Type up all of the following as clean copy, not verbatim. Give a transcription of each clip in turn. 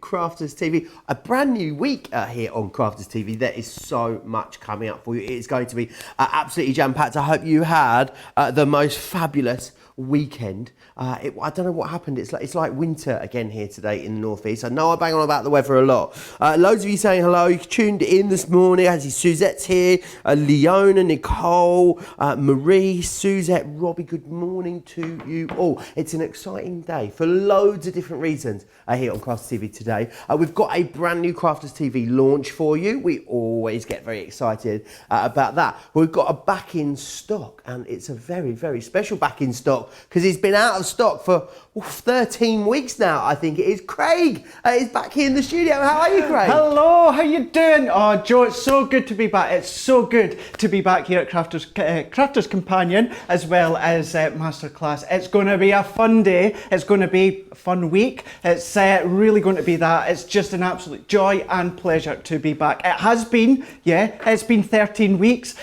Crafters TV, a brand new week here on Crafters TV. There is so much coming up for you. It is going to be absolutely jam-packed. I hope you had the most fabulous weekend. I don't know what happened. It's like winter again here today in the northeast. I know I bang on about the weather a lot. Loads of you saying hello. You tuned in this morning. As Suzette's here, Leona, Nicole, Marie, Suzette, Robbie. Good morning to you all. It's an exciting day for loads of different reasons here on Crafters TV today. We've got a brand new Crafters TV launch for you. We always get very excited about that. We've got a back in stock, and it's a very, very special back in stock because it's been out of stock for 13 weeks now, I think it is. Craig is back here in the studio. How are you, Craig? Hello, how you doing? Oh, Joe, it's so good to be back. It's so good to be back here at Crafters Companion as well as Masterclass. It's going to be a fun day. It's going to be a fun week. It's really going to be that. It's just an absolute joy and pleasure to be back. It has been, it's been 13 weeks.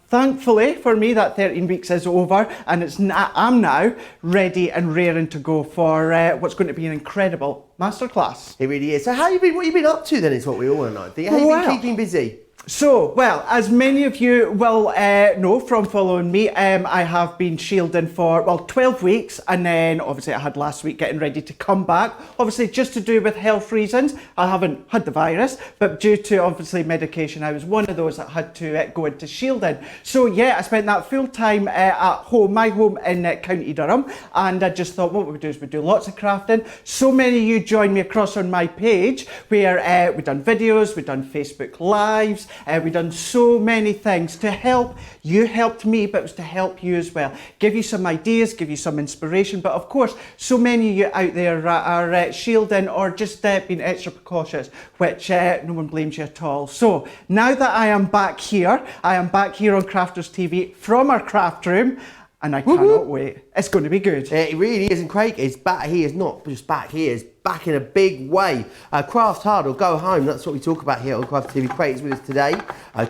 Thankfully for me, that 13 weeks is over, and I'm now ready and raring to go for what's going to be an incredible masterclass. It really is. So what have you been up to then is what we all want to know. How have you been keeping busy? So, well, as many of you will know from following me, I have been shielding for, 12 weeks, and then obviously I had last week getting ready to come back. Obviously, just to do with health reasons, I haven't had the virus, but due to obviously medication, I was one of those that had to go into shielding. So yeah, I spent that full time at home, my home in County Durham, and I just thought what we would do is we'd do lots of crafting. So many of you joined me across on my page where we've done videos, we've done Facebook Lives, we've done so many things to help. You helped me, but it was to help you as well. Give you some ideas, give you some inspiration. But of course, so many of you out there are shielding or just being extra precautious, which no one blames you at all. So now that I am back here on Crafters TV from our craft room, and I cannot wait. It's going to be good. It really is. And Craig is back. He is not just back. He is back in a big way. Craft hard or go home. That's what we talk about here on Craft TV. Craig is with us today,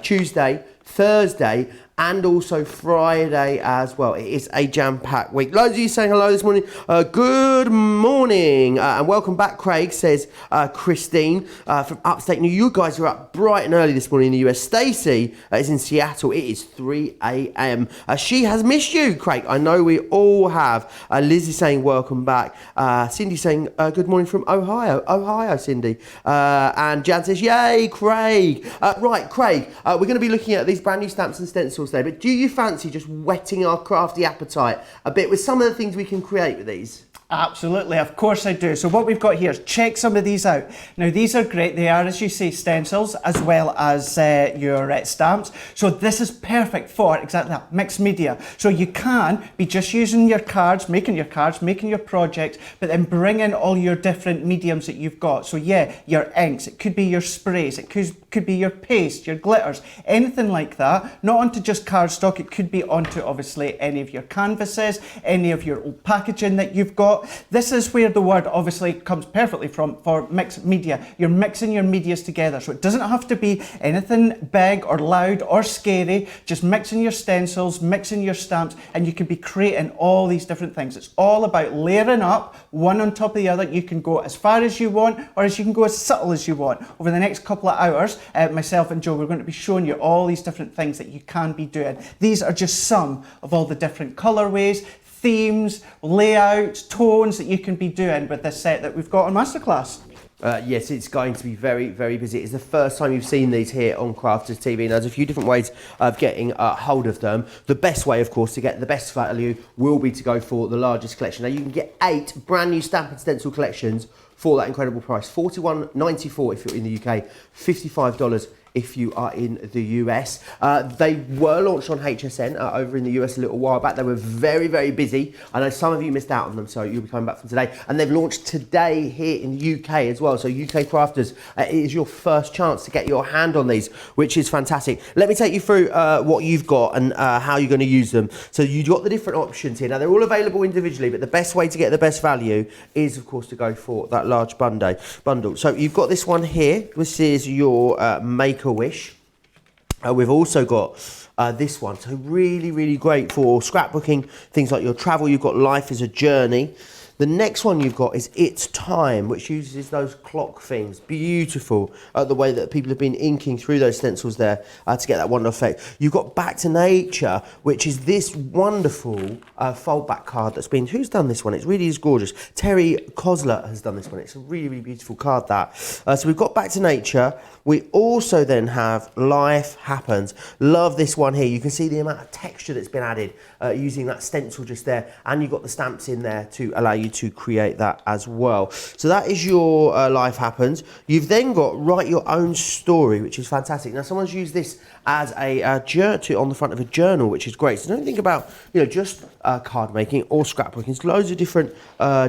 Tuesday, Thursday, and also Friday as well. It is a jam-packed week. Loads of you saying hello this morning. Good morning. And welcome back, Craig, says Christine from upstate New York. You guys are up bright and early this morning in the US. Stacey is in Seattle. It is 3 a.m. She has missed you, Craig. I know we all have. Liz is saying welcome back. Cindy saying good morning from Ohio, Cindy. And Jan says, yay, Craig. Right, Craig, we're going to be looking at these brand new stamps and stencils there, but do you fancy just whetting our crafty appetite a bit with some of the things we can create with these? Absolutely, of course I do. So what we've got here is check some of these out. Now these are great. They are, as you say, stencils as well as your stamps. So this is perfect for exactly that, mixed media. So you can be just using your cards, making your projects, but then bring in all your different mediums that you've got. So yeah, your inks, it could be your sprays, it could be your paste, your glitters, anything like that. Not onto just cardstock, it could be onto obviously any of your canvases, any of your old packaging that you've got. This is where the word obviously comes perfectly from for mixed media. You're mixing your medias together, so it doesn't have to be anything big or loud or scary. Just mixing your stencils, mixing your stamps, and you can be creating all these different things. It's all about layering up one on top of the other. You can go as far as you want, or as you can go as subtle as you want. Over the next couple of hours, myself and Joe, we're going to be showing you all these different things that you can be doing. These are just some of all the different colorways, themes, layouts, tones that you can be doing with this set that we've got on Masterclass. Yes, it's going to be very, very busy. It's the first time you've seen these here on Crafters TV, and there's a few different ways of getting hold of them. The best way, of course, to get the best value will be to go for the largest collection. Now, you can get 8 brand new stamp and stencil collections for that incredible price. $41.94 if you're in the UK, $55 if you are in the US. They were launched on HSN over in the US a little while back. They were very, very busy. I know some of you missed out on them, so you'll be coming back from today. And they've launched today here in the UK as well. So UK crafters, it is your first chance to get your hand on these, which is fantastic. Let me take you through what you've got and how you're going to use them. So you've got the different options here. Now, they're all available individually, but the best way to get the best value is, of course, to go for that large bundle. So you've got this one here. This is your Make-A-Wish. We've also got this one, so really, really great for scrapbooking, things like your travel. You've got Life is a Journey. The next one you've got is It's Time, which uses those clock themes. Beautiful, the way that people have been inking through those stencils there to get that wonderful effect. You've got Back to Nature, which is this wonderful fold back card that's been, who's done this one? It really is gorgeous. Terry Kosler has done this one. It's a really, really beautiful card, that. So we've got Back to Nature. We also then have Life Happens. Love this one here. You can see the amount of texture that's been added using that stencil just there, and you've got the stamps in there to allow you you to create that as well. So that is your Life Happens. You've then got Write Your Own Story, which is fantastic. Now, someone's used this as a journal on the front of a journal, which is great. So don't think about, just card making or scrapbooking. There's loads of different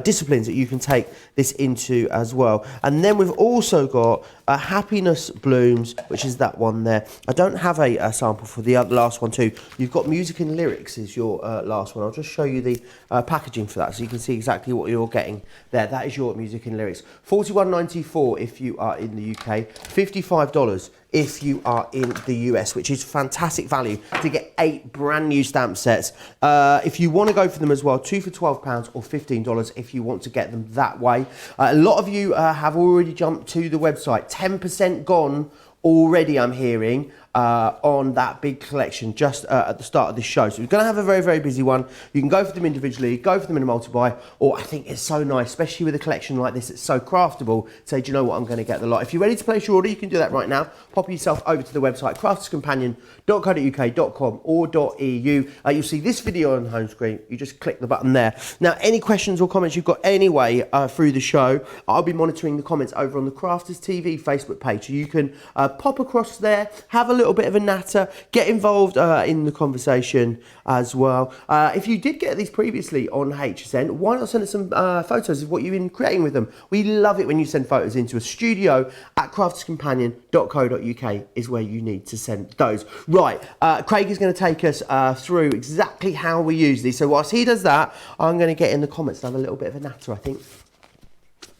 disciplines that you can take this into as well. And then we've also got Happiness Blooms, which is that one there. I don't have a sample for the last one too. You've got Music and Lyrics is your last one. I'll just show you the packaging for that so you can see exactly what you're getting there. That is your Music and Lyrics. $41.94 if you are in the UK, $55 if you are in the US, which is fantastic value to get 8 brand new stamp sets. If you want to go for them as well, 2 for £12 or $15 if you want to get them that way. A lot of you have already jumped to the website. 10% gone already, I'm hearing, on that big collection just at the start of this show. So we're going to have a very, very busy one. You can go for them individually, go for them in a multi-buy, or I think it's so nice, especially with a collection like this, it's so craftable, say, do you know what, I'm going to get the lot. If you're ready to place your order, you can do that right now. Pop yourself over to the website, crafterscompanion.co.uk.com or .eu. You'll see this video on the home screen. You just click the button there. Now, any questions or comments you've got anyway through the show, I'll be monitoring the comments over on the Crafters TV Facebook page. So you can pop across there, have a little bit of a natter, get involved in the conversation as well. If you did get these previously on HSN, why not send us some photos of what you've been creating with them? We love it when you send photos into a studio at crafterscompanion.co.uk is where you need to send those. Right, Craig is going to take us through exactly how we use these. So whilst he does that, I'm going to get in the comments and have a little bit of a natter, I think.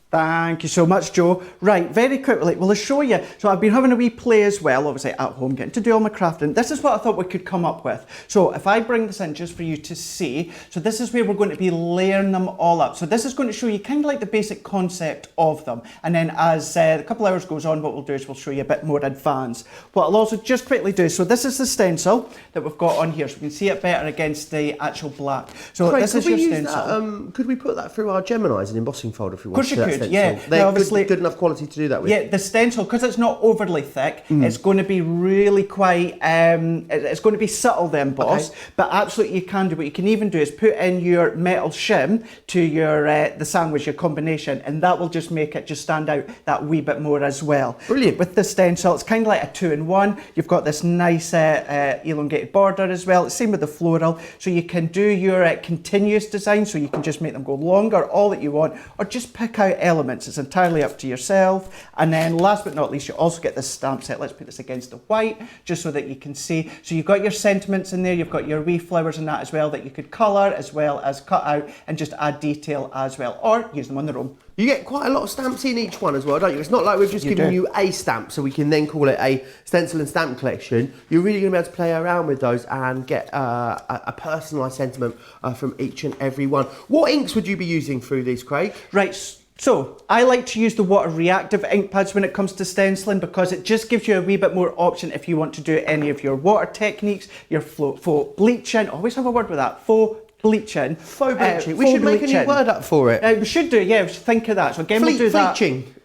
Thank you so much, Joe. Right, very quickly, well, I'll show you. So I've been having a wee play as well, obviously at home, getting to do all my crafting. This is what I thought we could come up with. So if I bring this in just for you to see, so this is where we're going to be layering them all up. So this is going to show you kind of like the basic concept of them. And then as a couple of hours goes on, what we'll do is we'll show you a bit more advanced. What I'll also just quickly do, so this is the stencil that we've got on here, so we can see it better against the actual black. So Craig, this is your stencil. That, could we put that through our Gemini's and embossing folder if we want to? Of course you could, yeah. They're obviously good enough quality to do that with. Yeah, the stencil, because it's not overly thick, it's going to be really quite, it's going to be subtle the emboss, but absolutely you can do. What you can even do is put in your metal shim to your the sandwich, your combination, and that will just make it just stand out that wee bit more as well. Brilliant. With the stencil, it's kind of like a 2-in-1. You've got this nice elongated border as well. It's same with the floral, so you can do your continuous design, so you can just make them go longer, all that you want, or just pick out elements. It's entirely up to yourself. And then last but not least, you also get this stamp set. Let's put this against the white just so that you can see. So you've got your sentiments in there, you've got your wee flowers and that as well that you could colour as well as cut out and just add detail as well, or use them on their own. You get quite a lot of stamps in each one as well, don't you? It's not like we've just given you a stamp so we can then call it a stencil and stamp collection. You're really going to be able to play around with those and get a personalised sentiment from each and every one. What inks would you be using through these, Craig? Right. So I like to use the water reactive ink pads when it comes to stenciling because it just gives you a wee bit more option if you want to do any of your water techniques, your faux bleaching. Always have a word with that. Faux bleaching. Faux bleaching. We should make a new word up for it. We should do, yeah. We should think of that. So again, we'll do that. Fleeching.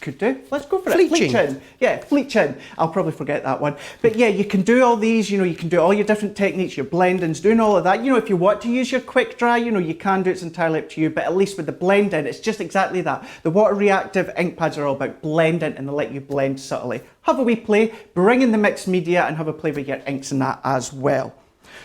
Could do. Let's go for it. Fleeching. Yeah, fleeching. I'll probably forget that one. But yeah, you can do all these, you can do all your different techniques, your blendings, doing all of that. If you want to use your quick dry, you can do it. It's entirely up to you. But at least with the blending, it's just exactly that. The water reactive ink pads are all about blending and they let you blend subtly. Have a wee play, bring in the mixed media and have a play with your inks and that as well.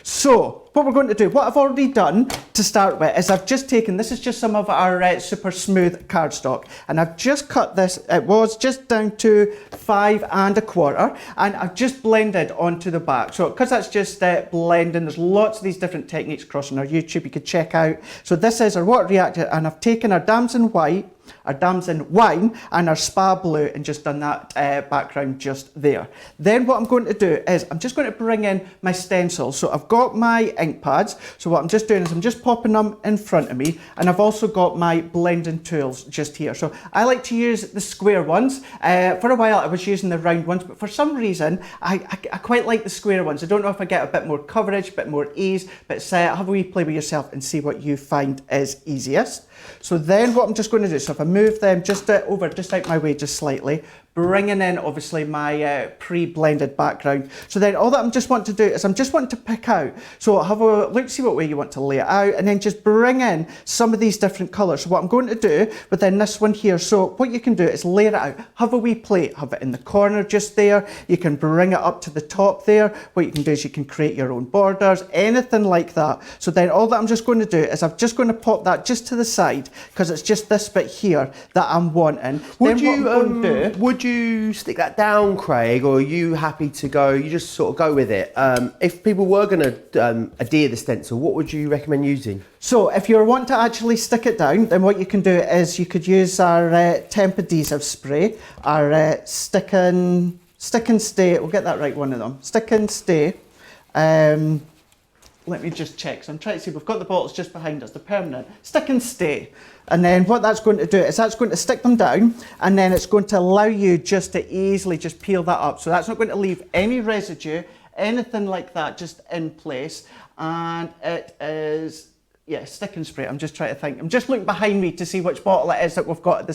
So, what we're going to do, what I've already done to start with is I've just taken, this is just some of our super smooth cardstock, and I've just cut this, it was just down to 5 1/4, and I've just blended onto the back. So, because that's just blending, there's lots of these different techniques across on our YouTube you could check out. So this is our water reactor, and I've taken our damson white, our damson wine and our spa blue and just done that background just there. Then what I'm going to do is I'm just going to bring in my stencils. So I've got my ink pads. So what I'm just doing is I'm just popping them in front of me, and I've also got my blending tools just here. So I like to use the square ones. For a while I was using the round ones, but for some reason I quite like the square ones. I don't know if I get a bit more coverage, a bit more ease, but have a wee play with yourself and see what you find is easiest. So then what I'm just going to do, so if I move them just out my way just slightly, bringing in obviously my pre-blended background. So then all that I'm just want to do is I'm just wanting to pick out. So have a look, see what way you want to lay it out, and then just bring in some of these different colours. So what I'm going to do within this one here, so what you can do is layer it out. Have a wee plate, have it in the corner just there. You can bring it up to the top there. What you can do is you can create your own borders, anything like that. So then all that I'm just going to do is I'm just going to pop that just to the side because it's just this bit here that I'm wanting. Would you stick that down, Craig, or are you happy to go, you just sort of go with it? If people were going to adhere the stencil, what would you recommend using? So if you want to actually stick it down, then what you can do is you could use our temp adhesive spray, our stick and stay, we'll get that right, one of them, stick and stay. Let me just check, so I'm trying to see, we've got the bottles just behind us, the permanent, stick and stay. And then what that's going to do is that's going to stick them down, and then it's going to allow you just to easily just peel that up. So that's not going to leave any residue, anything like that, just in place. And it is, yeah, stick and spray. I'm just trying to think. I'm just looking behind me to see which bottle it is that we've got at the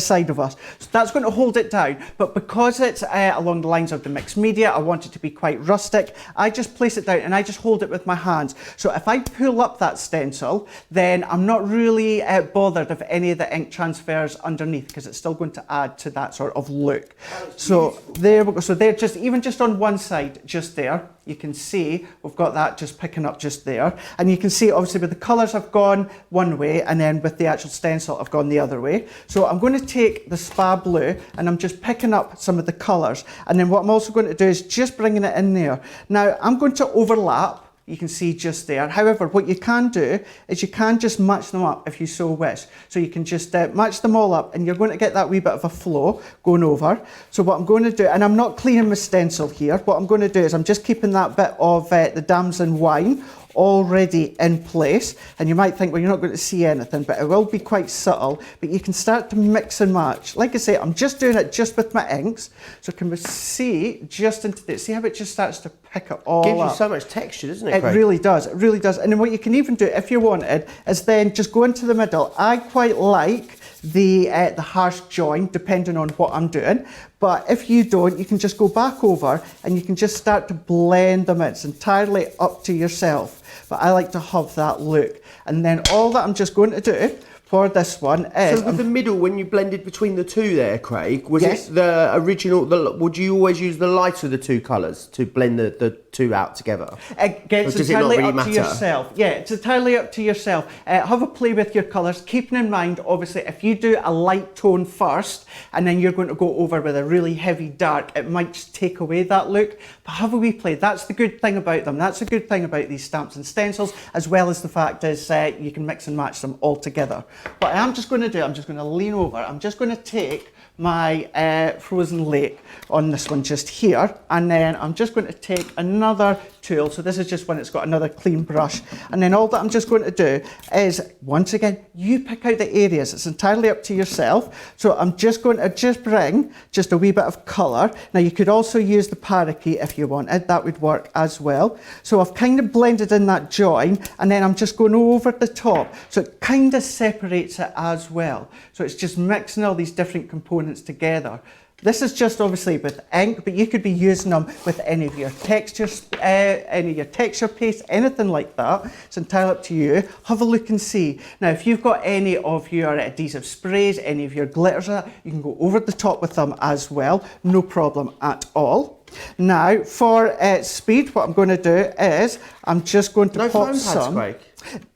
side of us. So that's going to hold it down. But because it's along the lines of the mixed media, I want it to be quite rustic. I just place it down and I just hold it with my hands. So if I pull up that stencil, then I'm not really bothered if any of the ink transfers underneath, because it's still going to add to that sort of look. So there we go. So they're just, even just on one side, just there, you can see we've got that just picking up just there. And you can see obviously with the colours I've gone one way, and then with the actual stencil I've gone the other way. So I'm going to take the spa blue and I'm just picking up some of the colours. And then what I'm also going to do is just bringing it in there. Now I'm going to overlap, you can see just there. However, what you can do is you can just match them up if you so wish. So you can just match them all up, and you're going to get that wee bit of a flow going over. So what I'm going to do, and I'm not cleaning my stencil here, what I'm going to do is I'm just keeping that bit of the damson wine already in place. And you might think, well, you're not going to see anything, but it will be quite subtle. But you can start to mix and match. Like I say, I'm just doing it just with my inks. So can we see just into this? See how it just starts to pick it all up? Gives you so much texture, doesn't it, Craig? It really does. It really does. And then what you can even do, if you wanted, is then just go into the middle. I quite like the harsh join, depending on what I'm doing. But if you don't, you can just go back over and you can just start to blend them in. It's entirely up to yourself. But I like to have that look. And then all that I'm just going to do for this one is... So with the middle, when you blended between the two there, Craig, was Yes. it the original, would you always use the lighter of the two colours to blend the two out together? It's entirely up to yourself. Yeah, it's entirely up to yourself. Have a play with your colours, keeping in mind, obviously, if you do a light tone first, and then you're going to go over with a really heavy dark, it might just take away that look. But have a wee play. That's the good thing about them. That's the good thing about these stamps and stencils, as well as the fact is you can mix and match them all together. What I'm just going to do, I'm just going to lean over. I'm just going to take my frozen lake on this one just here, and then I'm just going to take another tool. So this is just one that's got another clean brush, and then all that I'm just going to do is, once again, you pick out the areas. It's entirely up to yourself. So I'm just going to just bring just a wee bit of colour. Now you could also use the parakeet if you wanted, that would work as well. So I've kind of blended in that join, and then I'm just going over the top, so it kind of separates it as well. So it's just mixing all these different components together. This is just obviously with ink, but you could be using them with any of your textures, any of your texture paste, anything like that. It's entirely up to you. Have a look and see. Now, if you've got any of your adhesive sprays, any of your glitters, you can go over the top with them as well. No problem at all. Now, for speed, what I'm going to do is I'm just going to pop foam pads, some. Craig?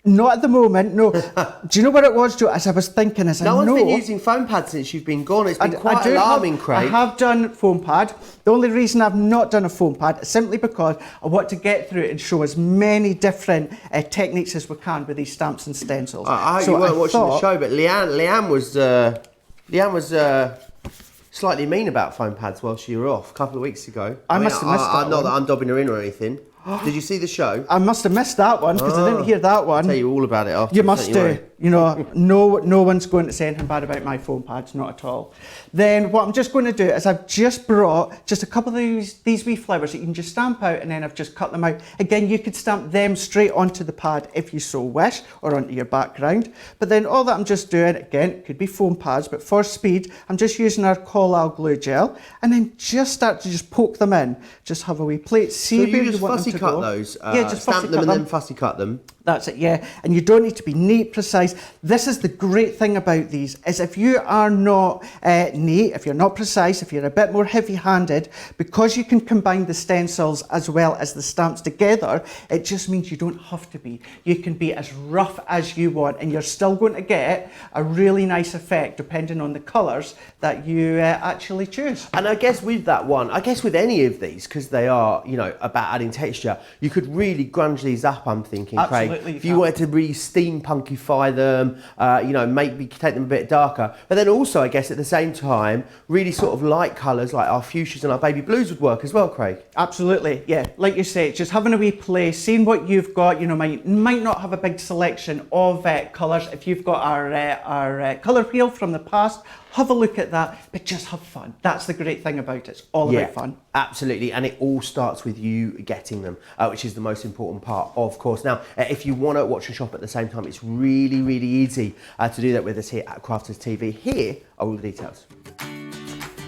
Not at the moment, no. Do you know what it was, Joe? As I was thinking, No one's been using foam pads since you've been gone. It's been quite alarming, Craig. I have done foam pad. The only reason I've not done a foam pad is simply because I want to get through it and show as many different techniques as we can with these stamps and stencils. I hope you weren't watching the show, but Leanne was slightly mean about foam pads while she were off a couple of weeks ago. I must have missed that Not one. that I'm dobbing her in or anything. Did you see the show? I must have missed that one because I didn't hear that one. I'll tell you all about it after. You must do. You know, no one's going to say anything bad about my foam pads, not at all. Then what I'm just going to do is I've just brought just a couple of these wee flowers that you can just stamp out, and then I've just cut them out. Again, you could stamp them straight onto the pad if you so wish, or onto your background. But then all that I'm just doing, again, it could be foam pads, but for speed, I'm just using our Collal glue gel, and then just start to just poke them in. Just have a wee plate, see so where you just want fussy them to cut go. those, Yeah, just stamp fussy them cut and them. then fussy cut them. That's it, yeah. And you don't need to be neat, precise. This is the great thing about these, is if you are not neat, if you're not precise, if you're a bit more heavy-handed, because you can combine the stencils as well as the stamps together, it just means you don't have to be. You can be as rough as you want, and you're still going to get a really nice effect depending on the colours that you actually choose. And I guess with that one, I guess with any of these, because they are, you know, about adding texture, you could really grunge these up, I'm thinking, Craig. Absolutely, If you wanted to really steampunkify them, you know, maybe take them a bit darker. But then also, I guess, at the same time, really sort of light colours like our fuchsias and our baby blues would work as well, Craig. Absolutely, yeah. Like you say, just having a wee play, seeing what you've got. You know, might not have a big selection of colours. If you've got our colour wheel from the past, have a look at that, but just have fun. That's the great thing about it. It's all about fun. Absolutely, and it all starts with you getting them, which is the most important part, of course. Now, if you want to watch and shop at the same time, it's really, really easy to do that with us here at Crafters TV. Here are all the details.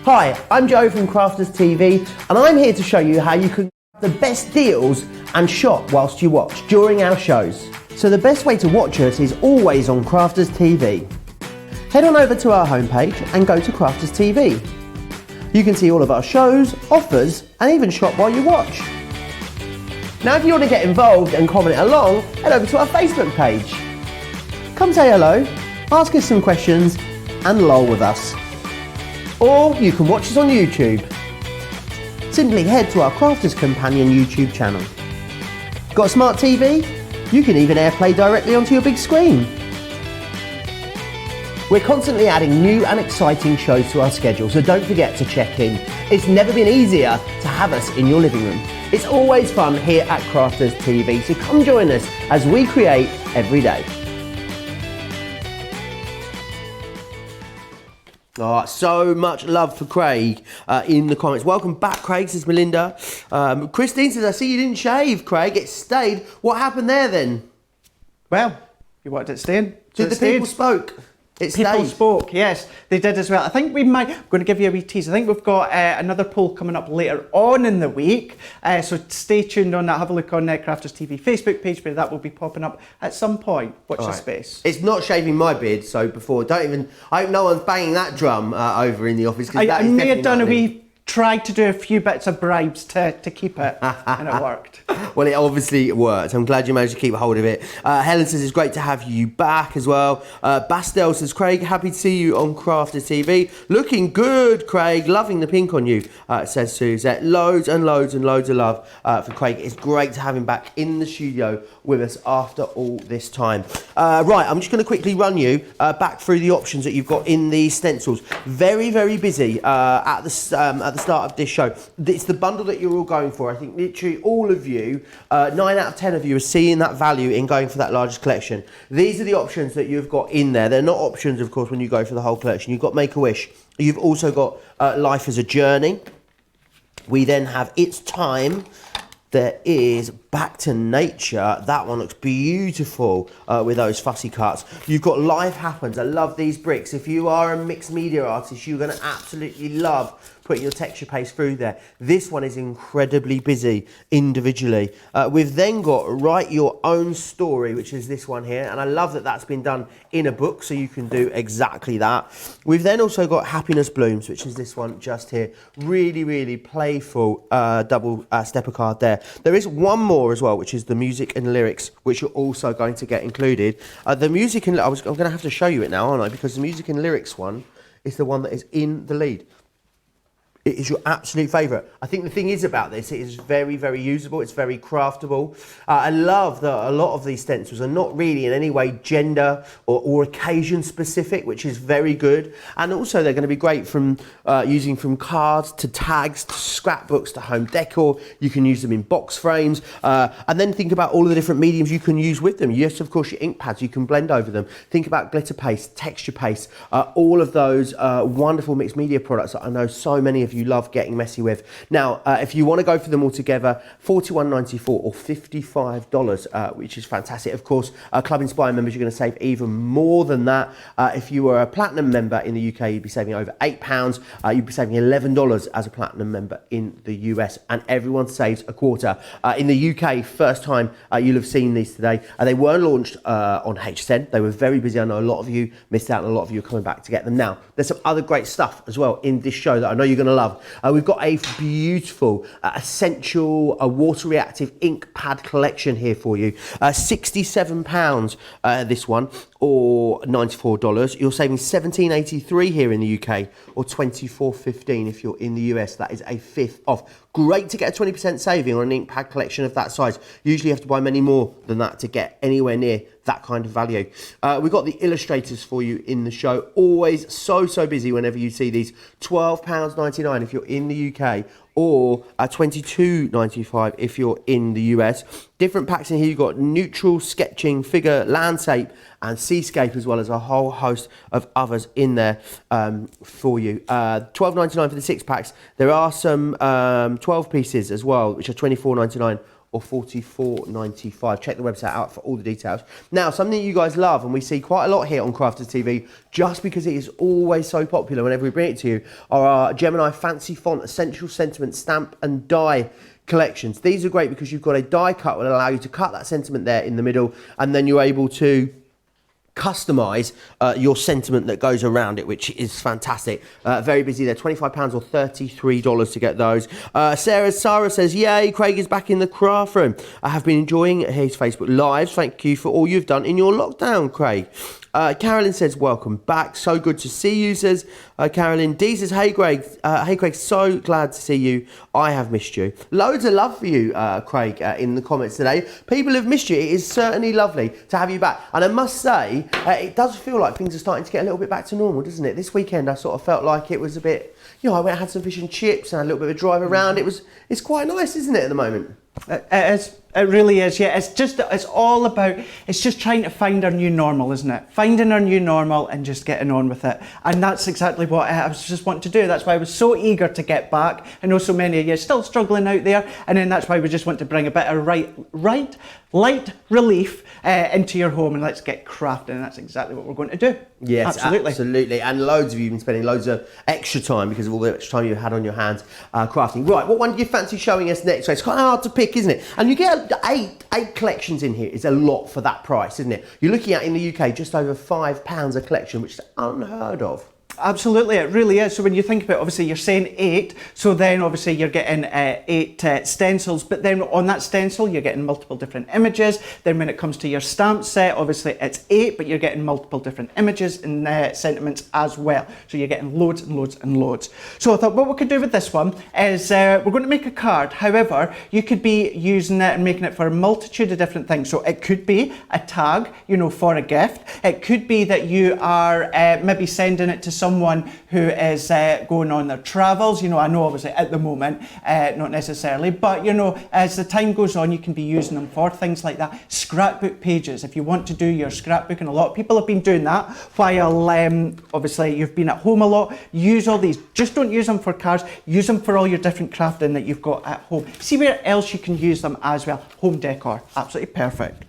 Hi, I'm Joe from Crafters TV, and I'm here to show you how you can get the best deals and shop whilst you watch during our shows. So the best way to watch us is always on Crafters TV. Head on over to our homepage and go to Crafters TV. You can see all of our shows, offers, and even shop while you watch. Now if you want to get involved and comment along, head over to our Facebook page. Come say hello, ask us some questions, and lol with us. Or you can watch us on YouTube. Simply head to our Crafters Companion YouTube channel. Got a smart TV? You can even AirPlay directly onto your big screen. We're constantly adding new and exciting shows to our schedule, so don't forget to check in. It's never been easier to have us in your living room. It's always fun here at Crafters TV, so come join us as we create every day. Oh, so much love for Craig in the comments. Welcome back, Craig, says Melinda. Christine says, I see you didn't shave, Craig. It stayed. What happened there then? Well, you wanted it staying. Did the people spoke? People spoke, yes, they did as well. I think I'm going to give you a wee tease. I think we've got another poll coming up later on in the week. So stay tuned on that. Have a look on Crafters TV Facebook page, where that will be popping up at some point. Watch the space. It's not shaving my beard, so I hope no one's banging that drum over in the office. I may have done tried to do a few bits of bribes to keep it, and it worked. Well, it obviously worked. I'm glad you managed to keep hold of it. Helen says it's great to have you back as well. Bastel says, Craig, happy to see you on Crafters TV. Looking good, Craig. Loving the pink on you, says Suzette. Loads and loads and loads of love for Craig. It's great to have him back in the studio with us after all this time. Right, I'm just going to quickly run you back through the options that you've got in the stencils. Very, very busy at the start of this show. It's the bundle that you're all going for. I think literally all of you, 9 out of 10 of you, are seeing that value in going for that largest collection. These are the options that you've got in there. They're not options, of course, when you go for the whole collection. You've got Make-A-Wish. You've also got Life as a Journey. We then have It's Time. There is Back to Nature. That one looks beautiful with those fussy cuts. You've got Life Happens. I love these bricks. If you are a mixed media artist, you're going to absolutely love putting your texture paste through there. This one is incredibly busy individually. We've then got Write Your Own Story, which is this one here. And I love that that's been done in a book, so you can do exactly that. We've then also got Happiness Blooms, which is this one just here. Really, really playful double stepper card there. There is one more as well, which is the music and lyrics, which you're also going to get included. The music and I'm going to have to show you it now, aren't I? Because the music and lyrics one is the one that is in the lead. it is your absolute favourite. I think the thing is about this, it is very, very usable. It's very craftable. I love that a lot of these stencils are not really in any way gender or occasion specific, which is very good. And also they're going to be great from using from cards to tags to scrapbooks to home decor. You can use them in box frames, and then think about all of the different mediums you can use with them. Yes, of course, your ink pads, you can blend over them. Think about glitter paste, texture paste, all of those wonderful mixed media products that I know so many of you love getting messy with. Now, if you want to go for them all together, $41.94 or $55, which is fantastic. Of course, Club Inspire members, you're going to save even more than that. If you were a platinum member in the UK, you'd be saving over £8. You'd be saving $11 as a platinum member in the US, and everyone saves a quarter. In the UK, first time you'll have seen these today. They were launched on HSN. They were very busy. I know a lot of you missed out and a lot of you are coming back to get them now. There's some other great stuff as well in this show that I know you're going to love. We've got a beautiful, essential, water reactive ink pad collection here for you. £67 this one, or $94. You're saving $17.83 here in the UK, or $24.15 if you're in the US. That is a fifth off. Great to get a 20% saving on an ink pad collection of that size. Usually you have to buy many more than that to get anywhere near that kind of value. We've got the illustrators for you in the show. Always so busy whenever you see these. £12.99 if you're in the UK, or $22.95 if you're in the US. Different packs in here. You've got neutral, sketching, figure, landscape, and seascape, as well as a whole host of others in there for you. $12.99 for the 6 packs. There are some 12 pieces as well, which are $24.99 or $44.95. Check the website out for all the details. Now, something you guys love, and we see quite a lot here on Crafters TV, just because it is always so popular whenever we bring it to you, are our Gemini Fancy Font Essential Sentiment Stamp and Die collections. These are great because you've got a die cut that will allow you to cut that sentiment there in the middle, and then you're able to customize your sentiment that goes around it, which is fantastic. Very busy there. £25 or $33 to get those. Sarah says, yay, Craig is back in the craft room. I have been enjoying his Facebook lives. Thank you for all you've done in your lockdown, Craig. Carolyn says, welcome back. So good to see you, says Carolyn. Dee says, hey Craig, so glad to see you. I have missed you. Loads of love for you, Craig, in the comments today. People have missed you. It is certainly lovely to have you back. And I must say, it does feel like things are starting to get a little bit back to normal, doesn't it? This weekend, I sort of felt like it was a bit, I went and had some fish and chips and a little bit of a drive around. It's quite nice, isn't it, at the moment? It really is, yeah. It's all about, it's just trying to find our new normal, isn't it? Finding our new normal and just getting on with it. And that's exactly what I was just wanting to do. That's why I was so eager to get back. I know so many of you are still struggling out there. And then that's why we just want to bring a bit of light relief into your home, and let's get crafting. And that's exactly what we're going to do. Yes, absolutely. And loads of you have been spending loads of extra time because of all the extra time you've had on your hands crafting. Right, what one do you fancy showing us next? So it's quite hard to pick, isn't it? And you get eight collections in here. It's a lot for that price, isn't it? You're looking at, in the UK, just over £5 a collection, which is unheard of. Absolutely, it really is. So when you think about, obviously you're saying 8, so then obviously you're getting 8 stencils, but then on that stencil you're getting multiple different images. Then when it comes to your stamp set, obviously it's 8, but you're getting multiple different images and sentiments as well. So you're getting loads and loads and loads. So I thought what we could do with this one is we're going to make a card. However, you could be using it and making it for a multitude of different things. So it could be a tag, for a gift. It could be that you are maybe sending it to someone who is going on their travels. I know obviously at the moment, not necessarily, but as the time goes on, you can be using them for things like that. Scrapbook pages, if you want to do your scrapbook, and a lot of people have been doing that while obviously you've been at home a lot. Use all these. Just don't use them for cards, use them for all your different crafting that you've got at home. See where else you can use them as well. Home decor, absolutely perfect.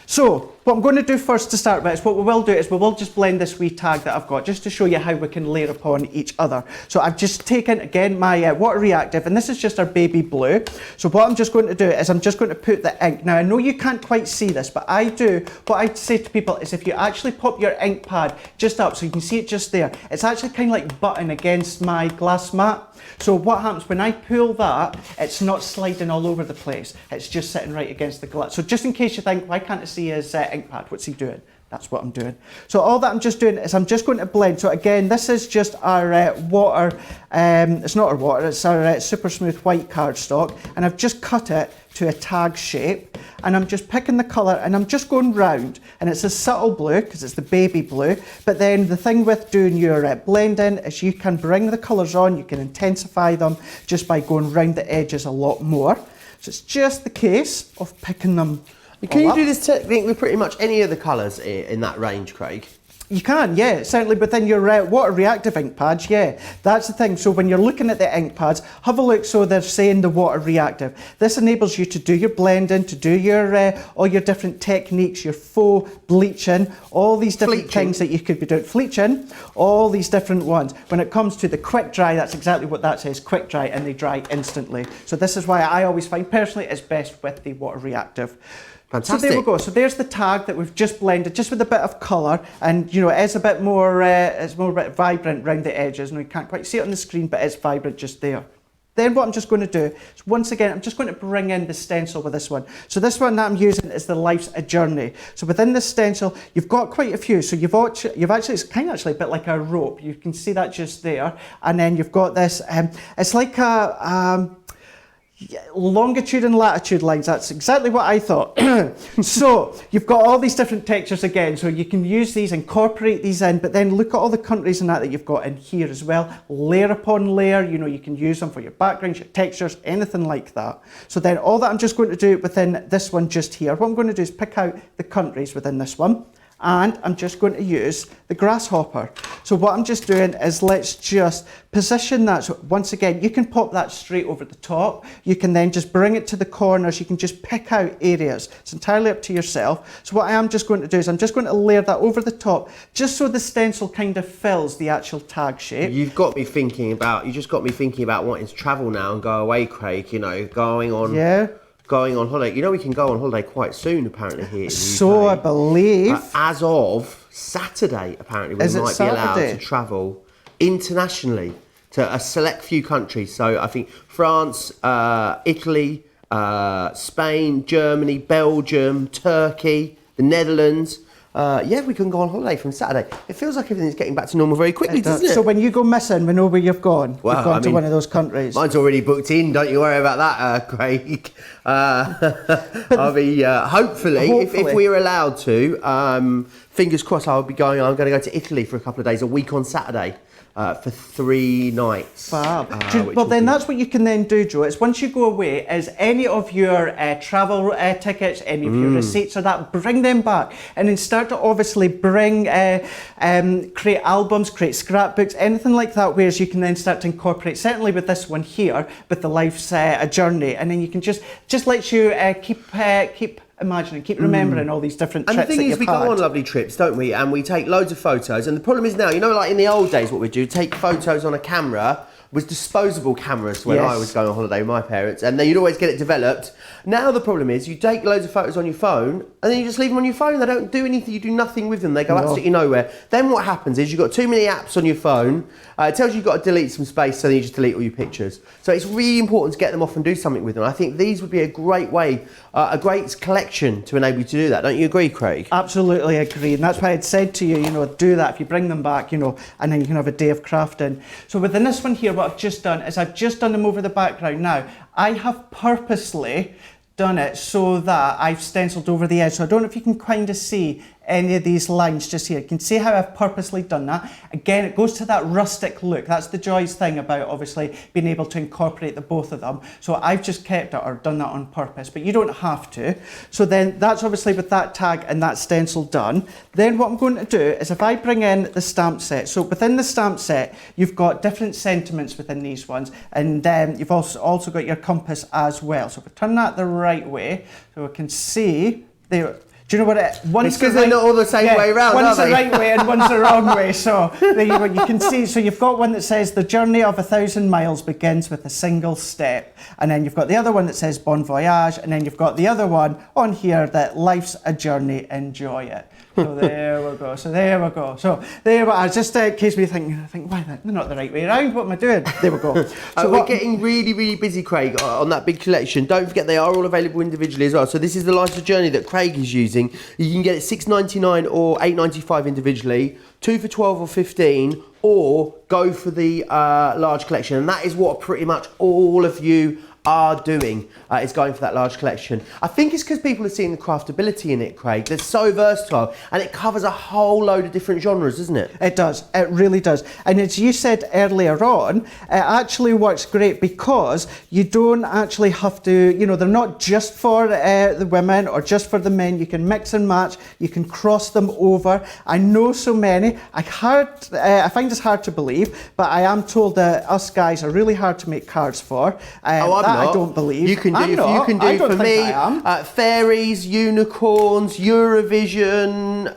So what I'm going to do first to start with is what we will do is we will just blend this wee tag that I've got just to show you how we can layer upon each other. So I've just taken again my water reactive, and this is just our baby blue. So what I'm just going to do is I'm just going to put the ink. Now I know you can't quite see this, but what I say to people is if you actually pop your ink pad just up so you can see it just there, it's actually kind of like butting against my glass mat. So what happens when I pull that, it's not sliding all over the place. It's just sitting right against the glass. So just in case you think, why can't I see his ink pad? What's he doing? That's what I'm doing. So all that I'm just doing is I'm just going to blend. So again, this is just our water, it's not our water, it's our super smooth white cardstock, and I've just cut it to a tag shape, and I'm just picking the colour and I'm just going round, and it's a subtle blue because it's the baby blue. But then the thing with doing your blending is you can bring the colours on, you can intensify them just by going round the edges a lot more. So it's just the case of picking them. Can you do this technique with pretty much any of the colours in that range, Craig? You can, yeah, certainly within your water reactive ink pads, yeah. That's the thing. So when you're looking at the ink pads, have a look. So they're saying the water reactive. This enables you to do your blending, to do your all your different techniques, your faux bleaching, all these different things that you could be doing. Bleaching, all these different ones. When it comes to the quick dry, that's exactly what that says, quick dry, and they dry instantly. So this is why I always find personally it's best with the water reactive. Fantastic. So there we go. So there's the tag that we've just blended, just with a bit of colour, and you know it is a bit more, it's more vibrant around the edges, and we can't quite see it on the screen, but it's vibrant just there. Then what I'm just going to do is, once again, I'm just going to bring in the stencil with this one. So this one that I'm using is the Life's a Journey. So within the stencil, you've got quite a few. So you've actually, it's kind of actually a bit like a rope. You can see that just there, and then you've got this. It's like a longitude and latitude lines. That's exactly what I thought. So you've got all these different textures again, so you can use these, incorporate these in, but then look at all the countries and that you've got in here as well, layer upon layer. You know, you can use them for your backgrounds, your textures, anything like that. So then all that I'm just going to do within this one just here, what I'm going to do is pick out the countries within this one, and I'm just going to use the grasshopper. So what I'm just doing is let's just position that. So once again, you can pop that straight over the top. You can then just bring it to the corners. You can just pick out areas. It's entirely up to yourself. So what I am just going to do is I'm just going to layer that over the top, just so the stencil kind of fills the actual tag shape. You just got me thinking about wanting to travel now and go away, Craig, you know, going on holiday. You know, we can go on holiday quite soon, apparently, here in the UK. So I believe. As of Saturday, apparently, we might be allowed to travel internationally to a select few countries. So I think France, Italy, Spain, Germany, Belgium, Turkey, the Netherlands. Yeah, we can go on holiday from Saturday. It feels like everything's getting back to normal very quickly, doesn't it? So when you go missing, we know where you've gone. Well, you've gone to one of those countries. Mine's already booked in. Don't you worry about that, Craig. I'll be hopefully, if we're allowed to. Fingers crossed. I'm going to go to Italy for a couple of days, a week on Saturday. For 3 nights. Fab. Well, then that's what you can then do, Joe. Is once you go away, is any of your travel tickets, any of your receipts or that, bring them back, and then start to obviously bring, create albums, create scrapbooks, anything like that, whereas you can then start to incorporate, certainly with this one here, with the Life's a Journey, and then you can just lets you keep imagining, keep remembering all these different trips. And the thing is, we go on lovely trips, don't we? And we take loads of photos. And the problem is now, you know, like in the old days, what we do, take photos on a camera, was disposable cameras when I was going on holiday with my parents, and then you'd always get it developed. Now the problem is you take loads of photos on your phone and then you just leave them on your phone. They don't do anything, you do nothing with them. They go absolutely nowhere. Then what happens is you've got too many apps on your phone. It tells you you've got to delete some space, so then you just delete all your pictures. So it's really important to get them off and do something with them. I think these would be a great way, a great collection to enable you to do that. Don't you agree, Craig? Absolutely agree. And that's why I'd said to you, you know, do that if you bring them back, you know, and then you can have a day of crafting. So within this one here, what I've just done is I've just done them over the background. Now, I have purposely done it so that I've stenciled over the edge. So I don't know if you can kind of see any of these lines just here. You can see how I've purposely done that. Again, it goes to that rustic look. That's the joyous thing about obviously being able to incorporate the both of them. So I've just kept it or done that on purpose, but you don't have to. So then that's obviously with that tag and that stencil done. Then what I'm going to do is if I bring in the stamp set. So within the stamp set, you've got different sentiments within these ones, and you've also got your compass as well. So if we turn that the right way, so we can see there. Do you know what it? It's because they're not all the same way around, one's are they? the right way and one's the wrong way. So there you go. You can see. So you've got one that says the journey of 1,000 miles begins with a single step, and then you've got the other one that says bon voyage, and then you've got the other one on here that life's a journey, enjoy it. So there we go. So there we go. So there we are. Just in case we think, why they're not the right way around. What am I doing? There we go. So we're getting really, really busy, Craig, on that big collection. Don't forget they are all available individually as well. So this is the Life's a Journey that Craig is using. using. You can get it £6.99 or £8.95 individually, 2 for 12 or 15, or go for the large collection. And that is what pretty much all of you are doing, is going for that large collection. I think it's because people are seeing the craftability in it, Craig. They're so versatile, and it covers a whole load of different genres, doesn't it? It does, it really does. And as you said earlier on, it actually works great because you don't actually have to, you know, they're not just for the women or just for the men. You can mix and match, you can cross them over. I know so many. I find this hard to believe, but I am told that us guys are really hard to make cards for. I don't believe. You can do for me fairies, unicorns, Eurovision,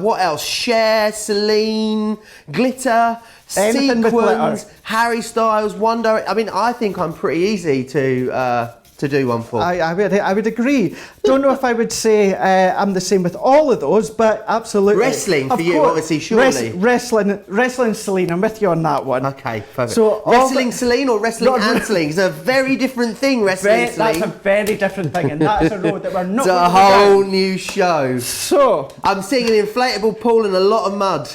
what else? Cher, Celine, glitter, anything sequins, Harry Styles, One Direction. I mean, I think I'm pretty easy to do one for. I would agree. Don't know if I would say I'm the same with all of those, but absolutely. Wrestling for you, obviously, surely. Wrestling, Celine, I'm with you on that one. Okay, perfect. So wrestling Celine or wrestling and Celine? It's a very different thing, wrestling Celine. That's a very different thing, and that is a road that we're not It's a whole new show. So I'm seeing an inflatable pool and a lot of mud.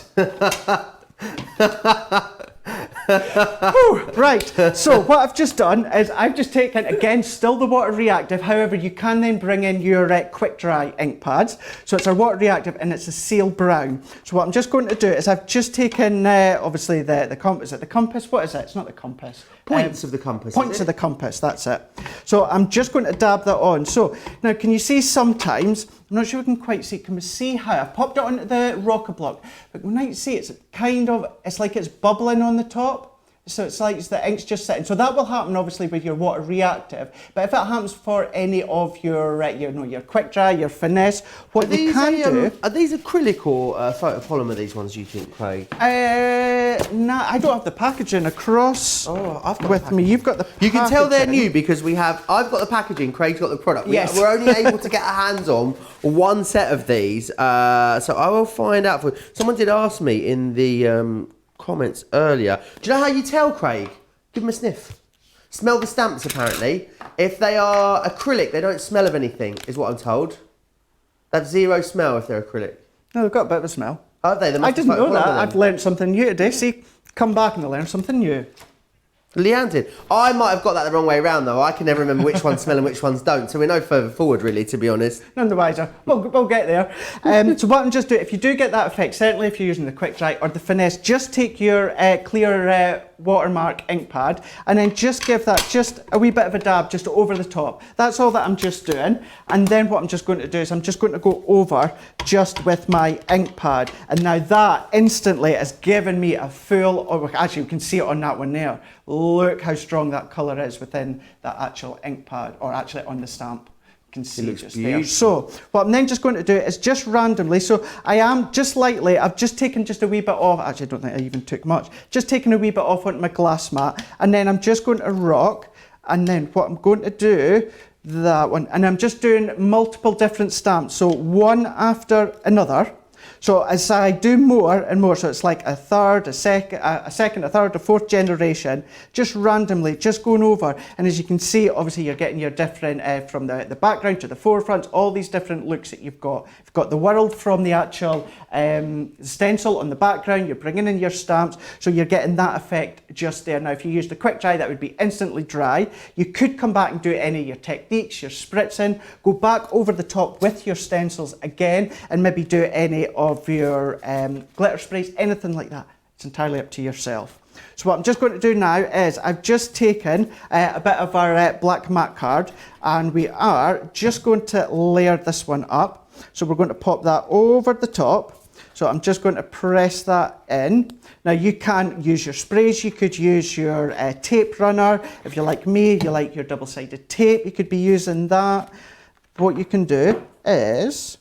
Right, so what I've just done is I've just taken, again, still the water reactive, however you can then bring in your quick dry ink pads. So it's our water reactive and it's a seal brown. So what I'm just going to do is I've just taken, obviously the compass, is it the compass? What is it? It's not the compass. Points of the compass. Points of the compass, that's it. So I'm just going to dab that on. So now can you see sometimes, I'm not sure we can quite see, can we see how? I've popped it onto the rocker block, but when I see it's kind of, it's like it's bubbling on the top. So it's like the ink's just sitting. So that will happen obviously with your water reactive. But if it happens for any of your, your quick dry, your finesse, what you can do. Are these acrylic or photopolymer? These ones, you think, Craig? Nah, I don't have the packaging across. Oh, I've got with me. You've got the packaging. You can tell they're new because I've got the packaging. Craig's got the product. Yes. We're only able to get our hands on one set of these. So I will find out for you. Someone did ask me in the comments earlier. Do you know how you tell, Craig? Give them a sniff. Smell the stamps, apparently. If they are acrylic, they don't smell of anything, is what I'm told. They have zero smell if they're acrylic. No, they've got a bit of a smell. Are they? I didn't know that. I've learned something new today. See, come back and I learned something new. Leanne did. I might have got that the wrong way around, though. I can never remember which ones smell and which ones don't. So we're no further forward, really, to be honest. None the wiser. We'll get there. So what I'm just doing, if you do get that effect, certainly if you're using the quick dry or the finesse, just take your clear watermark ink pad and then just give that just a wee bit of a dab just over the top. That's all that I'm just doing. And then what I'm just going to do is I'm just going to go over just with my ink pad. And now that instantly has given me a full, or actually you can see it on that one there. Look how strong that colour is within that actual ink pad, or actually on the stamp. Can see it just there. So what I'm then just going to do is just randomly, so I am just lightly, I've just taken just a wee bit off, actually I don't think I even took much, just taking a wee bit off onto my glass mat, and then I'm just going to rock, and then what I'm going to do, that one, and I'm just doing multiple different stamps, so one after another. So as I do more and more, so it's like a third, a second, a third, a fourth generation, just randomly, just going over. And as you can see, obviously you're getting your different, from the background to the forefront, all these different looks that you've got. You've got the world from the actual stencil on the background, you're bringing in your stamps, so you're getting that effect just there. Now, if you use the quick dry, that would be instantly dry. You could come back and do any of your techniques, your spritzing, go back over the top with your stencils again, and maybe do any of your glitter sprays, anything like that. It's entirely up to yourself. So what I'm just going to do now is I've just taken a bit of our black matte card, and we are just going to layer this one up. So we're going to pop that over the top. So I'm just going to press that in. Now you can use your sprays, you could use your tape runner. If you're like me, you like your double-sided tape, you could be using that. What you can do is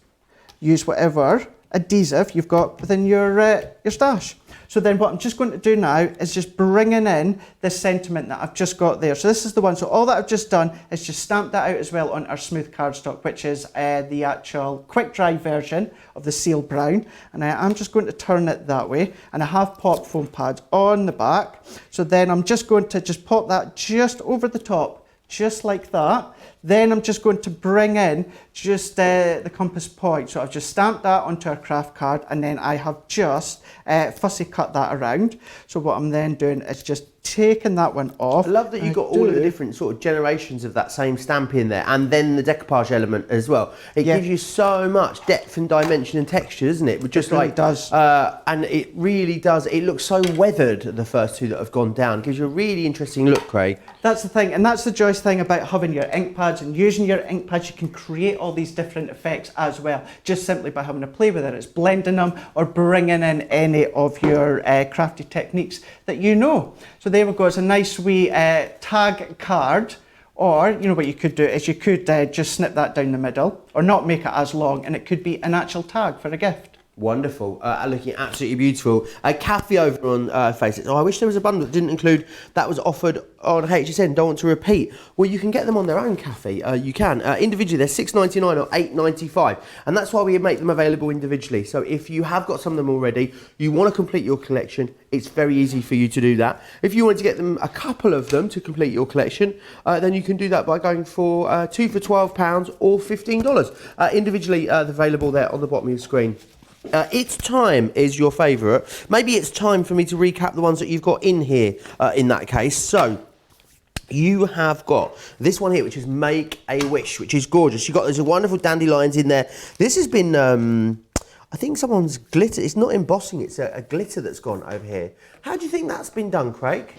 use whatever adhesive you've got within your stash. So then what I'm just going to do now is just bringing in this sentiment that I've just got there. So this is the one. So all that I've just done is just stamp that out as well on our smooth cardstock, which is the actual quick dry version of the seal brown. And I'm just going to turn it that way. And I have popped foam pads on the back. So then I'm just going to just pop that just over the top, just like that. Then I'm just going to bring in just the compass point. So I've just stamped that onto a craft card, and then I have just fussy cut that around. So what I'm then doing is just taking that one off. I love that you've got all of the different sort of generations of that same stamp in there, and then the decoupage element as well. It gives you so much depth and dimension and texture, doesn't it? Just really like does. And it really does. It looks so weathered, the first two that have gone down. Gives you a really interesting look, Craig. That's the thing, and that's the joyous thing about having your ink pads and using your ink pads. You can create all these different effects as well, just simply by having a play with it. It's blending them or bringing in any of your crafty techniques that you know. So there we go. It's a nice wee tag card. Or, you know, what you could do is you could just snip that down the middle, or not make it as long, and it could be an actual tag for a gift. Wonderful, looking absolutely beautiful. Kathy over on Facebook. Oh, I wish there was a bundle that didn't include that was offered on HSN. Don't want to repeat. Well, you can get them on their own, Kathy. You can individually. They're $6.99 or $8.95, and that's why we make them available individually. So if you have got some of them already, you want to complete your collection, it's very easy for you to do that. If you want to get them, a couple of them to complete your collection, then you can do that by going for two for £12 or $15. Individually, they're available there on the bottom of your screen. It's Time is your favourite. Maybe it's time for me to recap the ones that you've got in here in that case. So, you have got this one here, which is Make a Wish, which is gorgeous. There's a wonderful dandelions in there. This has been, I think someone's glitter. It's not embossing, it's a glitter that's gone over here. How do you think that's been done, Craig?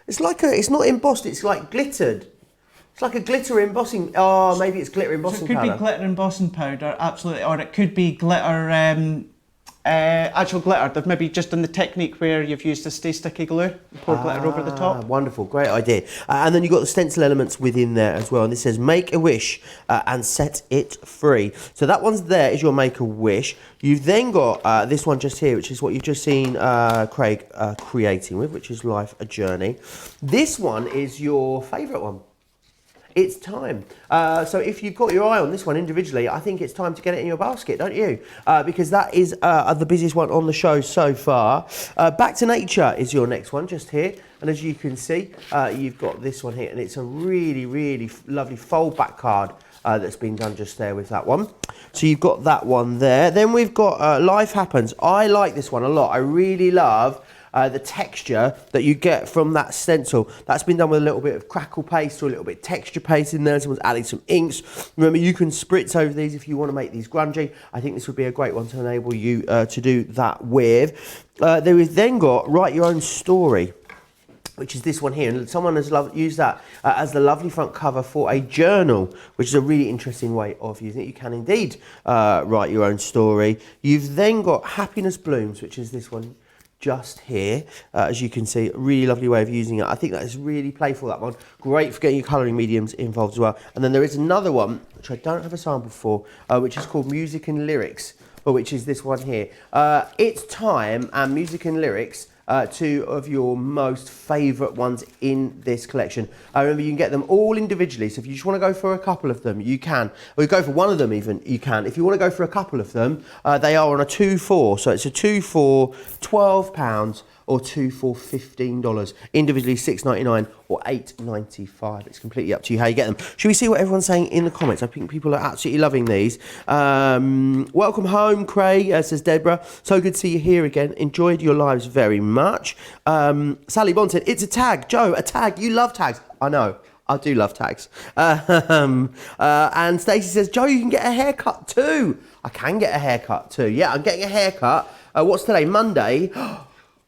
It's not embossed, it's like glittered. It's like a glitter embossing. Oh, maybe it's glitter embossing powder. So it could be glitter embossing powder, absolutely, or it could be glitter, actual glitter. They've maybe just done the technique where you've used a stay sticky glue, pour glitter over the top. Wonderful, great idea. And then you've got the stencil elements within there as well. And this says Make a Wish and Set It Free. So that one's there is your Make a Wish. You've then got this one just here, which is what you've just seen Craig creating with, which is Life a Journey. This one is your favourite one. It's time. So if you've got your eye on this one individually, I think it's time to get it in your basket, don't you? Because that is the busiest one on the show so far. Back to Nature is your next one, just here. And as you can see, you've got this one here, and it's a really, really lovely fold back card that's been done just there with that one. So you've got that one there. Then we've got Life Happens. I like this one a lot. I really love the texture that you get from that stencil. That's been done with a little bit of crackle paste or a little bit of texture paste in there. Someone's adding some inks. Remember, you can spritz over these if you want to make these grungy. I think this would be a great one to enable you to do that with. There is then got Write Your Own Story, which is this one here, and someone has used that as the lovely front cover for a journal, which is a really interesting way of using it. You can indeed write your own story. You've then got Happiness Blooms, which is this one just here, as you can see, a really lovely way of using it. I think that is really playful, that one. Great for getting your colouring mediums involved as well. And then there is another one, which I don't have a sample for, which is called Music and Lyrics, which is this one here. It's Time and Music and Lyrics, two of your most favourite ones in this collection. Remember, you can get them all individually, so if you just want to go for a couple of them, you can. Or you go for one of them even, you can. If you want to go for a couple of them, they are on a 2-for, so it's a 2 for £12 or 2 for $15. Individually $6.99 or $8.95. It's completely up to you how you get them. Should we see what everyone's saying in the comments? I think people are absolutely loving these. Welcome home, Craig, says Deborah. So good to see you here again. Enjoyed your lives very much. Sally Bond said, it's a tag. Joe, a tag. You love tags. I know. I do love tags. And Stacey says, Joe, you can get a haircut too. I can get a haircut too. Yeah, I'm getting a haircut. What's today? Monday.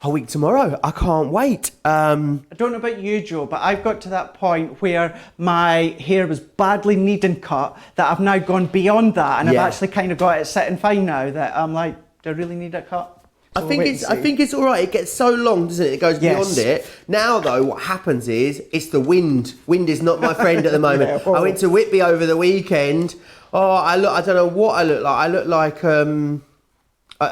A week tomorrow. I can't wait. I don't know about you, Joe, but I've got to that point where my hair was badly needing cut that I've now gone beyond that, and I've actually kind of got it sitting fine now that I'm like, do I really need it cut? So I think it's all right. It gets so long, doesn't it? It goes beyond it. Now, though, what happens is it's the wind. Wind is not my friend at the moment. I went to Whitby over the weekend. Oh, I don't know what I look like. I look like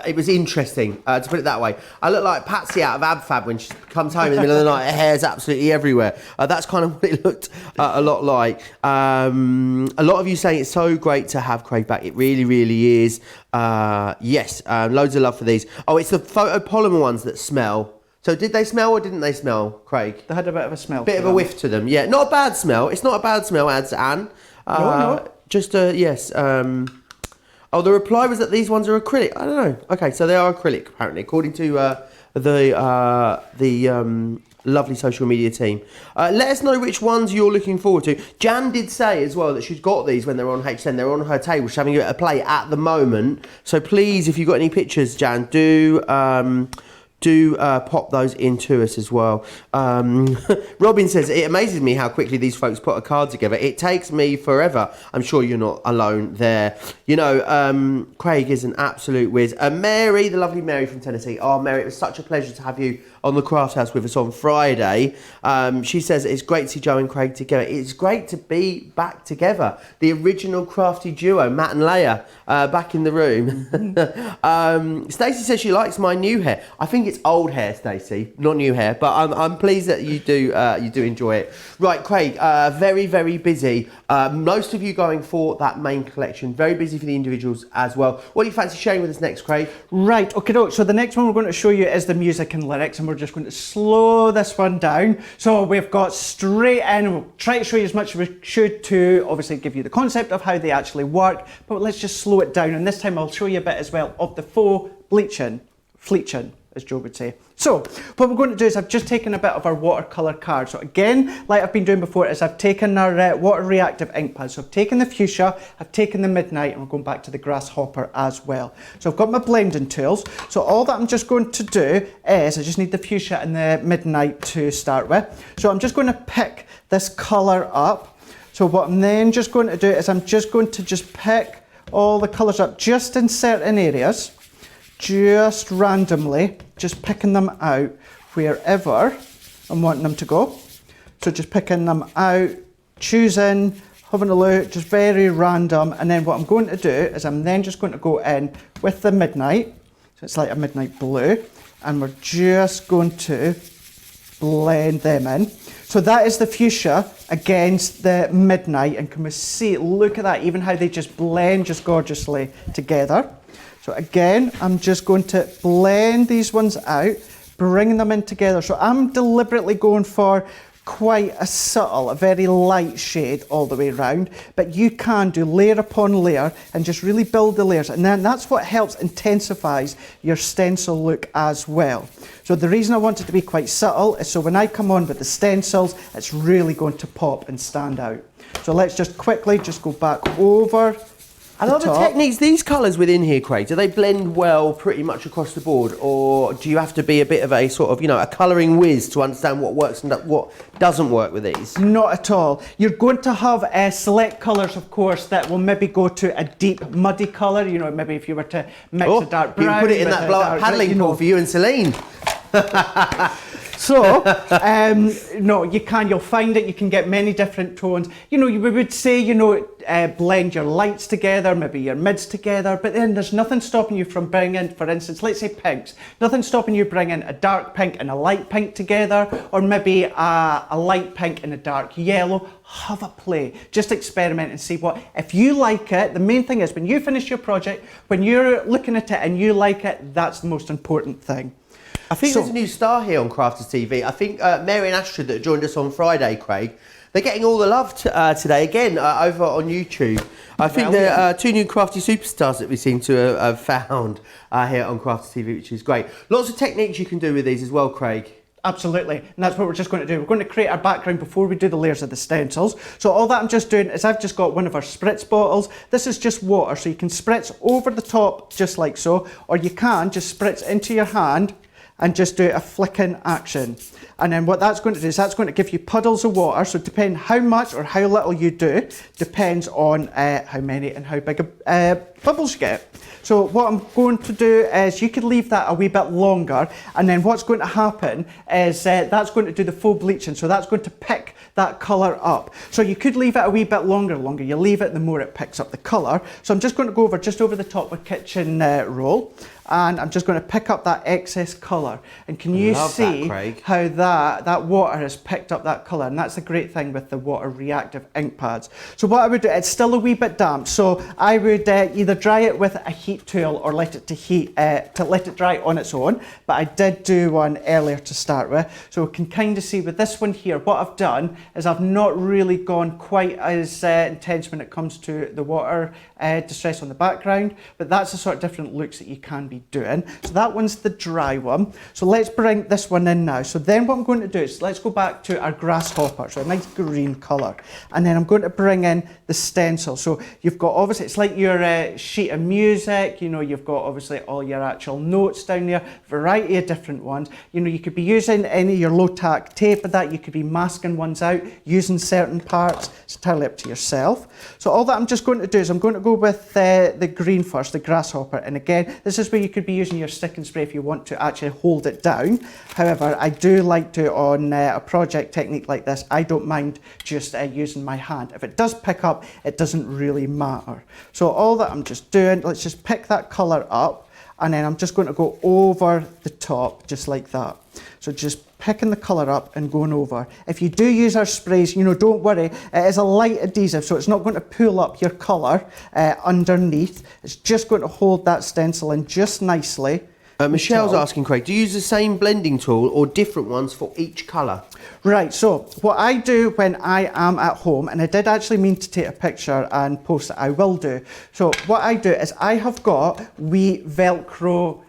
it was interesting, to put it that way. I look like Patsy out of AbFab when she comes home in the middle of the night. Her hair's absolutely everywhere. That's kind of what it looked a lot like. A lot of you saying it's so great to have Craig back. It really, really is. Yes, loads of love for these. Oh, it's the photopolymer ones that smell So did they smell or didn't they smell, Craig? They had a bit of a smell. Bit of a whiff to them, yeah. Not a bad smell. It's not a bad smell, adds Anne. No. Just yes. Oh, the reply was that these ones are acrylic. I don't know. Okay, so they are acrylic apparently, according to the lovely social media team. Let us know which ones you're looking forward to. Jan did say as well that she's got these when they're on H10. They're on her table. She's having a play at the moment. So please, if you've got any pictures, Jan, do pop those into us as well. Robin says, it amazes me how quickly these folks put a card together. It takes me forever. I'm sure you're not alone there. You know, Craig is an absolute whiz. Mary, the lovely Mary from Tennessee. Oh, Mary, it was such a pleasure to have you on the Craft House with us on Friday. She says, it's great to see Joe and Craig together. It's great to be back together. The original crafty duo, Matt and Leia, back in the room. Stacey says she likes my new hair. I think it's old hair, Stacey, not new hair, but I'm pleased that you do enjoy it. Right, Craig, very, very busy. Most of you going for that main collection. Very busy for the individuals as well. What do you fancy sharing with us next, Craig? Right, okay, so the next one we're going to show you is the music and lyrics, and we're just going to slow this one down. So we've got straight in, we'll try to show you as much as we should to obviously give you the concept of how they actually work, but let's just slow it down, and this time I'll show you a bit as well of the faux bleaching, fleeching, as Joe would say. So what we're going to do is I've just taken a bit of our watercolour card. So again, like I've been doing before, is I've taken our water reactive ink pad. So I've taken the fuchsia, I've taken the midnight, and we're going back to the grasshopper as well. So I've got my blending tools. So all that I'm just going to do is I just need the fuchsia and the midnight to start with. So I'm just going to pick this colour up. So what I'm then just going to do is I'm just going to pick all the colours up just in certain areas. Just randomly, just picking them out wherever I'm wanting them to go. So just picking them out, choosing, having a look, just very random. And then what I'm going to do is I'm then just going to go in with the midnight. So it's like a midnight blue. And we're just going to blend them in. So that is the fuchsia against the midnight. And can we see, look at that, even how they just blend just gorgeously together. So again, I'm just going to blend these ones out, bringing them in together. So I'm deliberately going for quite a subtle, a very light shade all the way around, but you can do layer upon layer and just really build the layers. And then that's what helps intensifies your stencil look as well. So the reason I want it to be quite subtle is so when I come on with the stencils, it's really going to pop and stand out. So let's just quickly just go back over. I love the techniques, these colours within here, Craig, do they blend well pretty much across the board, or do you have to be a bit of a sort of, you know, a colouring whiz to understand what works and what doesn't work with these? Not at all. You're going to have select colours, of course, that will maybe go to a deep muddy colour, you know, maybe if you were to mix a dark brown. You can put it in that blow-up paddling pool for you and Celine. So, no, you'll find it, you can get many different tones. You know, we would say, you know, blend your lights together, maybe your mids together, but then there's nothing stopping you from bringing, for instance, let's say pinks, nothing stopping you bringing a dark pink and a light pink together, or maybe a light pink and a dark yellow. Have a play, just experiment and see what, if you like it, the main thing is when you finish your project, when you're looking at it and you like it, that's the most important thing. I think there's a new star here on Crafters TV. I think Mary and Astrid that joined us on Friday, Craig, they're getting all the love today again over on YouTube. I think there are two new crafty superstars that we seem to have found here on Crafters TV, which is great. Lots of techniques you can do with these as well, Craig. Absolutely, and that's what we're just going to do. We're going to create our background before we do the layers of the stencils. So all that I'm just doing is I've just got one of our spritz bottles. This is just water, so you can spritz over the top just like so, or you can just spritz into your hand and just do a flicking action. And then what that's going to do is that's going to give you puddles of water. So depending how much or how little you do, depends on how many and how big bubbles you get. So what I'm going to do is you could leave that a wee bit longer, and then what's going to happen is that's going to do the faux bleaching. So that's going to pick that colour up. So you could leave it a wee bit longer. The longer you leave it, the more it picks up the colour. So I'm just going to go over just over the top with kitchen roll. and I'm just going to pick up that excess colour. And can you see how that water has picked up that colour? And that's the great thing with the water reactive ink pads. So what I would do, it's still a wee bit damp, so I would either dry it with a heat tool or let it dry on its own. But I did do one earlier to start with, so we can kind of see with this one here, what I've done is I've not really gone quite as intense when it comes to the water distress on the background, but that's the sort of different looks that you can be doing. So that one's the dry one. So let's bring this one in now. So then what I'm going to do is let's go back to our grasshopper, so a nice green colour, and then I'm going to bring in the stencil. So you've got, obviously it's like your sheet of music, you know, you've got obviously all your actual notes down there, variety of different ones. You know, you could be using any of your low tack tape with that, you could be masking ones out, using certain parts. It's entirely up to yourself. So all that I'm just going to do is I'm going to go with the green first, the grasshopper, and again, this is where you could be using your stick and spray if you want to actually hold it down. However, I do like to, on a project technique like this, I don't mind just using my hand. If it does pick up, it doesn't really matter. So all that I'm just doing, let's just pick that colour up, and then I'm just going to go over the top, just like that. So just picking the colour up and going over. If you do use our sprays, you know, don't worry, it is a light adhesive, so it's not going to pull up your colour underneath. It's just going to hold that stencil in just nicely. Michelle's asking, Craig, do you use the same blending tool or different ones for each colour? Right, so what I do when I am at home, and I did actually mean to take a picture and post it, I will do. So what I do is I have got wee Velcro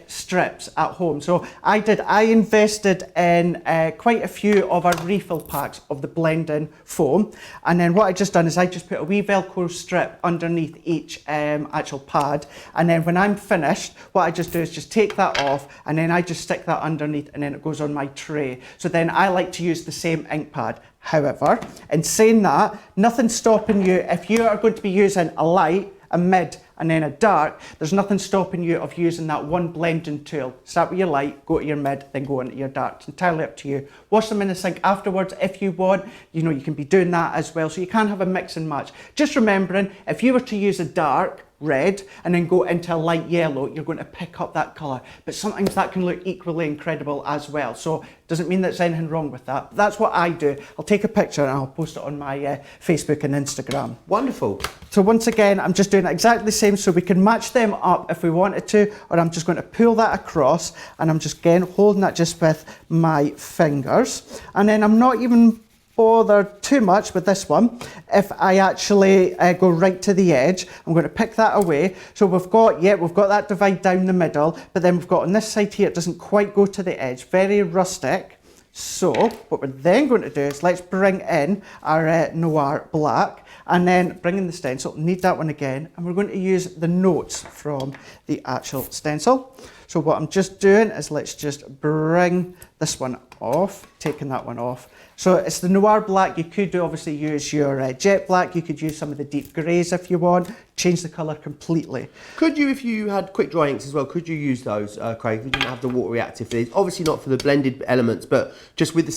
strips at home. So I invested in quite a few of our refill packs of the blending foam, and then what I just done is I just put a wee Velcro strip underneath each actual pad, and then when I'm finished, what I just do is just take that off, and then I just stick that underneath, and then it goes on my tray. So then I like to use the same ink pad. However, in saying that, nothing's stopping you, if you are going to be using a light, a mid, and then a dark, there's nothing stopping you of using that one blending tool. Start with your light, go to your mid, then go into your dark. It's entirely up to you. Wash them in the sink afterwards if you want. You know, you can be doing that as well. So you can have a mix and match. Just remembering, if you were to use a dark red and then go into a light yellow, you're going to pick up that colour. But sometimes that can look equally incredible as well. So doesn't mean there's anything wrong with that. But that's what I do. I'll take a picture and I'll post it on my Facebook and Instagram. Wonderful. So once again, I'm just doing exactly the same, so we can match them up if we wanted to, or I'm just going to pull that across, and I'm just again holding that just with my fingers. And then I'm not even bothered too much with this one. If I actually go right to the edge, I'm going to pick that away. So we've got that divide down the middle, but then we've got on this side here, it doesn't quite go to the edge, very rustic. So what we're then going to do is let's bring in our Noir Black, and then bring in the stencil, need that one again, and we're going to use the notes from the actual stencil. So what I'm just doing is let's just bring this one off, taking that one off. So it's the Noir Black. You could obviously use your jet black, you could use some of the deep greys if you want, change the colour completely. Could you, if you had quick dry inks as well, could you use those, Craig, if you didn't have the water reactive for these? Obviously not for the blended elements, but just with the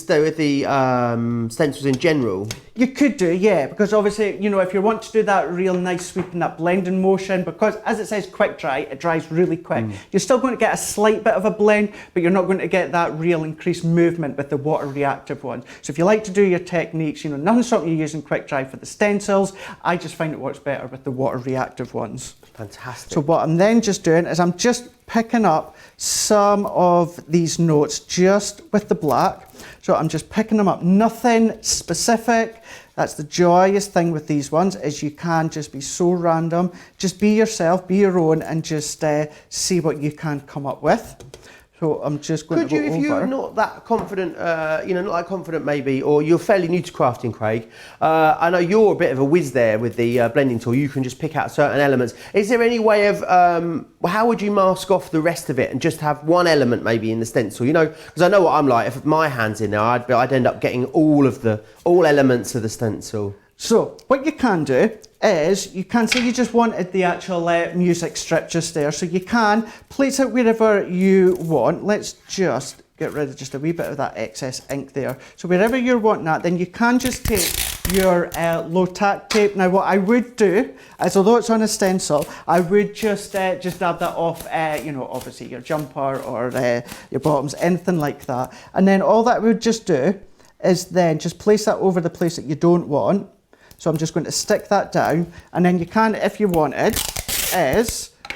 stencils in general. You could do, yeah, because obviously, you know, if you want to do that real nice sweeping, that blending motion, because as it says quick dry, it dries really quick. You're still going to get a slight bit of a blend, but you're not going to get that real increased movement with the water reactive ones. So if you like to do your techniques, you know, nothing's stopping you using quick dry for the stencils. I just find it works better with the water reactive ones. Fantastic. So what I'm then just doing is I'm just picking up some of these notes just with the black. So I'm just picking them up, nothing specific. That's the joyous thing with these ones, is you can just be so random. Just be yourself, be your own, and just see what you can come up with. So I'm just going to go over. If you're not that confident, not that confident maybe, or you're fairly new to crafting, Craig, I know you're a bit of a whiz there with the blending tool. You can just pick out certain elements. Is there any way of, how would you mask off the rest of it and just have one element maybe in the stencil? You know, because I know what I'm like. If my hand's in there, I'd end up getting all elements of the stencil. So what you can do is you can say you just wanted the actual music strip just there, so you can place it wherever you want. Let's just get rid of just a wee bit of that excess ink there. So wherever you're wanting that, then you can just take your low tack tape. Now what I would do is, although it's on a stencil, I would just dab that off, you know, obviously your jumper or your bottoms, anything like that. And then all that I would just do is then just place that over the place that you don't want. So I'm just going to stick that down, and then you can, if you wanted,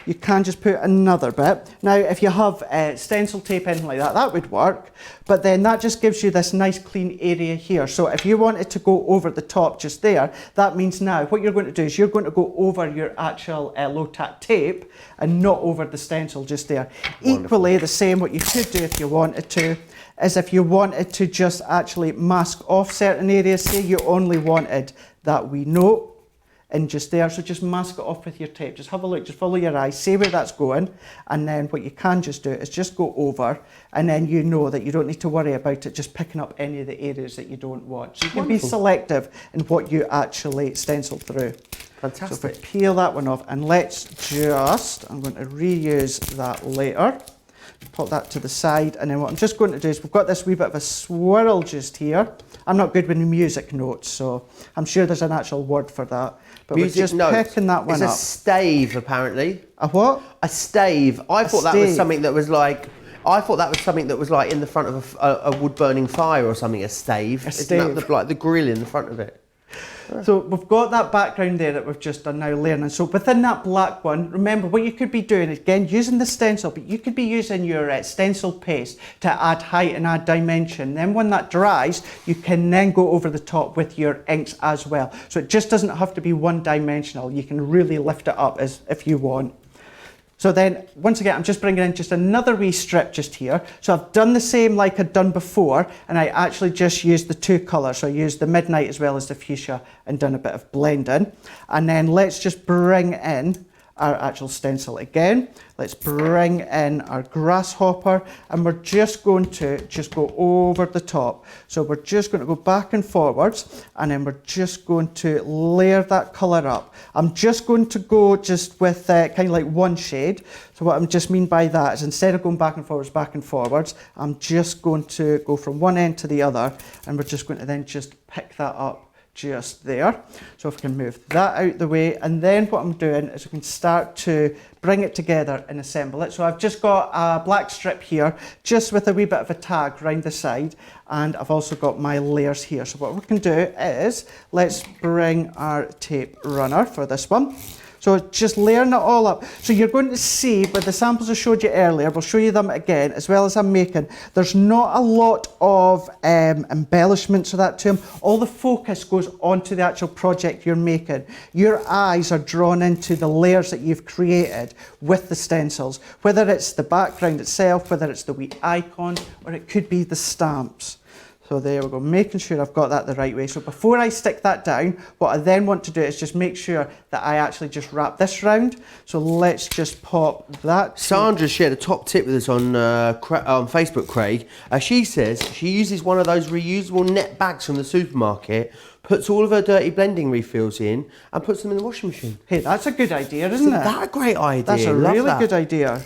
you can just put another bit. Now, if you have stencil tape, anything like that, that would work. But then that just gives you this nice clean area here. So if you wanted to go over the top just there, that means now what you're going to do is you're going to go over your actual low tack tape and not over the stencil just there. Wonderful. Equally, the same, what you could do if you wanted to, is if you wanted to just actually mask off certain areas, say you only wanted that wee note in just there, so just mask it off with your tape. Just have a look, just follow your eye, see where that's going, and then what you can just do is just go over, and then you know that you don't need to worry about it just picking up any of the areas that you don't want. So you can be selective in what you actually stencil through. Fantastic. So if we peel that one off, and let's just, I'm going to reuse that later. Put that to the side, and then what I'm just going to do is we've got this wee bit of a swirl just here. I'm not good with music notes, so I'm sure there's an actual word for that. But music we're just notes. picking that one it's up. It's a stave, apparently. A what? A stave. I thought that was something that was like. I thought that was something that was like in the front of a wood-burning fire or something. A stave. A stave. Isn't that like the grill in the front of it? So we've got that background there that we've just done now learning. So within that black one, remember what you could be doing, again, using the stencil, but you could be using your stencil paste to add height and add dimension. Then when that dries, you can then go over the top with your inks as well. So it just doesn't have to be one dimensional. You can really lift it up as if you want. So then, once again, I'm just bringing in just another wee strip just here. So I've done the same like I'd done before, and I actually just used the two colours. So I used the midnight as well as the fuchsia and done a bit of blending. And then let's just bring in our actual stencil again. Let's bring in our grasshopper, and we're just going to just go over the top. So we're just going to go back and forwards, and then we're just going to layer that colour up. I'm just going to go just with kind of like one shade. So what I just mean by that is instead of going back and forwards, I'm just going to go from one end to the other, and we're just going to then just pick that up just there. So if we can move that out the way, and then what I'm doing is we can start to bring it together and assemble it. So I've just got a black strip here, just with a wee bit of a tag round the side, and I've also got my layers here. So what we can do is, let's bring our tape runner for this one. So just layering it all up. So you're going to see, with the samples I showed you earlier, we'll show you them again, as well as I'm making, there's not a lot of embellishments or that to them. All the focus goes onto the actual project you're making. Your eyes are drawn into the layers that you've created with the stencils, whether it's the background itself, whether it's the wee icon, or it could be the stamps. So there we go, making sure I've got that the right way. So before I stick that down, what I then want to do is just make sure that I actually just wrap this round. So let's just pop that. Sandra shared a top tip with us on Facebook, Craig. She says she uses one of those reusable net bags from the supermarket, puts all of her dirty blending refills in, and puts them in the washing machine. Hey, that's a good idea, isn't it? Isn't that a great idea? That's a really good idea.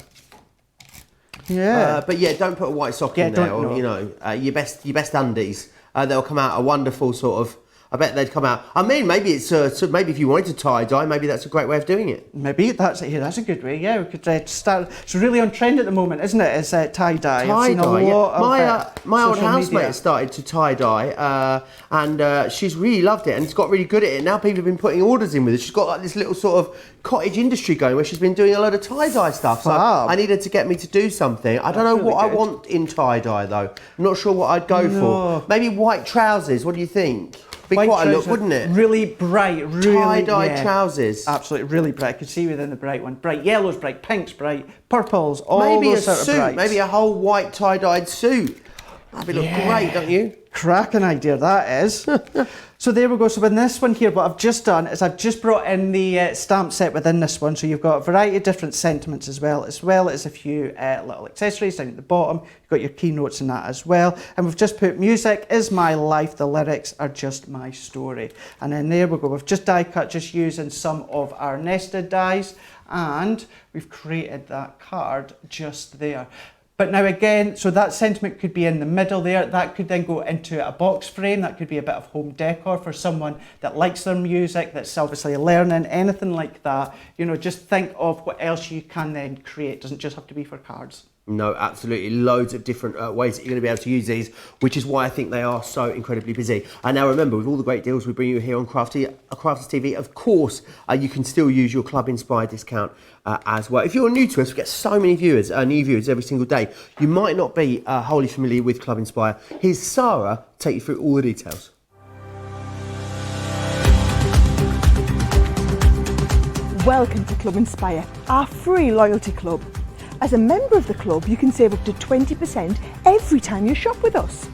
Yeah, but yeah, don't put a white sock in there, or you know, your best undies. They'll come out a wonderful sort of. I bet they'd come out. I mean, maybe it's maybe if you wanted to tie dye, maybe that's a great way of doing it. Maybe that's a good way. Yeah, we could start. It's really on trend at the moment, isn't it? It's tie dye. Tie dye. Yeah. My old housemate media. started to tie dye, and she's really loved it, and she's got really good at it. Now people have been putting orders in with her. She's got like this little sort of cottage industry going where she's been doing a lot of tie dye stuff. So I needed to get me to do something. I don't know what I want in tie dye though. I'm not sure what I'd go for. Maybe white trousers. What do you think? Be quite a look, wouldn't it? Really bright, really tie-dye trousers. Absolutely, really bright. I could see within the bright one. Bright yellows, bright pinks, bright purples, all maybe those a sort suit, of brights. maybe a whole white tie-dyed suit. That'd look great, don't you? Cracking idea that is. So there we go. So in this one here, what I've just done is I've just brought in the stamp set within this one. So you've got a variety of different sentiments as well as a few little accessories down at the bottom. You've got your keynotes in that as well. And we've just put music is my life, the lyrics are just my story. And then there we go. We've just die cut just using some of our nested dies, and we've created that card just there. But now again, so that sentiment could be in the middle there. That could then go into a box frame. That could be a bit of home decor for someone that likes their music, that's obviously learning, anything like that. You know, just think of what else you can then create. It doesn't just have to be for cards. No, absolutely. Loads of different ways that you're going to be able to use these, which is why I think they are so incredibly busy. And now remember, with all the great deals we bring you here on Crafters TV, of course, you can still use your Club Inspire discount as well. If you're new to us, we get so many viewers, new viewers every single day. You might not be wholly familiar with Club Inspire. Here's Sarah to take you through all the details. Welcome to Club Inspire, our free loyalty club. As a member of the club, you can save up to 20% every time you shop with us.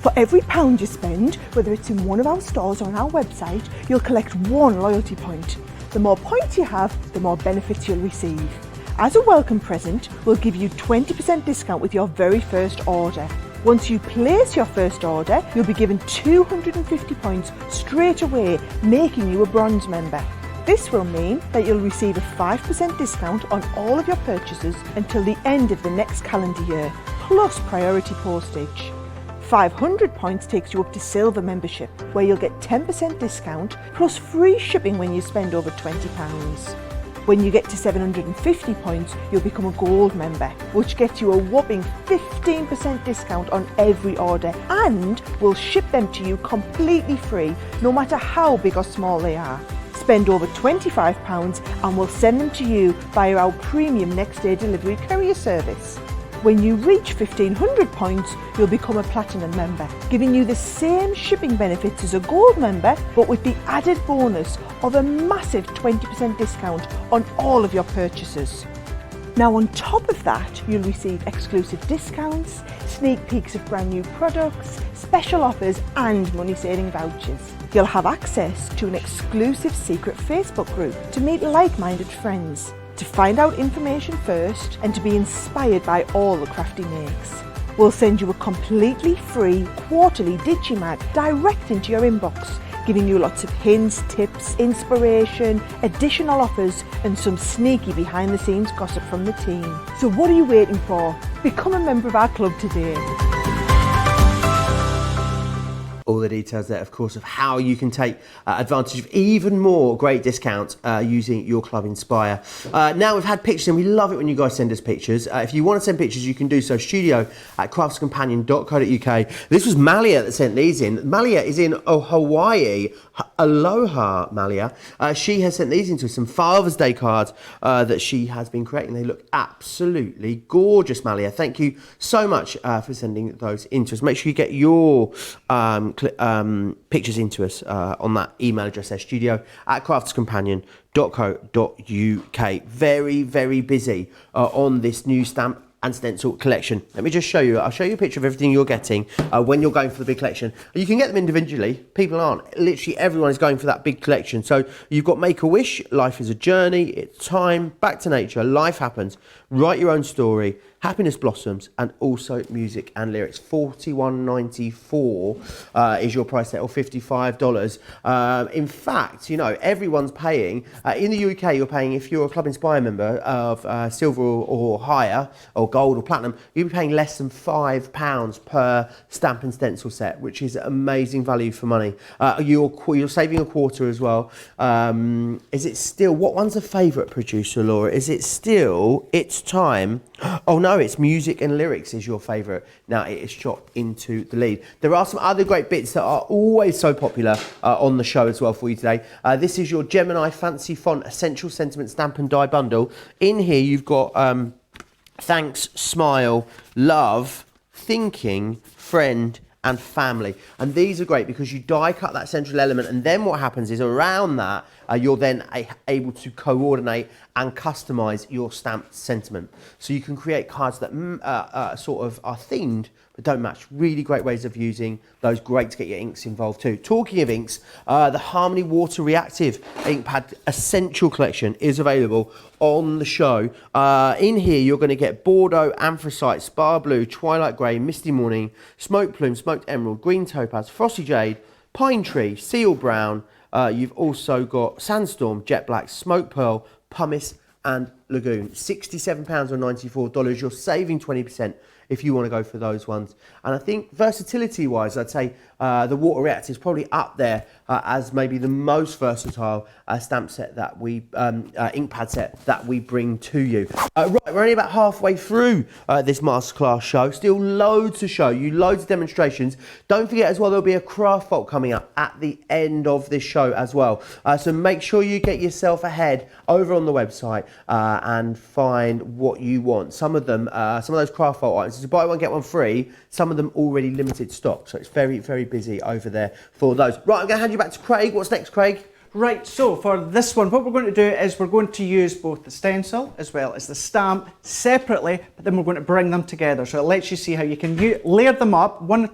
For every £1 you spend, whether it's in one of our stores or on our website, you'll collect 1 loyalty point. The more points you have, the more benefits you'll receive. As a welcome present, we'll give you 20% discount with your very first order. Once you place your first order, you'll be given 250 points straight away, making you a bronze member. This will mean that you'll receive a 5% discount on all of your purchases until the end of the next calendar year, plus priority postage. 500 points takes you up to silver membership, where you'll get 10% discount plus free shipping when you spend over £20. When you get to 750 points, you'll become a gold member, which gets you a whopping 15% discount on every order, and we'll ship them to you completely free, no matter how big or small they are. Spend over £25 and we'll send them to you via our premium next day delivery courier service. When you reach 1500 points, you'll become a platinum member, giving you the same shipping benefits as a gold member, but with the added bonus of a massive 20% discount on all of your purchases. Now on top of that, you'll receive exclusive discounts, sneak peeks of brand new products, special offers and money saving vouchers. You'll have access to an exclusive secret Facebook group to meet like-minded friends, to find out information first and to be inspired by all the Crafty makes. We'll send you a completely free quarterly Digimag direct into your inbox, giving you lots of hints, tips, inspiration, additional offers and some sneaky behind the scenes gossip from the team. So what are you waiting for? Become a member of our club today. All the details there, of course, of how you can take advantage of even more great discounts using your Club Inspire. Now we've had pictures and we love it when you guys send us pictures. If you want to send pictures, you can do so, studio@craftscompanion.co.uk. This was Malia that sent these in. Malia is in Hawaii. Aloha, Malia. She has sent these into some Father's Day cards that she has been creating. They look absolutely gorgeous, Malia. Thank you so much for sending those into us. Make sure you get your pictures into us on that email address there, studio@craftscompanion.co.uk. Very, very busy on this new stamp and stencil collection. Let me just show you. I'll show you a picture of everything you're getting when you're going for the big collection. You can get them individually. People aren't. Literally everyone is going for that big collection. So you've got Make-A-Wish, Life is a Journey, It's Time, Back to Nature, Life Happens, Write Your Own Story, Happiness Blossoms, and also music and lyrics. $41.94 is your price there, or $55. In fact, you know, everyone's paying. In the UK, you're paying, if you're a Club Inspire member of silver or higher, or gold or platinum, you'll be paying less than £5 per stamp and stencil set, which is amazing value for money. You're saving a quarter as well. Is it still, what one's a favourite, producer Laura? Is it still It's Time? Oh no, it's music and lyrics is your favourite. Now it is shot into the lead. There are some other great bits that are always so popular on the show as well for you today. This is your Gemini Fancy Font Essential Sentiment Stamp and Die Bundle. In here you've got thanks, smile, love, thinking, friend, and family. And these are great because you die cut that central element, and then what happens is around that you're then able to coordinate and customize your stamped sentiment. So you can create cards that sort of are themed but don't match. Really great ways of using those. Great to get your inks involved too. Talking of inks, the Harmony Water Reactive Ink Pad Essential Collection is available on the show. In here you're going to get Bordeaux, Anthracite, Spar Blue, Twilight Grey, Misty Morning, Smoke Plume, Smoked Emerald, Green Topaz, Frosty Jade, Pine Tree, Seal Brown. You've also got Sandstorm, Jet Black, Smoke Pearl, Pumice and Lagoon, £67 or $94. You're saving 20% if you want to go for those ones. And I think versatility-wise, I'd say the Water Reactive is probably up there as maybe the most versatile stamp set that we, ink pad set that we bring to you. Right, we're only about halfway through this masterclass show. Still loads to show you, loads of demonstrations. Don't forget as well, there'll be a craft vault coming up at the end of this show as well. So make sure you get yourself ahead over on the website and find what you want. Some of them, some of those craft vault items, to buy one get one free, some of them already limited stock, so it's very, very busy over there for those. Right, I'm going to hand you back to Craig. What's next, Craig? Right, so for this one, what we're going to do is we're going to use both the stencil as well as the stamp separately, but then we're going to bring them together. So it lets you see how you can layer them up one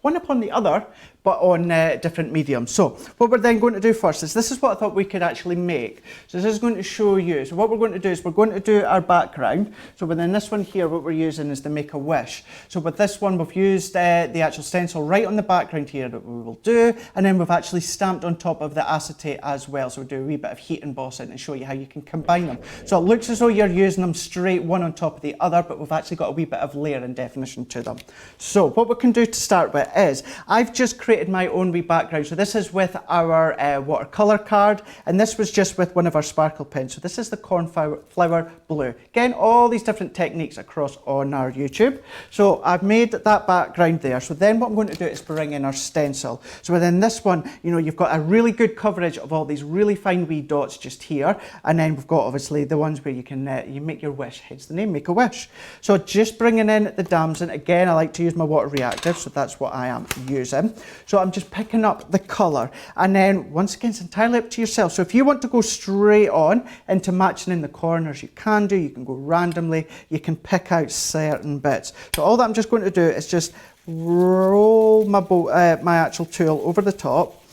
upon the other, but on different mediums. So what we're then going to do first is, this is what I thought we could actually make. So this is going to show you. So what we're going to do is we're going to do our background. So within this one here, what we're using is the Make-A-Wish. So with this one, we've used the actual stencil right on the background here that we will do, and then we've actually stamped on top of the acetate as well. So we'll do a wee bit of heat embossing and show you how you can combine them. So it looks as though you're using them straight one on top of the other, but we've actually got a wee bit of layer and definition to them. So what we can do to start with is, I've just created my own wee background. So this is with our watercolour card, and this was just with one of our sparkle pens. So this is the cornflower blue. Again, all these different techniques across on our YouTube. So I've made that background there. So then what I'm going to do is bring in our stencil. So within this one, you know, you've got a really good coverage of all these really fine wee dots just here, and then we've got obviously the ones where you can you make your wish, hence the name Make-A-Wish. So just bringing in the damson. Again, I like to use my water reactive, so that's what I am using. So I'm just picking up the colour, and then once again, it's entirely up to yourself. So if you want to go straight on into matching in the corners, you can do. You can go randomly, you can pick out certain bits. So all that I'm just going to do is just roll my actual tool over the top,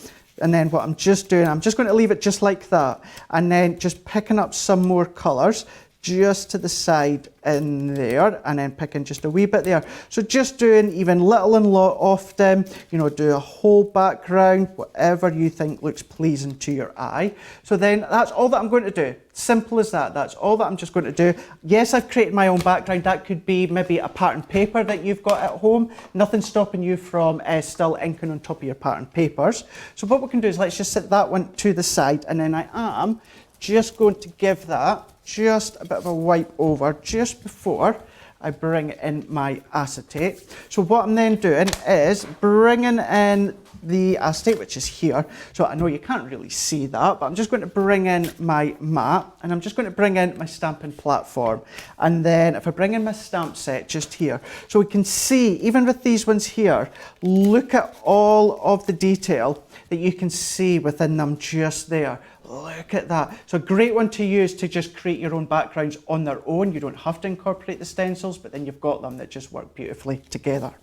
and then what I'm just doing, I'm just going to leave it just like that, and then just picking up some more colours just to the side in there, and then picking just a wee bit there. So just doing even little and often, you know, do a whole background, whatever you think looks pleasing to your eye. So then that's all that I'm going to do. Simple as that. That's all that I'm just going to do. Yes, I've created my own background. That could be maybe a pattern paper that you've got at home. Nothing stopping you from still inking on top of your pattern papers. So what we can do is let's just set that one to the side, and then I am just going to give that just a bit of a wipe over just before I bring in my acetate. So what I'm then doing is bringing in the acetate, which is here. So I know you can't really see that, but I'm just going to bring in my mat, and I'm just going to bring in my stamping platform. And then if I bring in my stamp set just here, so we can see, even with these ones here, look at all of the detail that you can see within them just there. Look at that. So a great one to use to just create your own backgrounds on their own. You don't have to incorporate the stencils, but then you've got them that just work beautifully together.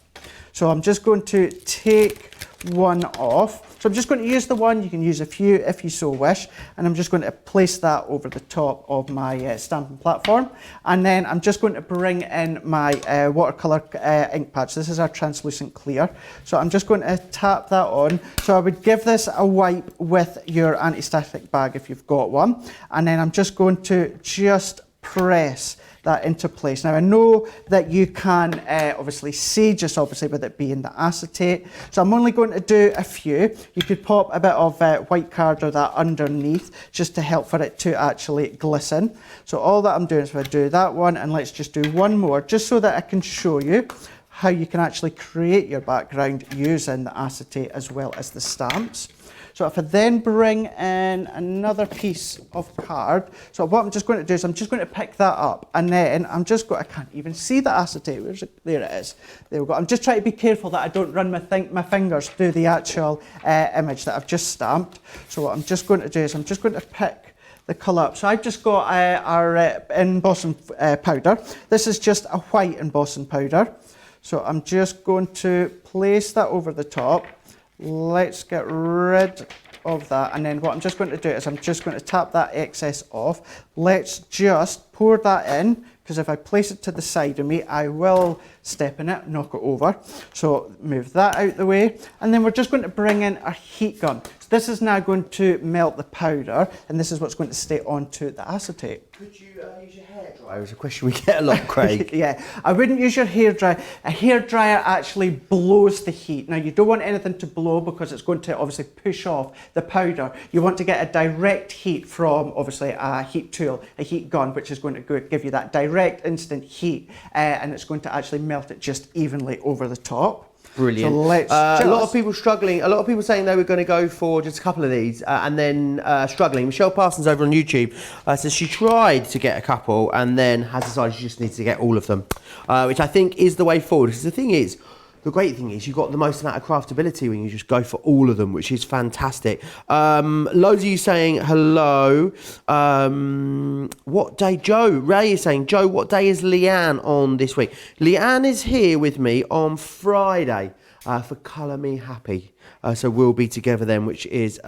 So I'm just going to take one off. So I'm just going to use the one. You can use a few if you so wish. And I'm just going to place that over the top of my stamping platform. And then I'm just going to bring in my watercolour ink pad. So this is our translucent clear. So I'm just going to tap that on. So I would give this a wipe with your anti-static bag if you've got one. And then I'm just going to just press that into place. Now I know that you can obviously see, just obviously with it being the acetate, so I'm only going to do a few. You could pop a bit of white card or that underneath just to help for it to actually glisten. So all that I'm doing is I do that one, and let's just do one more just so that I can show you how you can actually create your background using the acetate as well as the stamps. So if I then bring in another piece of card, so what I'm just going to do is I'm just going to pick that up, and then I'm just going, I can't even see the acetate. Where's it? There it is. There we go. I'm just trying to be careful that I don't run my fingers through the actual image that I've just stamped. So what I'm just going to do is I'm just going to pick the colour up. So I've just got our embossing powder. This is just a white embossing powder. So I'm just going to place that over the top. Let's get rid of that, and then what I'm just going to do is I'm just going to tap that excess off. Let's just pour that in because if I place it to the side of me, I will step in it, knock it over. So move that out the way. And then we're just going to bring in our heat gun. So this is now going to melt the powder, and this is what's going to stay onto the acetate. Could you use your hairdryer? It's a question we get a lot, Craig. Yeah, I wouldn't use your hairdryer. A hairdryer actually blows the heat. Now, you don't want anything to blow because it's going to obviously push off the powder. You want to get a direct heat from, obviously, a heat tool, a heat gun, which is going to give you that direct instant heat, and it's going to actually melt it just evenly over the top. Brilliant. So let's a lot of people struggling. A lot of people saying they were going to go for just a couple of these and then struggling. Michelle Parsons over on YouTube says she tried to get a couple and then has decided she just needs to get all of them, which I think is the way forward. Because the great thing is you've got the most amount of craftability when you just go for all of them, which is fantastic. Loads of you saying hello. What day? Joe Ray is saying, Joe, what day is Leanne on this week? Leanne is here with me on Friday for Colour Me Happy. So we'll be together then, which is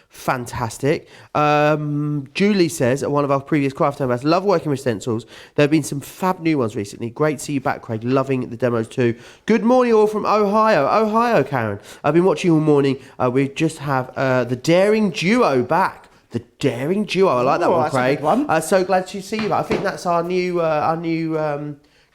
fantastic. Julie says, at one of our previous craft ambassadors, love working with stencils. There have been some fab new ones recently. Great to see you back, Craig. Loving the demos too. Good morning all from Ohio, Karen. I've been watching all morning. We just have the Daring Duo back. The Daring Duo. I like that one, Craig. So glad to see you back. I think that's our new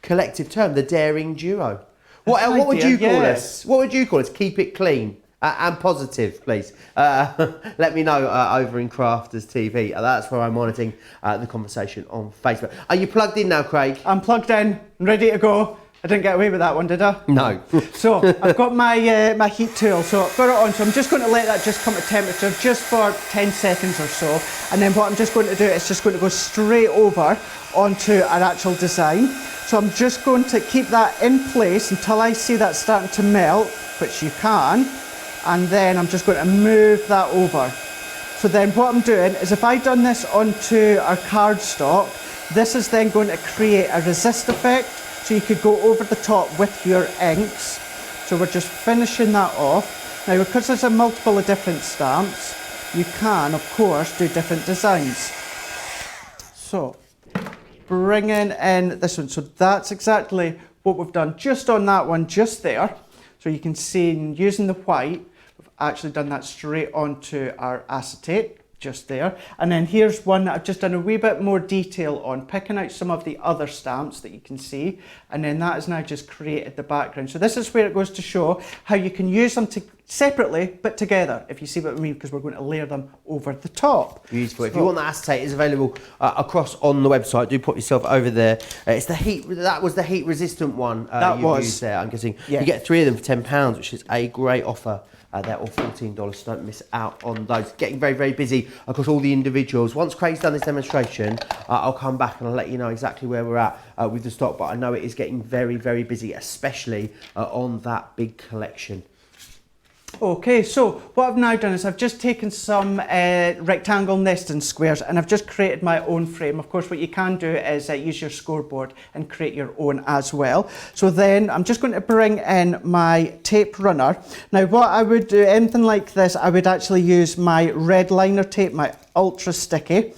collective term, the Daring Duo. What would you call us? What would you call us? Keep it clean. And positive, please. Let me know over in Crafters TV. That's where I'm monitoring the conversation on Facebook. Are you plugged in now, Craig? I'm plugged in, ready to go. I didn't get away with that one, did I? No. So I've got my my heat tool, so I've got it on. So I'm just going to let that just come to temperature just for 10 seconds or so. And then what I'm just going to do is just going to go straight over onto our actual design. So I'm just going to keep that in place until I see that starting to melt, which you can. And then I'm just going to move that over. So then what I'm doing is if I've done this onto our cardstock, this is then going to create a resist effect. So you could go over the top with your inks. So we're just finishing that off. Now, because there's a multiple of different stamps, you can, of course, do different designs. So bringing in this one. So that's exactly what we've done just on that one, just there. So you can see using the white, we've actually done that straight onto our acetate, just there. And then here's one that I've just done a wee bit more detail on, picking out some of the other stamps that you can see. And then that has now just created the background. So this is where it goes to show how you can use them separately, but together, if you see what I mean, because we're going to layer them over the top. Beautiful. If you want that acetate, it's available across on the website. Do pop yourself over there. It's the heat. That was the heat resistant one. That was used there. I'm guessing yeah. You get 3 of them for £10, which is a great offer. They're all $14, so don't miss out on those. Getting very, very busy across all the individuals. Once Craig's done this demonstration, I'll come back and I'll let you know exactly where we're at with the stock. But I know it is getting very, very busy, especially on that big collection. Okay, so what I've now done is I've just taken some rectangle nesting squares and I've just created my own frame. Of course, what you can do is use your scoreboard and create your own as well. So then I'm just going to bring in my tape runner. Now what I would do, anything like this, I would actually use my red liner tape, my ultra sticky.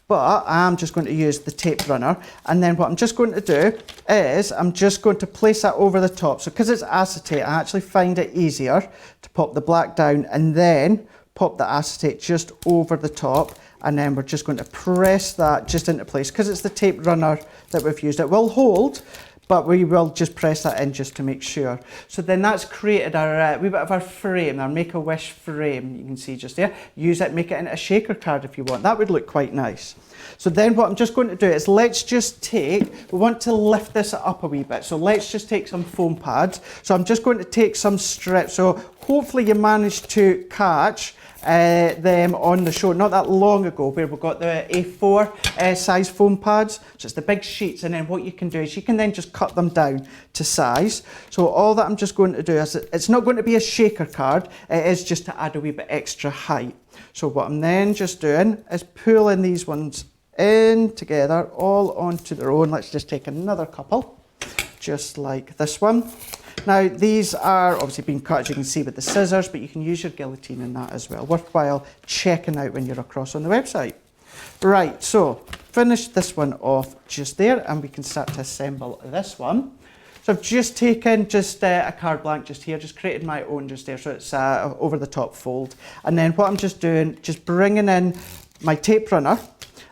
But I'm just going to use the tape runner, and then what I'm just going to do is I'm just going to place that over the top. So because it's acetate, I actually find it easier to pop the black down and then pop the acetate just over the top, and then we're just going to press that just into place. Because it's the tape runner that we've used, it will hold, but we will just press that in just to make sure. So then that's created our wee bit of our frame, our Make-A-Wish frame. You can see just there. Use it, make it into a shaker card if you want. That would look quite nice. So then what I'm just going to do is let's just take, we want to lift this up a wee bit. So let's just take some foam pads. So I'm just going to take some strips. So hopefully you managed to catch them on the show not that long ago, where we've got the A4 size foam pads. So it's the big sheets, and then what you can do is you can then just cut them down to size. So all that I'm just going to do is, it's not going to be a shaker card, it is just to add a wee bit extra height. So what I'm then just doing is pulling these ones in together all onto their own. Let's just take another couple, just like this one. Now these are obviously being cut, as you can see, with the scissors, but you can use your guillotine in that as well. Worthwhile checking out when you're across on the website. Right, so finish this one off just there, and we can start to assemble this one. So I've just taken a card blank just here, just created my own just there, so it's over the top fold. And then what I'm just doing, just bringing in my tape runner,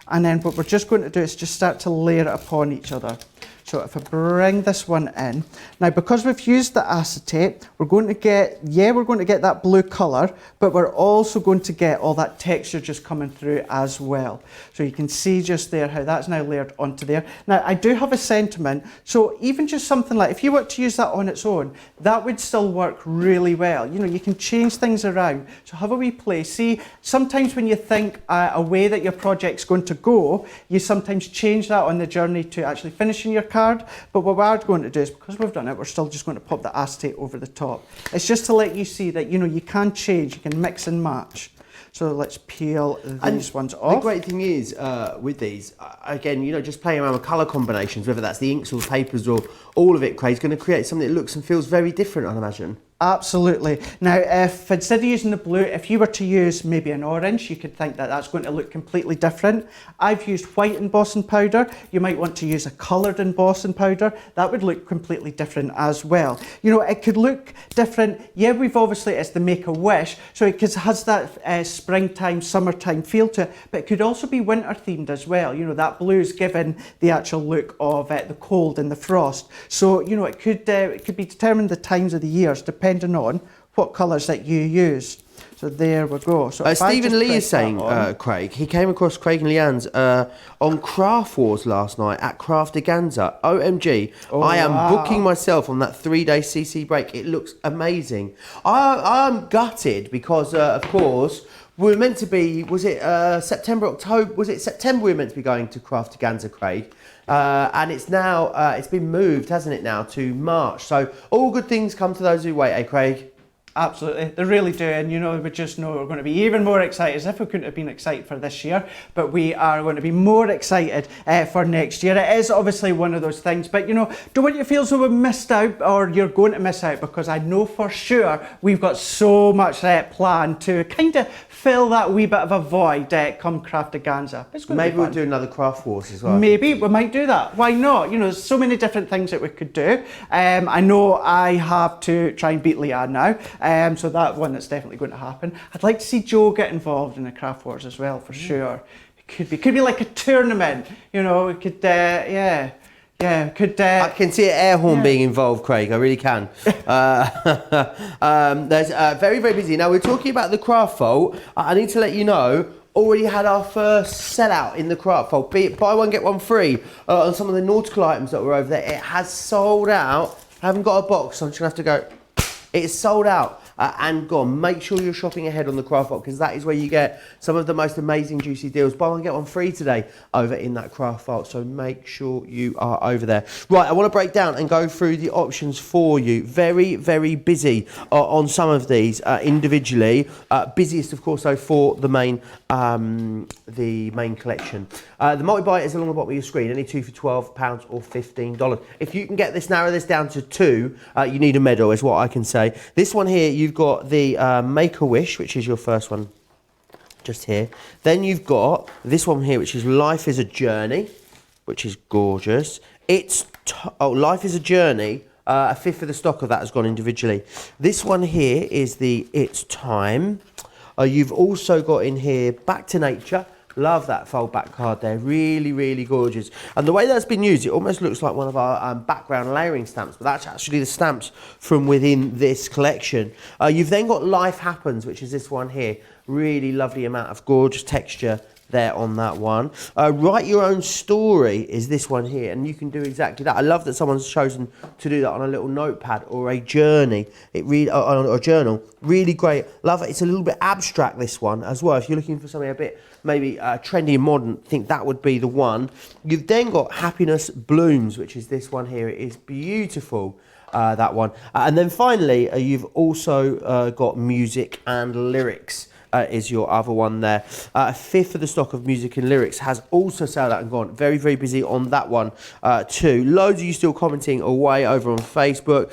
and then what we're just going to do is just start to layer it upon each other. So if I bring this one in, now because we've used the acetate, we're going to get that blue colour, but we're also going to get all that texture just coming through as well. So you can see just there how that's now layered onto there. Now I do have a sentiment, so even just something like, if you were to use that on its own, that would still work really well. You know, you can change things around. So have a wee play. See, sometimes when you think a way that your project's going to go, you sometimes change that on the journey to actually finishing your card. But what we're going to do is, because we've done it, we're still just going to pop the acetate over the top. It's just to let you see that, you know, you can change, you can mix and match. So let's peel these ones off. The great thing is with these, again, you know, just playing around with colour combinations, whether that's the inks or the papers or all of it, Craig's going to create something that looks and feels very different, I'd imagine. Absolutely. Now, if instead of using the blue, if you were to use maybe an orange, you could think that that's going to look completely different. I've used white embossing powder. You might want to use a coloured embossing powder. That would look completely different as well. You know, it could look different. Yeah, we've obviously, it's the Make-A-Wish, so it has that springtime, summertime feel to it, but it could also be winter themed as well. You know, that blue's given the actual look of the cold and the frost. So, you know, it could be determined the times of the years, depending on what colours that you use. So there we go. So Stephen Lee is saying, Craig, he came across Craig and Leanne's on Craft Wars last night at Craftaganza. OMG, I am booking myself on that 3-day CC break. It looks amazing. I'm gutted because, of course, we were meant to be, was it September, October? Was it September we were meant to be going to Craftaganza, Craig? And it's now, it's been moved, hasn't it now, to March. So all good things come to those who wait, eh, Craig? Absolutely, they really do, and you know, we just know we're going to be even more excited, as if we couldn't have been excited for this year, but we are going to be more excited for next year. It is obviously one of those things, but you know, don't want you to feel so we've missed out, or you're going to miss out, because I know for sure we've got so much planned to kind of fill that wee bit of a void come Craftaganza. Maybe we'll do another Craft Wars as well. Maybe we might do that. Why not? You know, there's so many different things that we could do. I know I have to try and beat Leanne now. So that one is definitely going to happen. I'd like to see Joe get involved in the Craft Wars as well, for sure. It could be like a tournament, you know. It could, I can see an air horn being involved, Craig. I really can. There's very, very busy. Now we're talking about the Craft Vault. I need to let you know. Already had our first sellout in the Craft Vault. Be it buy one get one free on some of the nautical items that were over there. It has sold out. I haven't got a box, so I'm just gonna have to go. It's sold out and gone. Make sure you're shopping ahead on the Craft Vault, because that is where you get some of the most amazing juicy deals. Buy one get one free today over in that Craft Vault, so make sure you are over there. Right, I want to break down and go through the options for you. Very, very busy on some of these individually. Busiest, of course, though, for the main collection. The multi-buy is along the bottom of your screen. Any two for £12 or $15. If you can get this, narrow this down to two, you need a medal, is what I can say. This one here, you've got the Make-A-Wish, which is your first one just here. Then you've got this one here, which is Life is a Journey, which is gorgeous. Life is a Journey. A fifth of the stock of that has gone individually. This one here is the It's Time. You've also got in here Back to Nature. Love that fold back card there, really, really gorgeous. And the way that's been used, it almost looks like one of our background layering stamps, but that's actually the stamps from within this collection. You've then got Life Happens, which is this one here. Really lovely amount of gorgeous texture there on that one. Write Your Own Story is this one here, and you can do exactly that. I love that someone's chosen to do that on a little notepad or a journey. Or a journal. Really great. Love it. It's a little bit abstract, this one as well. If you're looking for something a bit maybe trendy and modern, I think that would be the one. You've then got Happiness Blooms, which is this one here. It is beautiful. That one. And then finally, you've also got Music and Lyrics. Is your other one there. A fifth of the stock of Music and Lyrics has also sold out and gone. Very, very busy on that one too. Loads of you still commenting away over on Facebook.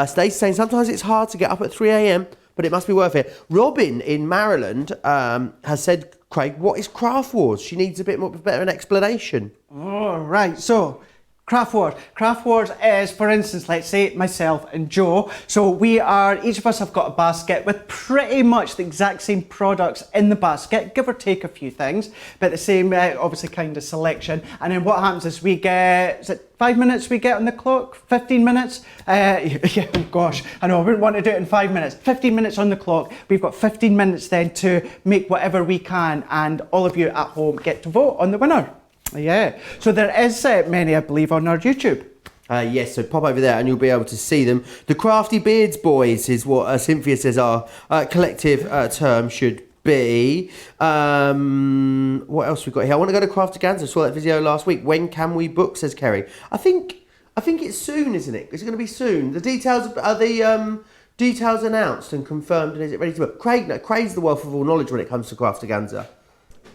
Stacey saying sometimes it's hard to get up at 3 a.m, but it must be worth it. Robin in Maryland has said, Craig, what is Craft Wars? She needs a bit more better an explanation. Oh, right. So, Craft Wars. Craft Wars is, for instance, let's say myself and Joe. So each of us have got a basket with pretty much the exact same products in the basket, give or take a few things, but the same, obviously, kind of selection. And then what happens is we get, is it 5 minutes we get on the clock? 15 minutes? Yeah, oh gosh, I know, I wouldn't want to do it in 5 minutes. 15 minutes on the clock. We've got 15 minutes then to make whatever we can, and all of you at home get to vote on the winner. Yeah, so there is many, I believe, on our YouTube. Yes, so pop over there and you'll be able to see them. The Crafty Beards Boys is what Cynthia says our collective term should be. What else we got here? I want to go to Craftaganza. Saw that video last week. When can we book, says Kerry. I think it's soon, isn't it? Is it going to be soon? The details are the details announced and confirmed, and is it ready to book? Craig's the wealth of all knowledge when it comes to Craftaganza.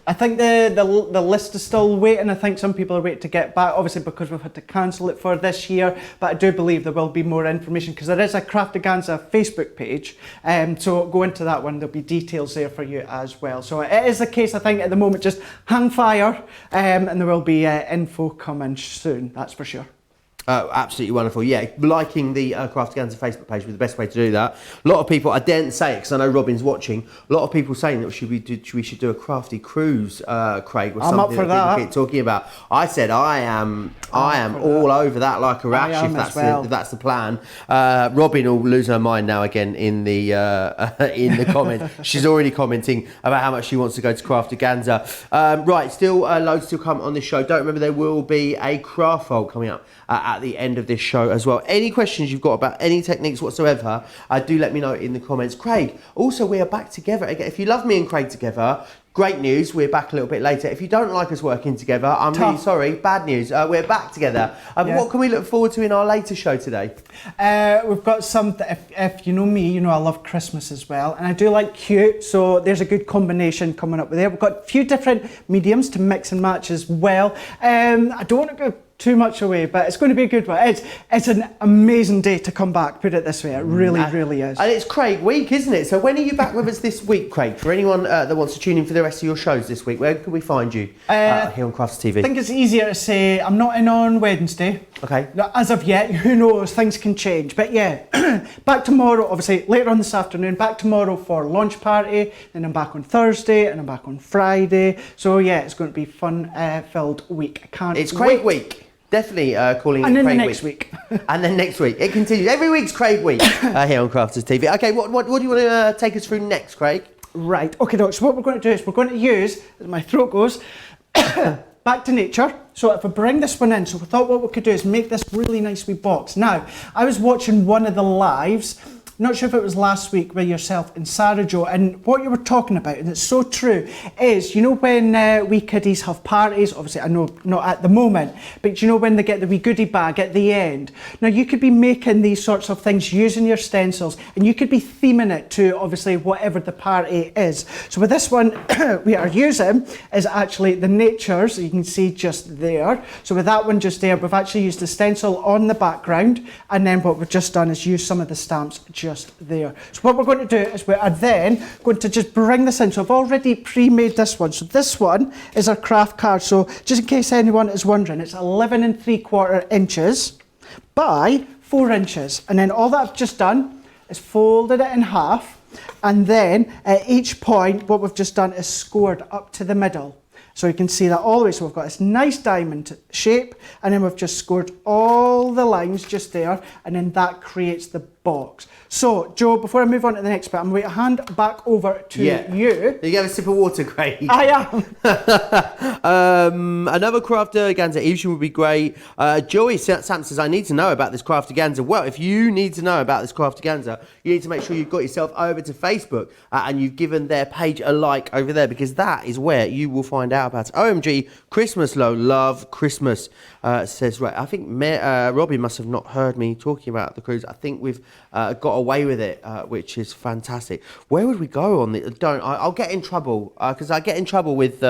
I think the list is still waiting. I think some people are waiting to get back, obviously because we've had to cancel it for this year, but I do believe there will be more information because there is a Craftaganza Facebook page, so go into that one, there'll be details there for you as well. So it is the case, I think, at the moment, just hang fire, and there will be info coming soon, that's for sure. Absolutely wonderful. Yeah, liking the Craftaganza Facebook page would be the best way to do that. A lot of people, I daren't say it because I know Robin's watching, a lot of people saying that we should do a crafty cruise, Craig, or something that people keep talking about. I said I am all over that like a rash if that's the plan. Robin will lose her mind now again in the comments. She's already commenting about how much she wants to go to Craftaganza. Right, still loads to come on this show. Don't remember there will be a craft fold coming up at the end of this show as well. Any questions you've got about any techniques whatsoever, do let me know in the comments. Craig, also we are back together again. If you love me and Craig together, great news, we're back a little bit later. If you don't like us working together, I'm really sorry, bad news, we're back together. What can we look forward to in our later show today? We've got some, if you know me, you know I love Christmas as well, and I do like cute, so there's a good combination coming up with there. We've got a few different mediums to mix and match as well. I don't want to go too much away, but it's going to be a good one. It's an amazing day to come back, put it this way. It really is. And it's Craig week, isn't it? So when are you back with us this week, Craig? For anyone that wants to tune in for the rest of your shows this week, where can we find you here on Crafts TV? I think it's easier to say I'm not in on Wednesday. Okay. As of yet, who knows, things can change. But yeah, back tomorrow, obviously later on this afternoon, back tomorrow for launch party, then I'm back on Thursday and I'm back on Friday. So yeah, it's going to be fun filled week. I can't It's Craig week. Definitely calling it Craig week. And then the next week. And then next week. It continues. Every week's Craig week here on Crafters TV. Okay, what do you want to take us through next, Craig? Right. Okay, so what we're going to do is we're going to use, as my throat goes, back to nature. So if I bring this one in, so we thought what we could do is make this really nice wee box. Now, I was watching one of the lives, not sure if it was last week with yourself and Sarah Jo, and what you were talking about, and it's so true, is, you know, when wee kiddies have parties, obviously I know not at the moment, but you know when they get the wee goodie bag at the end. Now you could be making these sorts of things using your stencils, and you could be theming it to obviously whatever the party is. So with this one we are using is actually the natures, you can see just there. So with that one just there, we've actually used the stencil on the background, and then what we've just done is use some of the stamps just there. So what we're going to do is we are then going to just bring this in. So I've already pre-made this one. So this one is our craft card. So just in case anyone is wondering, it's 11 3/4 inches by 4 inches. And then all that I've just done is folded it in half. And then at each point, what we've just done is scored up to the middle. So you can see that all the way. So we've got this nice diamond shape, and then we've just scored all the lines just there, and then that creates the box. So, Joe, before I move on to the next bit, I'm going to hand back over to you. You have a sip of water, Craig. I am. Another Craftaganza Easel would be great. Joey Sam says, I need to know about this Craftaganza. Well, if you need to know about this Craftaganza, you need to make sure you've got yourself over to Facebook and you've given their page a like over there, because that is where you will find out about it. OMG, Christmas low, love Christmas, says, right, I think Robbie must have not heard me talking about the cruise. I think we've got away with it, which is fantastic. Where would we go on the? I'll get in trouble because I get in trouble with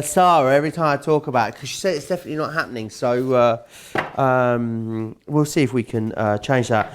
Sarah every time I talk about it, because she said it's definitely not happening. So we'll see if we can change that.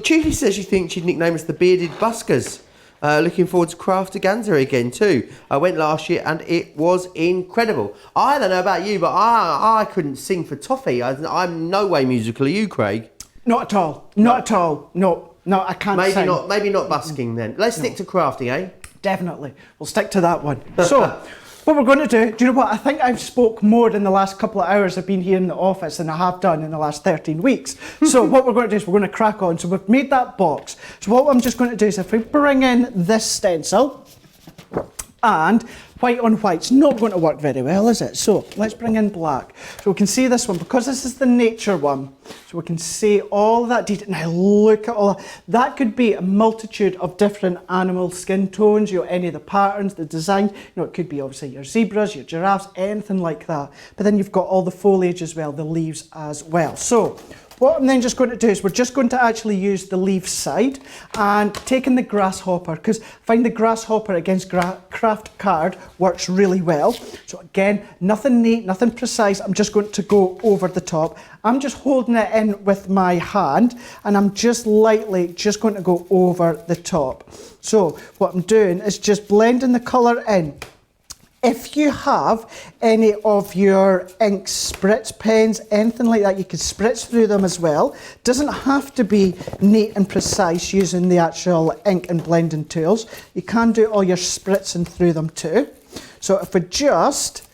Julie says she thinks she'd nickname us the Bearded Buskers. Looking forward to Craftaganza again too. I went last year and it was incredible. I don't know about you, but I couldn't sing for toffee. I'm no way musical. Are you, Craig? Not at all. Not at all. No, I can't sing. Maybe not busking then. Let's stick to crafting, eh? Definitely. We'll stick to that one. So, what we're going to do you know what? I think I've spoke more in the last couple of hours I've been here in the office than I have done in the last 13 weeks. So what we're going to do is we're going to crack on. So we've made that box. So what I'm just going to do is if we bring in this stencil, and white on white's not going to work very well, is it? So let's bring in black. So we can see this one, because this is the nature one, so we can see all that detail. Now look at all that. That could be a multitude of different animal skin tones, any of the patterns, the design. It could be obviously your zebras, your giraffes, anything like that. But then you've got all the foliage as well, the leaves as well. So what I'm then just going to do is we're just going to actually use the leaf side and taking the grasshopper, because I find the grasshopper against craft card works really well. So again, nothing neat, nothing precise. I'm just going to go over the top. I'm just holding it in with my hand and I'm just lightly just going to go over the top. So what I'm doing is just blending the colour in. If you have any of your ink spritz pens, anything like that, you can spritz through them as well. Doesn't have to be neat and precise using the actual ink and blending tools. You can do all your spritzing through them too. So if we just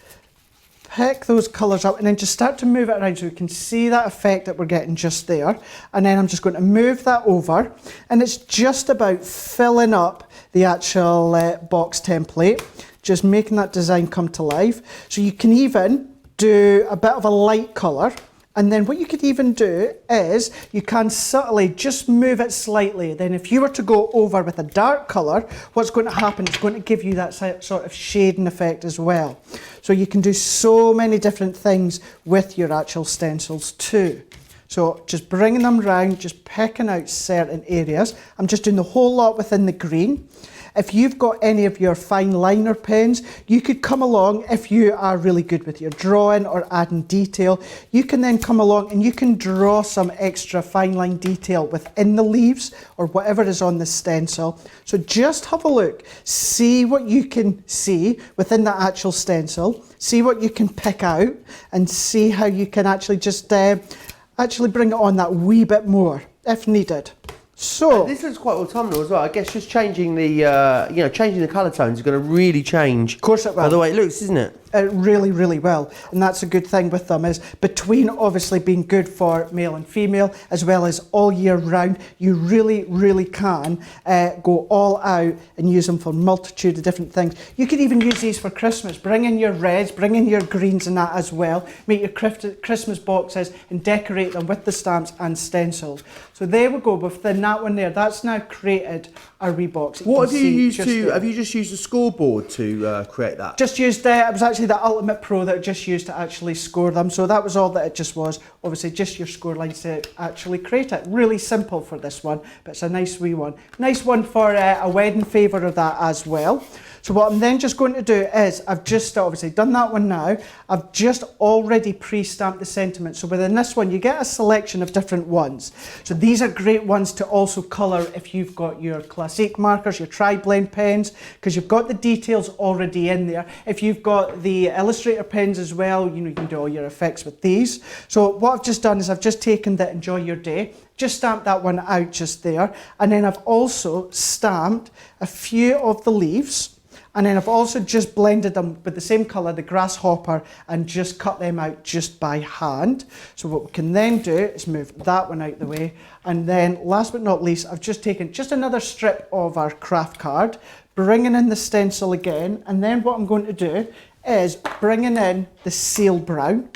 pick those colours up and then just start to move it around so we can see that effect that we're getting just there. And then I'm just going to move that over, and it's just about filling up the actual box template. Just making that design come to life. So you can even do a bit of a light colour, and then what you could even do is you can subtly just move it slightly. Then if you were to go over with a dark colour, what's going to happen, it's going to give you that sort of shading effect as well. So you can do so many different things with your actual stencils too. So just bringing them round, just picking out certain areas. I'm just doing the whole lot within the green. If you've got any of your fine liner pens, you could come along if you are really good with your drawing or adding detail. You can then come along and you can draw some extra fine line detail within the leaves or whatever is on the stencil. So just have a look, see what you can see within the actual stencil, see what you can pick out and see how you can actually just actually bring it on that wee bit more if needed. So this looks quite autumnal as well. I guess just changing the changing the colour tones is going to really change. Of course it will. The way it looks, isn't it? It really, really will. And that's a good thing with them, is between obviously being good for male and female, as well as all year round, you really, really can go all out and use them for a multitude of different things. You could even use these for Christmas. Bring in your reds, bring in your greens and that as well. Make your Christmas boxes and decorate them with the stamps and stencils. So there we go, within that one there. That's now created a wee box. What have you used to? Have you just used a scoreboard to create that? Just used it was actually the Ultimate Pro that I just used to actually score them. So that was all that it just was. Obviously just your score lines to actually create it. Really simple for this one, but it's a nice wee one. Nice one for a wedding favour of that as well. So what I'm then just going to do is, I've just obviously done that one now. I've just already pre-stamped the sentiment. So within this one, you get a selection of different ones. So these are great ones to also colour if you've got your Classique markers, your tri-blend pens, because you've got the details already in there. If you've got the Illustrator pens as well, you can do all your effects with these. So what I've just done is I've just taken the Enjoy Your Day, just stamped that one out just there. And then I've also stamped a few of the leaves. And then I've also just blended them with the same colour, the grasshopper, and just cut them out just by hand. So what we can then do is move that one out the way. And then last but not least, I've just taken just another strip of our craft card, bringing in the stencil again. And then what I'm going to do is bringing in the seal brown,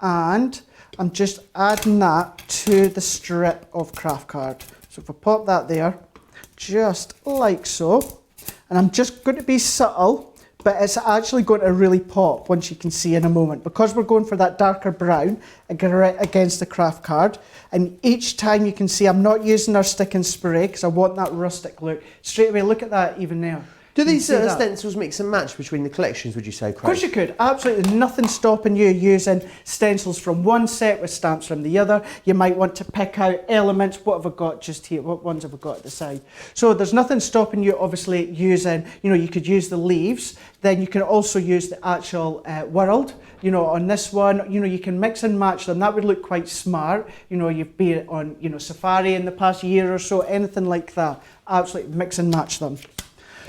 and I'm just adding that to the strip of craft card. So if I pop that there, just like so. And I'm just going to be subtle, but it's actually going to really pop once you can see in a moment, because we're going for that darker brown against the craft card. And each time you can see I'm not using our stick and spray because I want that rustic look. Straight away, look at that even there. Do these see that. stencils mix and match between the collections, would you say, Craig? Of course you could, absolutely. Nothing stopping you using stencils from one set with stamps from the other. You might want to pick out elements. What have I got just here? What ones have I got at the side? So there's nothing stopping you obviously using, you could use the leaves, then you can also use the actual world. On this one, you can mix and match them. That would look quite smart. You've been on, safari in the past year or so, anything like that. Absolutely mix and match them.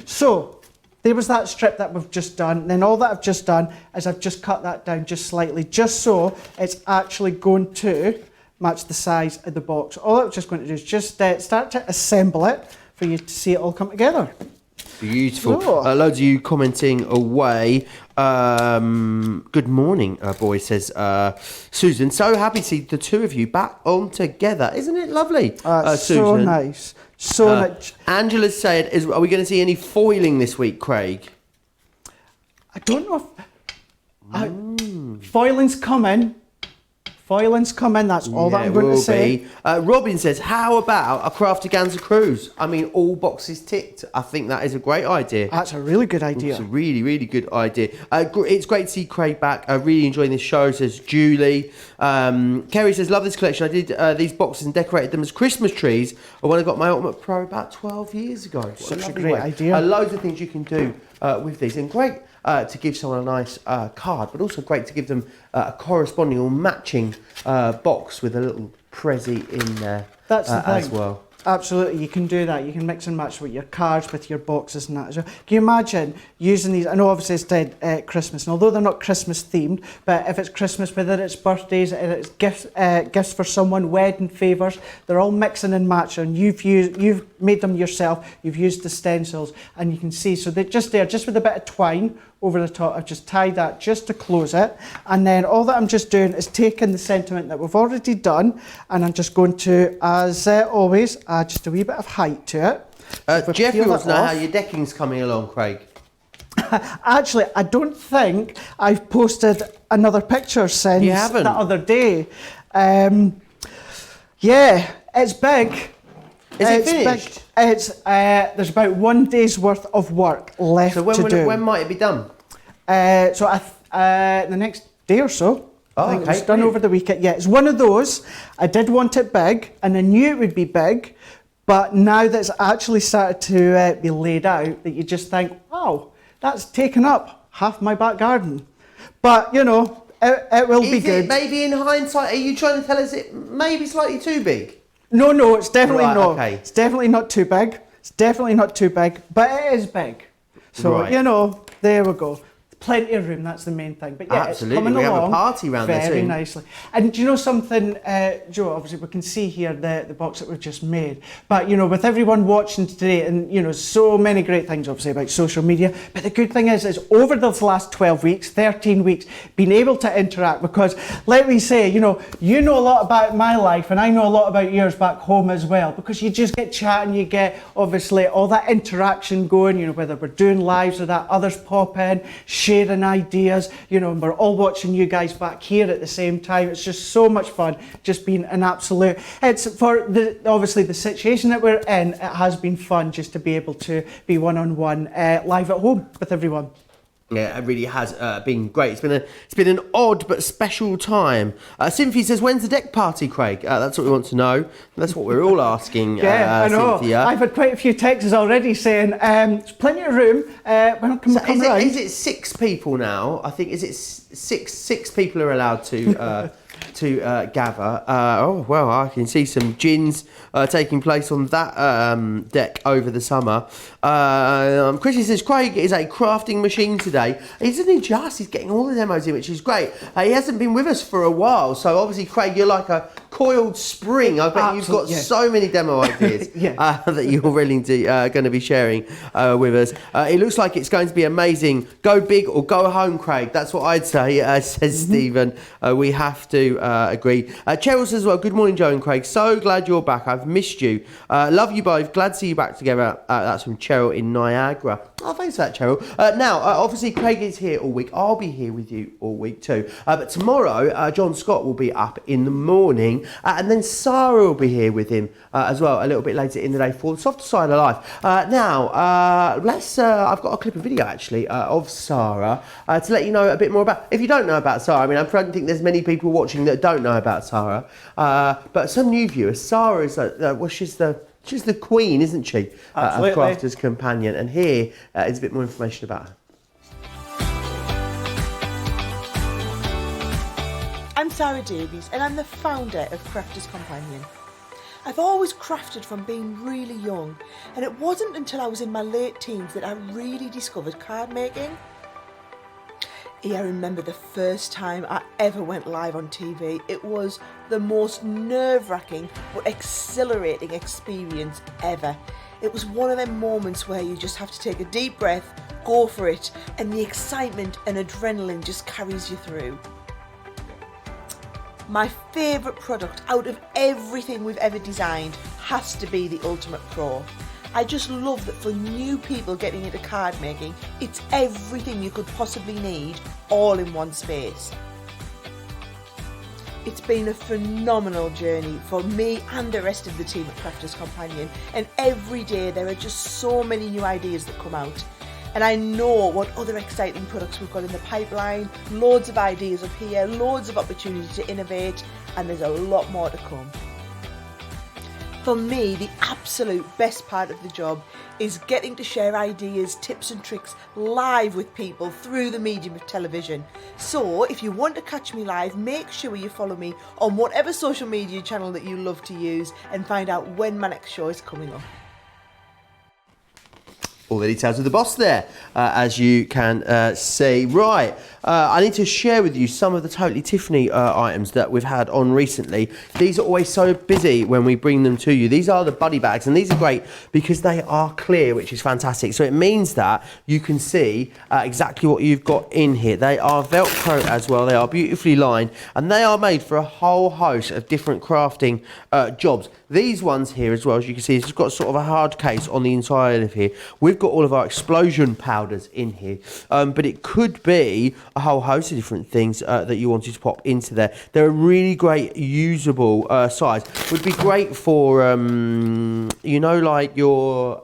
So there was that strip that we've just done. Then all that I've just done is I've just cut that down just slightly, just so it's actually going to match the size of the box. All I'm just going to do is just start to assemble it for you to see it all come together. Beautiful. Oh. Loads of you commenting away. Good morning, boy, says Susan. So happy to see the two of you back on together. Isn't it lovely, Susan? So nice. So nice. Angela's said, are we going to see any foiling this week, Craig? I don't know if... foiling's coming. Foiling's coming, that's all that I'm going to say. Robin says, how about a crafty Ganza cruise? I mean, all boxes ticked. I think that is a great idea. That's a really good idea. It's a really, really good idea. It's great to see Craig back. Really enjoying this show, says Julie. Kerry says, love this collection. I did these boxes and decorated them as Christmas trees when I got my Ultimate Pro about 12 years ago. Such a great idea. Loads of things you can do with these. And great to give someone a nice card, but also great to give them a corresponding or matching box with a little prezi in there. That's the thing. As well. Absolutely, you can do that. You can mix and match with your cards, with your boxes and that as well. Can you imagine using these? I know obviously it's dead Christmas, and although they're not Christmas themed, but if it's Christmas, whether it's birthdays, it's gifts for someone, wedding favours, they're all mixing and matching. You've made them yourself. You've used the stencils, and you can see. So they're just there, just with a bit of twine over the top. I've just tied that just to close it, and then all that I'm just doing is taking the sentiment that we've already done, and I'm just going to, as always, add just a wee bit of height to it. Jeffrey wants to know how your decking's coming along, Craig. Actually, I don't think I've posted another picture since You haven't? the other day. Yeah, it's big. Is it It's finished? big. It's there's about 1 day's worth of work left So to do. when might it be done? The next day or so. Oh, I think okay, it's done brilliant. over the weekend. Yeah, it's one of those. I did want it big, and I knew it would be big, but now that it's actually started to be laid out, that you just think, wow, that's taken up half my back garden. But it will be good. Maybe in hindsight, are you trying to tell us it maybe slightly too big? No, it's definitely Right, not. okay. It's definitely not too big. It's definitely not too big, but it is big. So, Right. there we go. Plenty of room, that's the main thing. But yeah, Absolutely, it's coming we have a along party round there very soon. nicely. And do you know something, Joe, obviously we can see here the box that we've just made. But, with everyone watching today and, so many great things, obviously, about social media. But the good thing is over those last 12 weeks, 13 weeks, being able to interact because, let me say, you know a lot about my life and I know a lot about yours back home as well because you just get chatting, you get, obviously, all that interaction going, whether we're doing lives or that, others pop in, sharing ideas, and we're all watching you guys back here at the same time. It's just so much fun, just being an absolute, it's for obviously the situation that we're in, it has been fun just to be able to be one-on-one live at home with everyone. Yeah, it really has been great. It's been an odd but special time. Cynthia says, "When's the deck party, Craig?" That's what we want to know. That's what we're all asking. Yeah, I know. Cynthia. I've had quite a few texts already saying there's plenty of room. When can we come round? Is it 6 people now? I think is it six people are allowed to gather. Well, I can see some gins taking place on that deck over the summer. Chrissy says, Craig is a crafting machine today. Isn't he just? He's getting all the demos in, which is great. He hasn't been with us for a while, so obviously, Craig, you're like a coiled spring. I bet you've got so many demo ideas that you're willing to going to be sharing with us. It looks like it's going to be amazing. Go big or go home, Craig. That's what I'd say, says Stephen. We have to agree. Cheryl says, well, good morning, Joe and Craig. So glad you're back. I've missed you. Love you both. Glad to see you back together. That's from Cheryl in Niagara. Oh, thanks for that, Cheryl. Now, obviously, Craig is here all week. I'll be here with you all week too. But tomorrow, John Scott will be up in the morning, and then Sarah will be here with him as well a little bit later in the day for the softer side of life. Now, I've got a clip of video actually of Sarah to let you know a bit more about. If you don't know about Sarah, I mean, I don't think there's many people watching that don't know about Sarah, but some new viewers. Sarah is she's the queen, isn't she? Of Crafter's Companion. And here is a bit more information about her. I'm Sarah Davies and I'm the founder of Crafter's Companion. I've always crafted from being really young, and it wasn't until I was in my late teens that I really discovered card making. I remember the first time I ever went live on TV. It was the most nerve-wracking but exhilarating experience ever. It was one of them moments where you just have to take a deep breath, go for it, and the excitement and adrenaline just carries you through. My favourite product out of everything we've ever designed has to be the Ultimate Pro. I just love that for new people getting into card making, it's everything you could possibly need all in one space. It's been a phenomenal journey for me and the rest of the team at Crafter's Companion, and every day there are just so many new ideas that come out. And I know what other exciting products we've got in the pipeline, loads of ideas up here, loads of opportunity to innovate, and there's a lot more to come. For me, the absolute best part of the job is getting to share ideas, tips and tricks live with people through the medium of television. So if you want to catch me live, make sure you follow me on whatever social media channel that you love to use and find out when my next show is coming up. All the details of the boss there, as you can see. Right, I need to share with you some of the Totally Tiffany items that we've had on recently. These are always so busy when we bring them to you. These are the buddy bags, and these are great because they are clear, which is fantastic. So it means that you can see exactly what you've got in here. They are Velcro as well. They are beautifully lined, and they are made for a whole host of different crafting jobs. These ones here as well, as you can see, it's got sort of a hard case on the inside of here. We've got all of our explosion powders in here, but it could be a whole host of different things that you wanted to pop into there. They're a really great usable size. Would be great for, you know, like your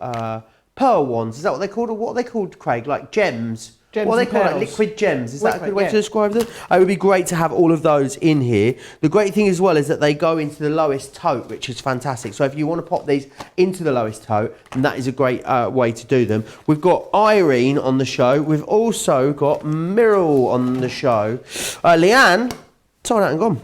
pearl wands. Is that what they're called? Or what are they called, Craig? Like gems? What are they called? Like liquid gems. Is that a good way to describe them? It would be great to have all of those in here. The great thing as well is that they go into the lowest tote, which is fantastic. So if you want to pop these into the lowest tote, then that is a great way to do them. We've got Irene on the show. We've also got Meryl on the show. Leanne, sold out and gone.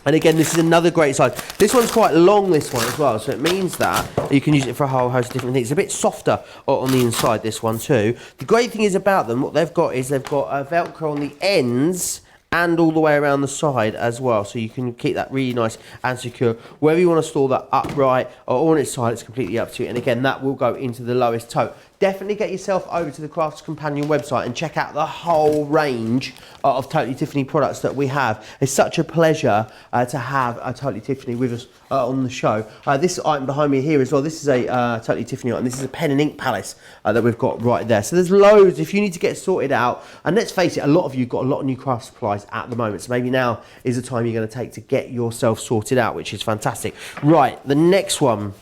And again, this is another great size. This one's quite long, this one as well, so it means that you can use it for a whole host of different things. It's a bit softer on the inside, this one too. The great thing is about them, what they've got is they've got Velcro on the ends and all the way around the side as well, so you can keep that really nice and secure. Whether you want to store that upright or on its side, it's completely up to you. And again, that will go into the lowest tote. Definitely get yourself over to the Crafter's Companion website and check out the whole range of Totally Tiffany products that we have. It's such a pleasure to have Totally Tiffany with us on the show. This item behind me here as well, this is a Totally Tiffany item. This is a pen and ink palace that we've got right there. So there's loads if you need to get sorted out. And let's face it, a lot of you have got a lot of new craft supplies at the moment. So maybe now is the time you're going to take to get yourself sorted out, which is fantastic. Right, the next one.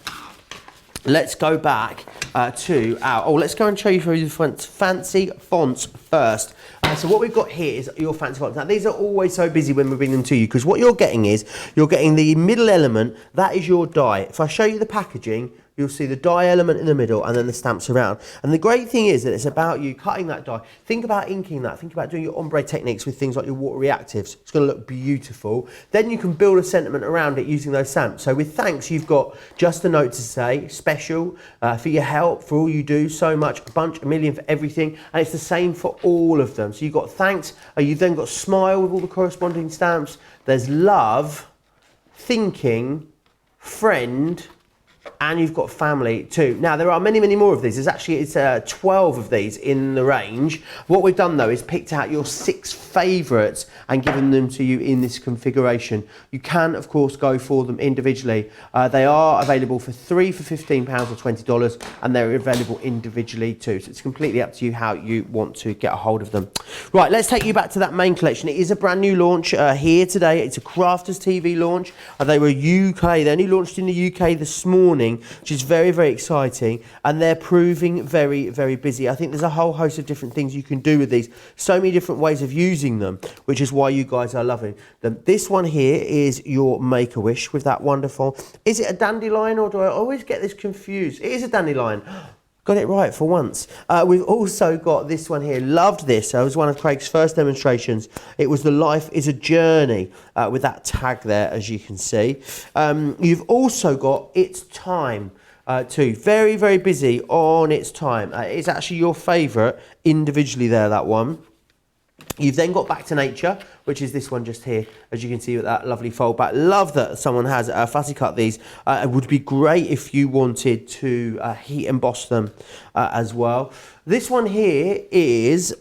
Let's go back to our... Oh, let's go and show you through the fancy fonts first. So what we've got here is your fancy fonts. Now, these are always so busy when we bring them to you because what you're getting is you're getting the middle element. That is your die. If I show you the packaging, you'll see the die element in the middle and then the stamps around. And the great thing is that it's about you cutting that die. Think about inking that. Think about doing your ombre techniques with things like your water reactives. It's going to look beautiful. Then you can build a sentiment around it using those stamps. So with thanks, you've got just a note to say, special, for your help, for all you do, so much, a million for everything. And it's the same for all of them. So you've got thanks, you've then got smile with all the corresponding stamps. There's love, thinking, friend, And you've got family too. Now, there are many, many more of these. It's 12 of these in the range. What we've done though is picked out your 6 favourites and given them to you in this configuration. You can, of course, go for them individually. They are available for 3 for £15 or $20, and they're available individually too. So it's completely up to you how you want to get a hold of them. Right, let's take you back to that main collection. It is a brand new launch here today. It's a Crafters TV launch. They were UK. They only launched in the UK this morning, which is very, very exciting, and they're proving very, very busy. I think there's a whole host of different things you can do with these, so many different ways of using them, which is why you guys are loving them. This one here is your Make-A-Wish with that wonderful, is it a dandelion, or do I always get this confused? It is a dandelion. Got it right for once. We've also got this one here. Loved this. It was one of Craig's first demonstrations. It was the Life is a Journey with that tag there, as you can see. You've also got It's Time too. Very, very busy on It's Time. It's actually your favourite individually there, that one. You've then got Back to Nature, which is this one just here, as you can see with that lovely fold back. Love that someone has fussy cut these. It would be great if you wanted to heat emboss them as well. This one here is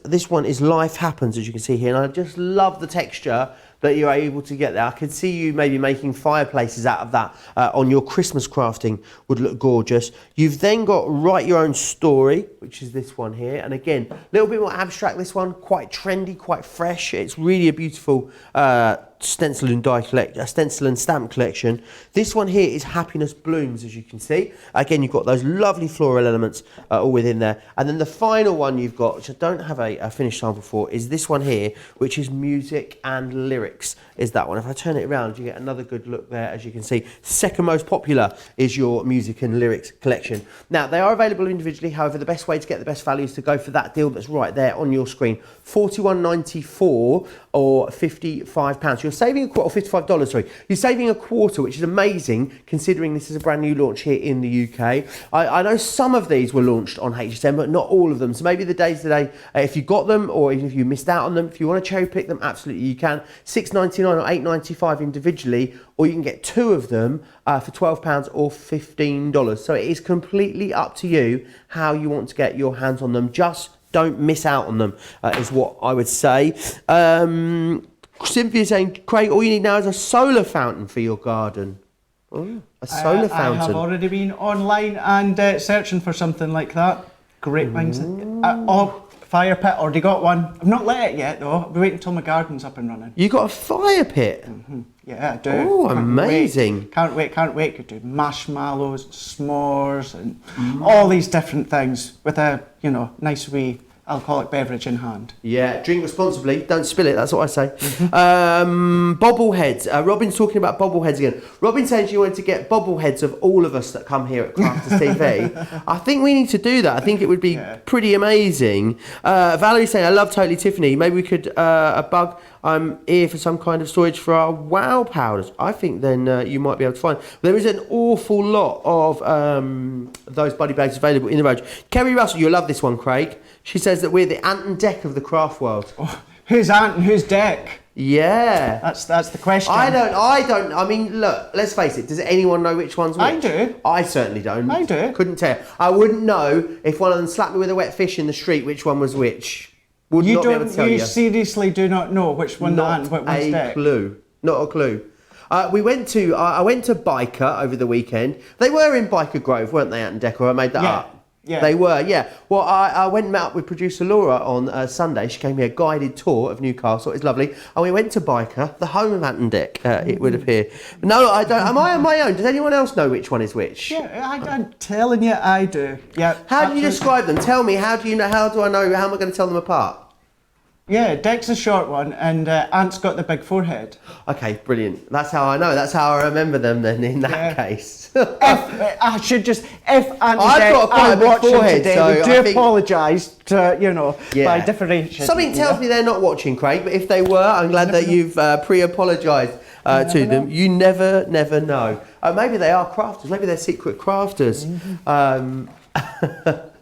Life Happens, as you can see here, and I just love the texture that you're able to get there. I could see you maybe making fireplaces out of that on your Christmas crafting, would look gorgeous. You've then got Write Your Own Story, which is this one here. And again, a little bit more abstract, this one, quite trendy, quite fresh. It's really a beautiful stencil and stamp collection. This one here is Happiness Blooms, as you can see. Again, you've got those lovely floral elements all within there. And then the final one you've got, which I don't have a finished sample for, is this one here, which is Music and Lyrics, is that one. If I turn it around, you get another good look there, as you can see. Second most popular is your Music and Lyrics collection. Now, they are available individually. However, the best way to get the best value is to go for that deal that's right there on your screen. $41.94 or £55. You're saving a quarter, or $55, sorry. You're saving a quarter, which is amazing, considering this is a brand new launch here in the UK. I know some of these were launched on HSN, but not all of them. So maybe the days today, if you got them, or even if you missed out on them, if you want to cherry pick them, absolutely you can. $6.99 or $8.95 individually, or you can get 2 of them for £12 or $15. So it is completely up to you how you want to get your hands on them. Just don't miss out on them, is what I would say. Cynthia's saying, Craig, all you need now is a solar fountain for your garden. Ooh, a solar fountain. I have already been online and searching for something like that. Great minds. Fire pit, already got one. I've not lit it yet though. I'll be waiting until my garden's up and running. You got a fire pit? Mm-hmm. Yeah, I do. Oh, amazing. Can't wait. Could do marshmallows, s'mores, and all these different things with a, nice wee alcoholic beverage in hand. Yeah, drink responsibly, don't spill it, that's what I say. Bobbleheads. Robin's talking about bobbleheads again. Robin said she wanted to get bobbleheads of all of us that come here at Crafters TV. I think we need to do that. I think it would be pretty amazing. Valerie's saying, I love Totally Tiffany. Maybe we could bug here for some kind of storage for our wow powders. I think then you might be able to find. There is an awful lot of those buddy bags available in the range. Kerry Russell, you'll love this one, Craig. She says that we're the Ant and Dec of the craft world. Oh, who's Ant and who's Dec? Yeah. That's the question. I don't. I mean, look, let's face it. Does anyone know which one's which? I do. I certainly don't. I do. Couldn't tell. I wouldn't know if one of them slapped me with a wet fish in the street which one was which. Would not be able to tell you. You seriously do not know which one the Ant, which one's Dec? Not a clue. Not a clue. I went to Biker over the weekend. They were in Biker Grove, weren't they, Ant and Dec? Or I made that up. Yeah. They were, yeah. Well, I went and met up with producer Laura on Sunday. She gave me a guided tour of Newcastle. It was lovely. And we went to Biker, the home of Ant and Dec, it would appear. No, I don't. Am I on my own? Does anyone else know which one is which? Yeah, I'm telling you, I do. Yeah. How do you describe them? Tell me, how do I know? How am I going to tell them apart? Yeah, Dec's a short one, and Ant's got the big forehead. Okay, brilliant. That's how I know. That's how I remember them then, in that case. If Ant and I've got quite a big forehead, today, so we do apologise to, by differentiation. Something tells me they're not watching, Craig, but if they were, I'm glad that you've pre-apologised to them. You never know. Maybe they are crafters. Maybe they're secret crafters. When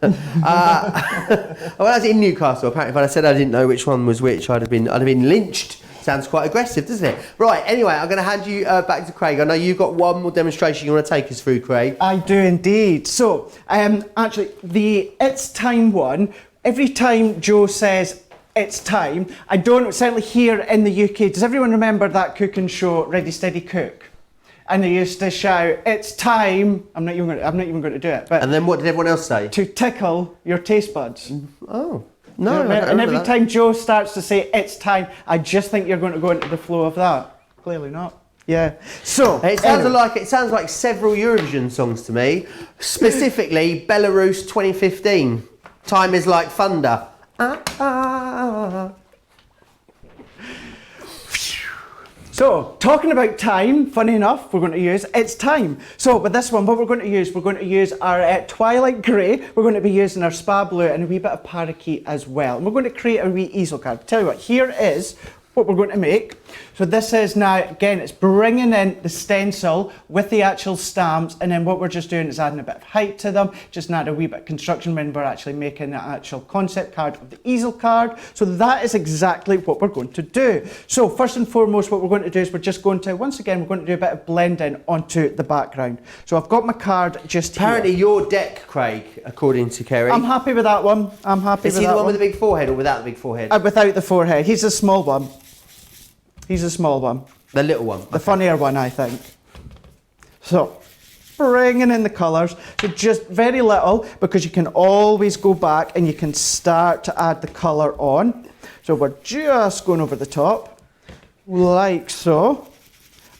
I was in Newcastle, apparently, if I said I didn't know which one was which, I'd have been lynched. Sounds quite aggressive, doesn't it? Right, anyway, I'm going to hand you back to Craig. I know you've got one more demonstration you want to take us through, Craig. I do indeed. So, actually, the It's Time one, every time Joe says it's time, I don't, certainly here in the UK, does everyone remember that cooking show, Ready Steady Cook? And they used to shout, it's time, I'm not even going to do it, but... And then what did everyone else say? To tickle your taste buds. Oh, no. And every time Joe starts to say, it's time, I just think you're going to go into the flow of that. Clearly not. Yeah. So, it sounds like several Eurovision songs to me, specifically Belarus 2015. Time is like thunder. So, talking about time, funny enough, we're going to use It's Time. So, with this one, what we're going to use our Twilight Grey, we're going to be using our Spa Blue and a wee bit of Parakeet as well. And we're going to create a wee easel card. Tell you what, here is what we're going to make. So this is now, again, it's bringing in the stencil with the actual stamps, and then what we're just doing is adding a bit of height to them, just add a wee bit of construction when we're actually making the actual concept card of the easel card. So that is exactly what we're going to do. So first and foremost, what we're going to do is we're just going to, once again, we're going to do a bit of blending onto the background. So I've got my card just Apparently here. your deck, Craig, according to Kerry. I'm happy with that one. I'm happy with that one. Is he the one with the big forehead or without the big forehead? Without the forehead. He's a small one. He's a small one. The little one. The funnier one, I think. So, bringing in the colours. So just very little, because you can always go back and you can start to add the colour on. So we're just going over the top, like so.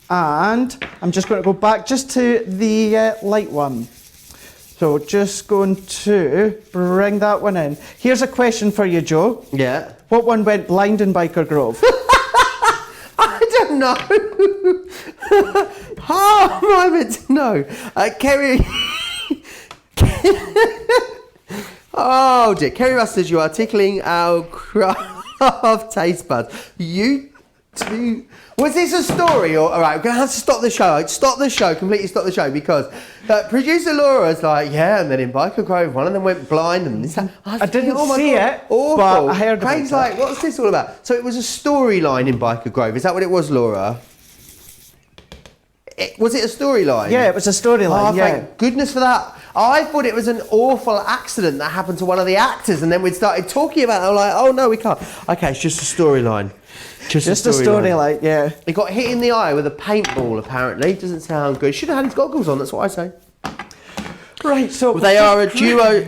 And I'm just going to go back just to the light one. So just going to bring that one in. Here's a question for you, Joe. Yeah. What one went blind in Biker Grove? No. How am I meant to know? Kerry. Oh dear. Kerry Russ says you are tickling our craft taste buds. You two. Was this a story? Or all right, we're gonna have to stop the show. Completely stop the show, because producer Laura's like, yeah, and then in Biker Grove, one of them went blind, and this. I didn't see it, awful. but I heard about Craig's like, what's this all about? So it was a storyline in Biker Grove. Is that what it was, Laura? Was it a storyline? Yeah, it was a storyline. Oh, thank goodness for that. I thought it was an awful accident that happened to one of the actors, and then we started talking about it. I'm like, oh no, we can't. Okay, it's just a storyline. Just a storyline, yeah. He got hit in the eye with a paintball, apparently. Doesn't sound good. Should have had his goggles on, that's what I say. Right, so... Well, they are a duo.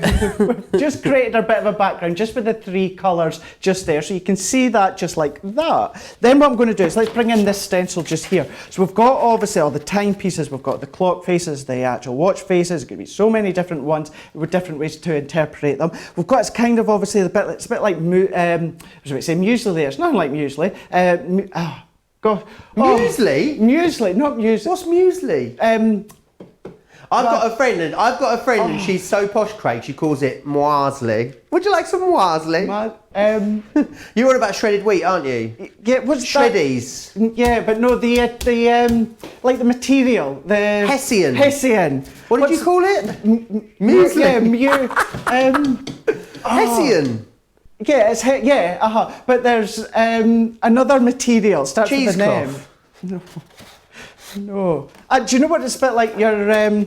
Just created a bit of a background, just with the three colours just there, so you can see that just like that. Then what I'm going to do is, let's bring in this stencil just here. So we've got, obviously, all the timepieces, we've got the clock faces, the actual watch faces, there's going to be so many different ones, with different ways to interpret them. We've got, it's kind of, obviously, it's a bit like, muesli there. It's nothing like muesli. Muesli? Muesli, not muesli. What's muesli? I've got a friend and she's so posh, Craig, she calls it muesli. Would you like some muesli? You're on about shredded wheat, aren't you? Yeah, what's Shreddies. That? Yeah, but no, the like the material, the Hessian. Hessian. What did you call it? Muesli. Yeah, Hessian. Yeah, it's But there's another material starts with the name. No. Do you know what it's a bit like? Your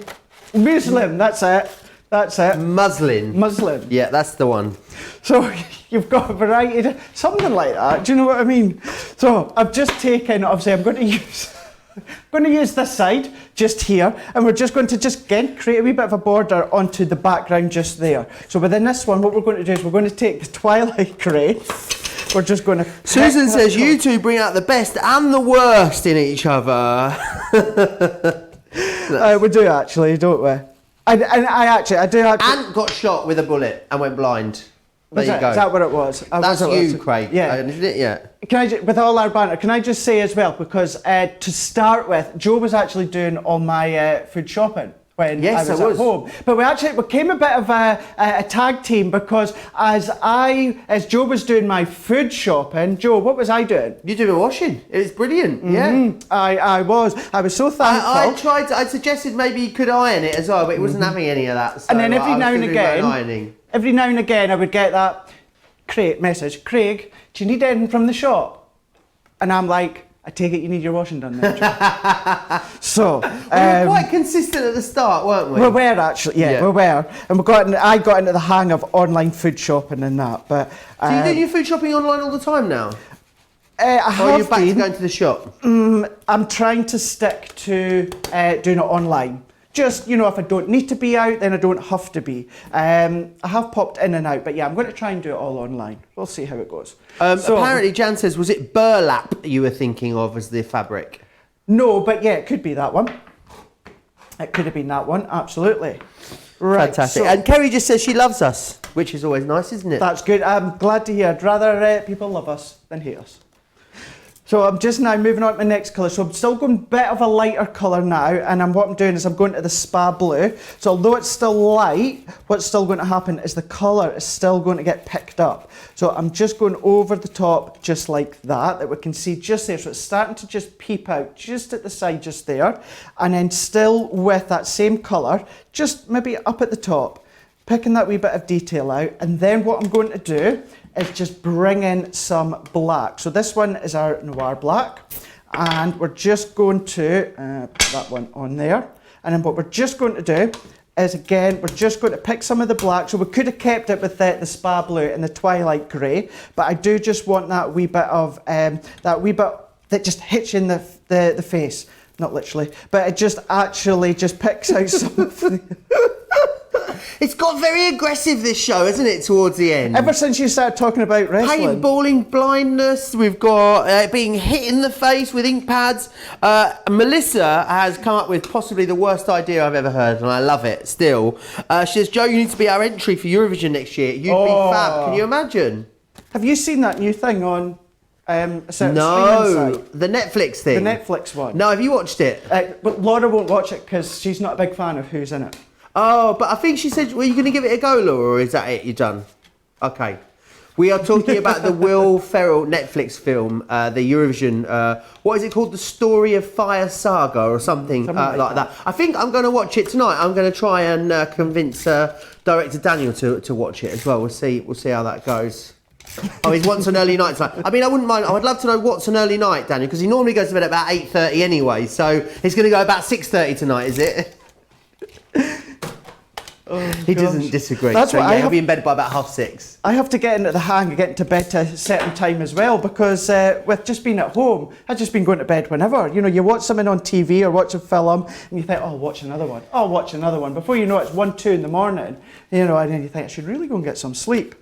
muslin. That's it. Muslin. Yeah, that's the one. So you've got a variety of something like that. Do you know what I mean? So I've just taken. Obviously, I'm going to use this side just here, and we're just going to again create a wee bit of a border onto the background just there. So within this one, what we're going to do is we're going to take the Twilight Grey. We're just going to... Susan says you two bring out the best and the worst in each other. We do actually, don't we? I do actually... Ant got shot with a bullet and went blind. There you go. Is that what it was? That's you, Craig. Yeah. Isn't it? Yeah. With all our banter, can I just say as well, because to start with, Joe was actually doing all my food shopping when I was at home. But we became a bit of a tag team, because as Joe was doing my food shopping, Joe, what was I doing? You doing washing. It was brilliant. Yeah. I was so thankful. I suggested maybe you could iron it as well, but it wasn't having any of that. So and then every now and again, I would get that message. Craig, do you need anything from the shop? And I'm like, I take it you need your washing done then, Joe. So We were quite consistent at the start, weren't we? we were actually, yeah, we were, and I got into the hang of online food shopping and that. But So you do your food shopping online all the time now? I Or are have you back to been. going to the shop? I'm trying to stick to doing it online. Just, you know, if I don't need to be out, then I don't have to be. I have popped in and out, but yeah, I'm going to try and do it all online. We'll see how it goes. So, Apparently, Jan says, was it burlap you were thinking of as the fabric? no, but yeah, it could be that one. It could have been that one, absolutely. Right, Fantastic. so And Kerry just says she loves us, which is always nice, isn't it? that's good. I'm glad to hear. I'd rather people love us than hate us. So I'm just now moving on to my next colour. So I'm still going a bit of a lighter colour now, and what I'm doing is I'm going to the spa blue. So although it's still light, what's still going to happen is the colour is still going to get picked up. So I'm just going over the top just like that we can see just there. So it's starting to just peep out just at the side just there. And then still with that same colour, just maybe up at the top, picking that wee bit of detail out. And then what I'm going to do is just bring in some black. So this one is our Noir Black, and we're just going to put that one on there. And then what we're just going to do is, again, we're just going to pick some of the black. So we could have kept it with the Spa Blue and the Twilight Grey, but I do just want that wee bit of, that just hits you in the face. Not literally, but it just actually just picks out some of the... It's got very aggressive, this show, hasn't it, towards the end? Ever since you started talking about wrestling. Paintballing blindness, we've got being hit in the face with ink pads. Melissa has come up with possibly the worst idea I've ever heard, and I love it still. She says, Joe, you need to be our entry for Eurovision next year. You'd be fab. Can you imagine? Have you seen that new thing on a certain No, streaming site? the Netflix thing. The Netflix one. No, have you watched it? But Laura won't watch it because she's not a big fan of who's in it. Oh, but I think she said, were you going to give it a go, Laura, or is that it? You're done? Okay. We are talking about the Will Ferrell Netflix film, the Eurovision, what is it called? The Story of Fire Saga or something like that. I think I'm going to watch it tonight. I'm going to try and convince director Daniel to watch it as well. We'll see how that goes. Oh, he's wants an early night tonight. I mean, I wouldn't mind. I would love to know what's an early night, Daniel, because he normally goes to bed at about 8:30 anyway. So he's going to go about 6:30 tonight, is it? He doesn't disagree. That's so what yeah, he'll be in bed by about 6:30. I have to get into the hang of getting to bed at a certain time as well, because with just being at home, I've just been going to bed whenever. You know, you watch something on TV or watch a film and you think, oh, I'll watch another one. Oh, I'll watch another one. Before you know it, it's 1, 2 in the morning, you know, and then you think, I should really go and get some sleep.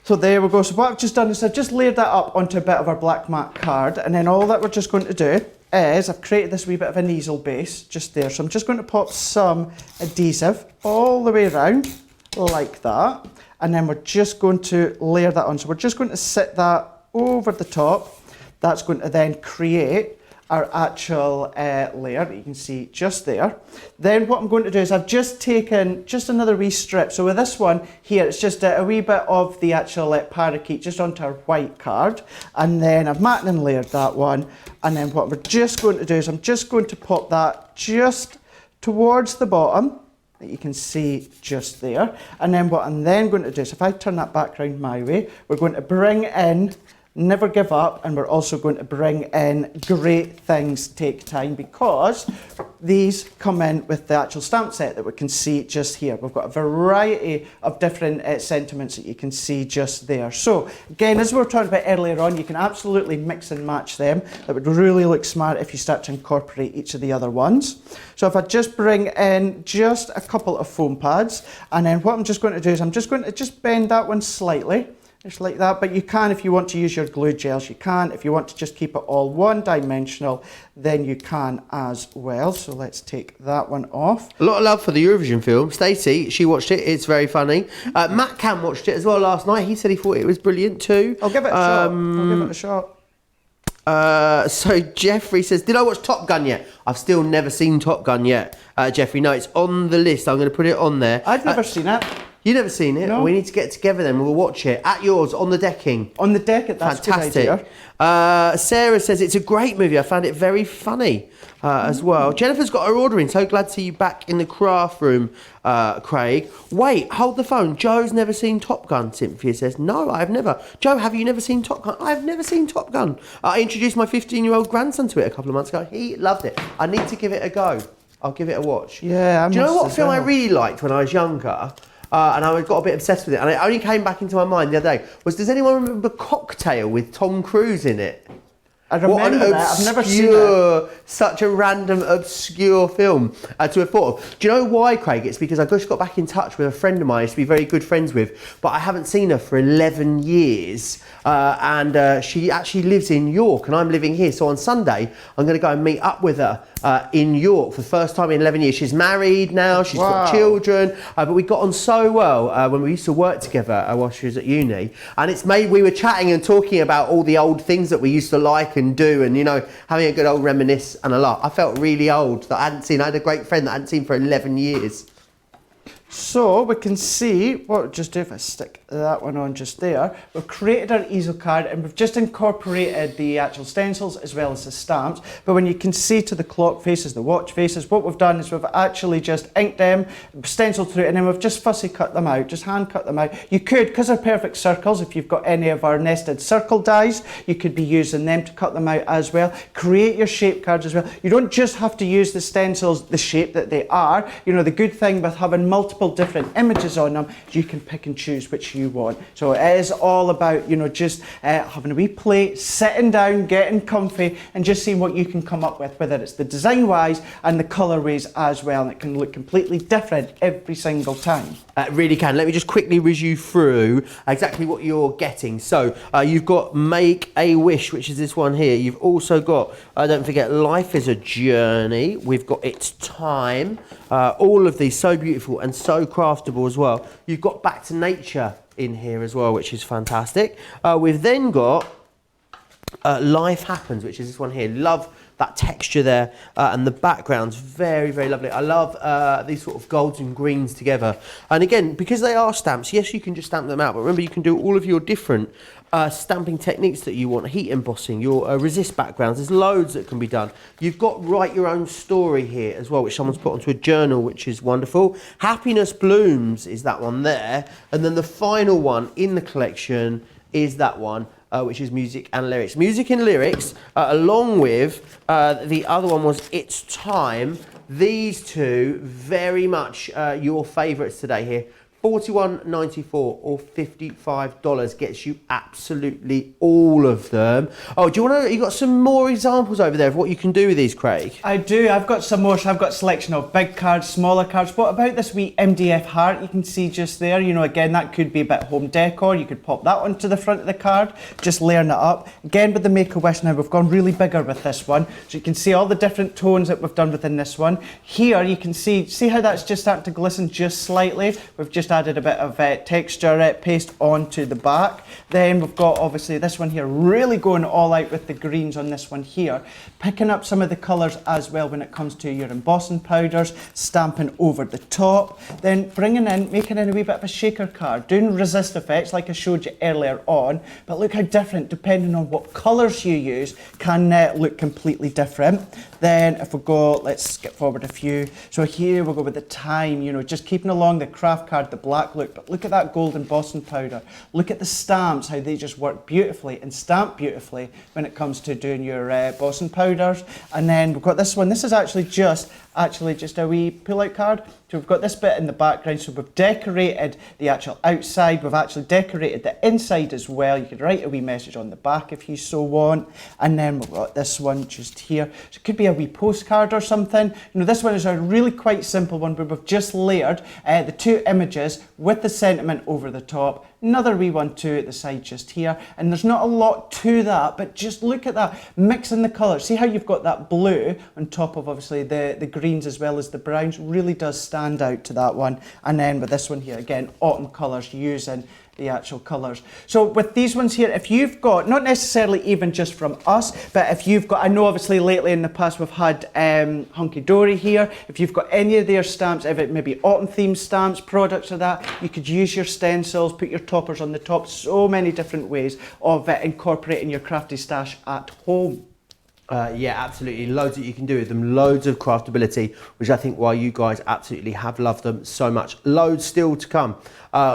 So there we go. So what I've just done is I've just layered that up onto a bit of our black matte card, and then all that we're just going to do is I've created this wee bit of an easel base just there. So I'm just going to pop some adhesive all the way around like that, and then we're just going to layer that on. So we're just going to sit that over the top. That's going to then create our actual layer that you can see just there. Then what I'm going to do is I've just taken just another wee strip. So with this one here, it's just a wee bit of the actual parakeet just onto our white card. And then I've matte and layered that one. And then what we're just going to do is I'm just going to pop that just towards the bottom that you can see just there. And then what I'm then going to do is if I turn that background my way, we're going to bring in Never Give Up, and we're also going to bring in Great Things Take Time, because these come in with the actual stamp set that we can see just here. We've got a variety of different sentiments that you can see just there. So again, as we were talking about earlier on, you can absolutely mix and match them. That would really look smart if you start to incorporate each of the other ones. So if I just bring in just a couple of foam pads, and then what I'm just going to do is I'm just going to just bend that one slightly. Just like that, but you can, if you want to use your glue gels, you can. If you want to just keep it all one-dimensional, then you can as well. So let's take that one off. A lot of love for the Eurovision film. Stacey, she watched it. It's very funny. Matt Cam watched it as well last night. He said he thought it was brilliant too. I'll give it a shot. I'll give it a shot. So Jeffrey says, did I watch Top Gun yet? I've still never seen Top Gun yet, Jeffrey. No, it's on the list. I'm going to put it on there. I've never seen it. You never seen it? No. We need to get together then. We'll watch it at yours on the decking. On the deck, that's Fantastic. a good idea. Sarah says it's a great movie. I found it very funny as well. Jennifer's got her order in. So glad to see you back in the craft room, Craig. Wait, hold the phone. Joe's never seen Top Gun, Cynthia says. No, I've never. Joe, have you never seen Top Gun? I've never seen Top Gun. I introduced my 15-year-old grandson to it a couple of months ago. He loved it. I need to give it a go. I'll give it a watch. Yeah, Do you know what film I really liked when I was younger? And I got a bit obsessed with it, and it only came back into my mind the other day, does anyone remember Cocktail with Tom Cruise in it? I remember that. I've never seen it. Such a random, obscure film to have thought of. Do you know why, Craig? It's because I just got back in touch with a friend of mine I used to be very good friends with, but I haven't seen her for 11 years. And she actually lives in York, and I'm living here. So on Sunday, I'm going to go and meet up with her in York for the first time in 11 years. She's married now, she's got children, but we got on so well when we used to work together while she was at uni. And we were chatting and talking about all the old things that we used to like and do, and, you know, having a good old reminisce and a laugh. I felt really old that I hadn't seen. I had a great friend that I hadn't seen for 11 years. So we can see what we'll just do if I stick that one on just there. We've created our easel card and we've just incorporated the actual stencils as well as the stamps. But when you can see to the clock faces, the watch faces, what we've done is we've actually just inked them, stenciled through, and then we've just fussy cut them out, just hand cut them out. You could, because they're perfect circles, if you've got any of our nested circle dies, you could be using them to cut them out as well. Create your shape cards as well. You don't just have to use the stencils the shape that they are. You know, the good thing with having multiple different images on them, you can pick and choose which you want. So it is all about, you know, just having a wee play, sitting down, getting comfy, and just seeing what you can come up with, whether it's the design wise and the colorways as well. And it can look completely different every single time. It really can. Let me just quickly whiz you through exactly what you're getting. So you've got Make a Wish, which is this one here. You've also got, don't forget, Life is a Journey. We've got It's Time. All of these so beautiful and so craftable as well. You've got Back to Nature in here as well, which is fantastic. We've then got Life Happens, which is this one here. Love that texture there, and the background's very, very lovely. I love these sort of golds and greens together. And again, because they are stamps, yes, you can just stamp them out, but remember, you can do all of your different stamping techniques that you want, heat embossing, your resist backgrounds. There's loads that can be done. You've got Write Your Own Story here as well, which someone's put onto a journal, which is wonderful. Happiness Blooms is that one there. And then the final one in the collection is that one, which is Music and Lyrics. Music and Lyrics, along with the other one was It's Time. These two, very much your favourites today here. $41.94 or $55 gets you absolutely all of them. Oh, do you want to? You got some more examples over there of what you can do with these, Craig? I do. I've got some more. So I've got a selection of big cards, smaller cards. What about this wee MDF heart you can see just there? You know, again, that could be a bit home decor. You could pop that onto the front of the card, just layering it up. Again, with the Make-A-Wish now, we've gone really bigger with this one. So you can see all the different tones that we've done within this one. Here, you can see how that's just starting to glisten just slightly. We've just added a bit of texture paste onto the back. Then we've got obviously this one here, really going all out with the greens on this one here, picking up some of the colours as well when it comes to your embossing powders, stamping over the top, then making in a wee bit of a shaker card, doing resist effects like I showed you earlier on, but look how different, depending on what colours you use, can look completely different. Then if we go, let's skip forward a few. So here we'll go with the time, you know, just keeping along the craft card, the black look, but look at that gold embossing powder. Look at the stamps, how they just work beautifully and stamp beautifully when it comes to doing your embossing powders. And then we've got this one. This is actually just a wee pull-out card. So we've got this bit in the background, so we've decorated the actual outside, we've actually decorated the inside as well. You could write a wee message on the back if you so want. And then we've got this one just here. So it could be a wee postcard or something. You know, this one is a really quite simple one where we've just layered the two images with the sentiment over the top. Another wee one too at the side just here. And there's not a lot to that, but just look at that, mixing the colours. See how you've got that blue on top of obviously the greens as well as the browns, really does stand out to that one. And then with this one here, again, autumn colours using the actual colours. So with these ones here, if you've got, not necessarily even just from us, but if you've got, I know obviously lately in the past we've had Hunky Dory here, if you've got any of their stamps, if it maybe autumn themed stamps, products of that, you could use your stencils, put your toppers on the top, so many different ways of incorporating your crafty stash at home. Yeah, absolutely. Loads that you can do with them. Loads of craftability, which I think why you guys absolutely have loved them so much. Loads still to come.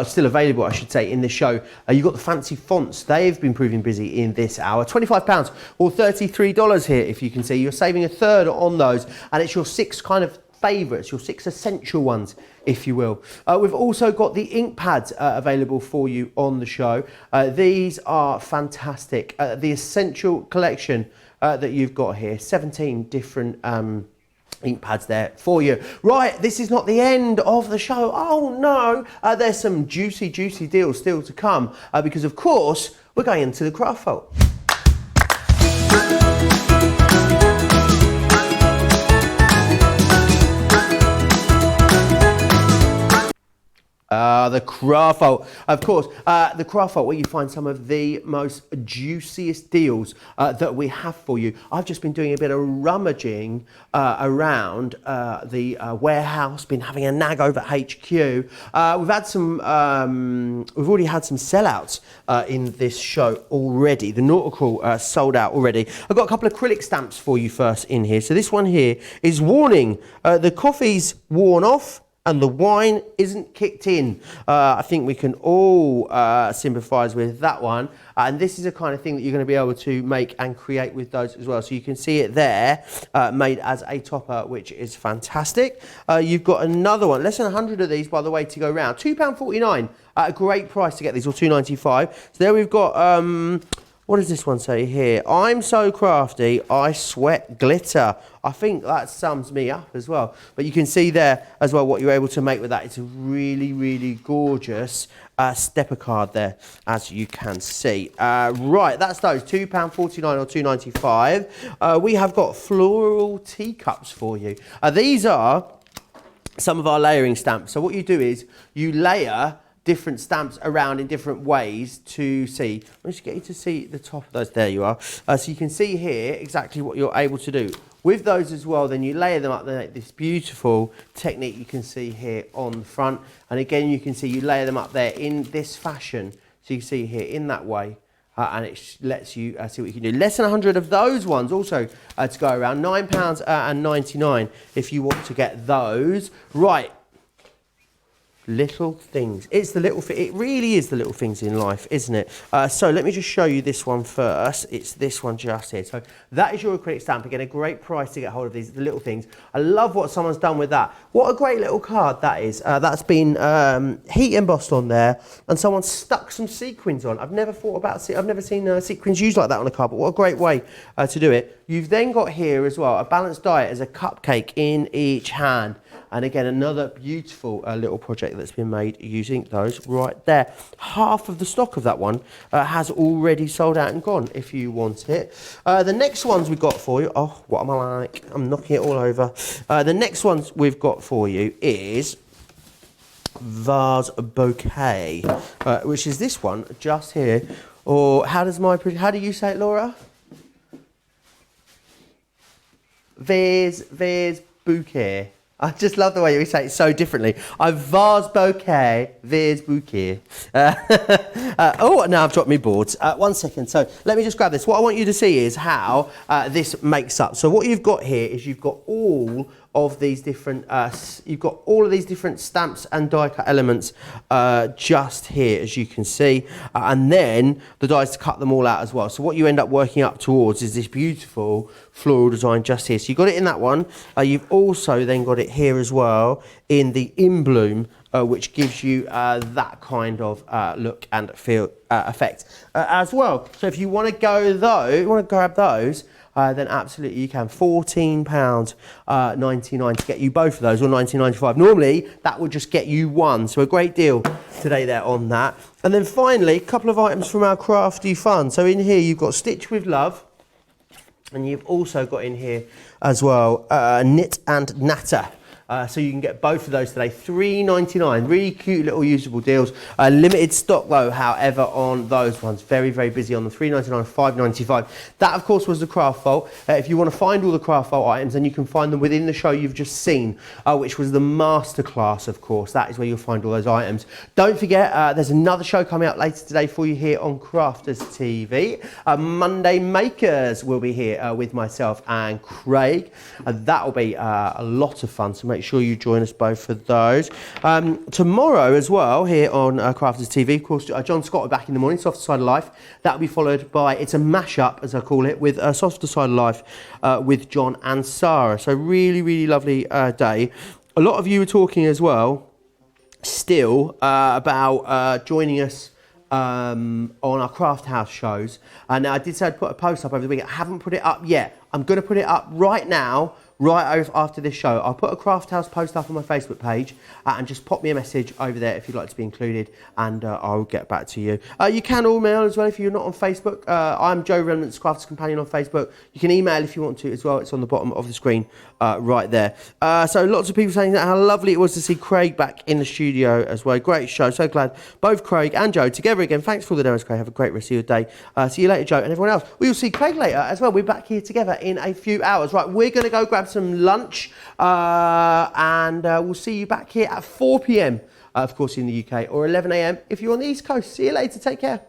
Still available, I should say, in the show. You've got the fancy fonts. They've been proving busy in this hour. £25 or $33 here, if you can see. You're saving a third on those, and it's your 6 kind of favourites, your 6 essential ones, if you will. We've also got the ink pads available for you on the show. These are fantastic. The essential collection that you've got here, 17 different ink pads there for you. Right, this is not the end of the show. Oh no, there's some juicy deals still to come because of course we're going into the craft vault. The craft vault, of course, the craft vault, where you find some of the most juiciest deals that we have for you. I've just been doing a bit of rummaging around the warehouse, been having a nag over at HQ. We've had some, we've already had some sellouts in this show already. The nautical sold out already. I've got a couple of acrylic stamps for you first in here. So this one here is warning, the coffee's worn off and the wine isn't kicked in. I think we can all sympathise with that one. And this is a kind of thing that you're going to be able to make and create with those as well. So you can see it there, made as a topper, which is fantastic. You've got another one, less than 100 of these, by the way, to go round. £2.49 at a great price to get these, or £2.95. So there we've got, what does this one say here? I'm so crafty, I sweat glitter. I think that sums me up as well. But you can see there as well what you're able to make with that. It's a really gorgeous stepper card there, as you can see. Right, that's those, £2.49 or £2.95. We have got floral teacups for you. These are some of our layering stamps. So what you do is you layer different stamps around in different ways to see. I'll just get you to see the top of those. There you are. So you can see here exactly what you're able to do. With those as well, then you layer them up, they make this beautiful technique you can see here on the front. And again, you can see you layer them up there in this fashion. So you can see here in that way. And it lets you see what you can do. Less than 100 of those ones also to go around. £9.99 if you want to get those. Right. Little things. It's the little. It really is the little things in life, isn't it? So let me just show you this one first. It's this one just here. So that is your acrylic stamp. Again, a great price to get hold of these. The little things. I love what someone's done with that. What a great little card that is. That's been heat embossed on there, and someone stuck some sequins on. I've never thought about. I've never seen sequins used like that on a card. But what a great way to do it. You've then got here as well a balanced diet as a cupcake in each hand. And again, another beautiful little project that's been made using those right there. Half of the stock of that one has already sold out and gone if you want it. The next ones we've got for you, oh, what am I like? I'm knocking it all over. The next ones we've got for you is Vase Bouquet, which is this one just here. Or how do you say it, Laura? Vase Bouquet. I just love the way you say it so differently. I vase bouquet, vase bouquet. Oh, now I've dropped my boards. 1 second. So let me just grab this. What I want you to see is how this makes up. So what you've got here is you've got all of these different stamps and die cut elements just here, as you can see, and then the dies to cut them all out as well. So what you end up working up towards is this beautiful floral design just here. So you've got it in that one. You've also then got it here as well in the in bloom, which gives you that kind of look and feel effect as well. So if you want to grab those, then absolutely you can. £14.99 to get you both of those, or £19.95. Normally that would just get you one, so a great deal today there on that. And then finally, a couple of items from our crafty fun. So in here you've got Stitch with Love, and you've also got in here as well Knit and Natter. So you can get both of those today, $3.99. Really cute little usable deals. Limited stock though, however, on those ones. Very, very busy on the $3.99, $5.95. That, of course, was the Craft Vault. If you want to find all the Craft Vault items, then you can find them within the show you've just seen, which was the masterclass, of course. That is where you'll find all those items. Don't forget, there's another show coming out later today for you here on Crafters TV. Monday Makers will be here with myself and Craig. That'll be a lot of fun, so make sure you join us both for those. Tomorrow as well, here on Crafters TV, of course, John Scott will be back in the morning, Softer Side of Life. That'll be followed by, it's a mashup, as I call it, with Softer Side of Life with John and Sarah. So really, really lovely day. A lot of you were talking as well, still, about joining us on our Craft House shows. And I did say I'd put a post up over the weekend. I haven't put it up yet. I'm going to put it up right now, right over after this show. I'll put a Craft House post up on my Facebook page and just pop me a message over there if you'd like to be included, and I'll get back to you. You can email as well if you're not on Facebook. I'm Joe Remblance, Crafters Companion on Facebook. You can email if you want to as well. It's on the bottom of the screen right there. So lots of people saying that how lovely it was to see Craig back in the studio as well. Great show. So glad both Craig and Joe together again. Thanks for all the demos, Craig. Have a great rest of your day. See you later, Joe, and everyone else. We will see Craig later as well. We're back here together in a few hours. Right, we're going to go grab some lunch and we'll see you back here at 4 p.m. Of course in the UK, or 11 a.m. if you're on the East Coast. See you later. Take care.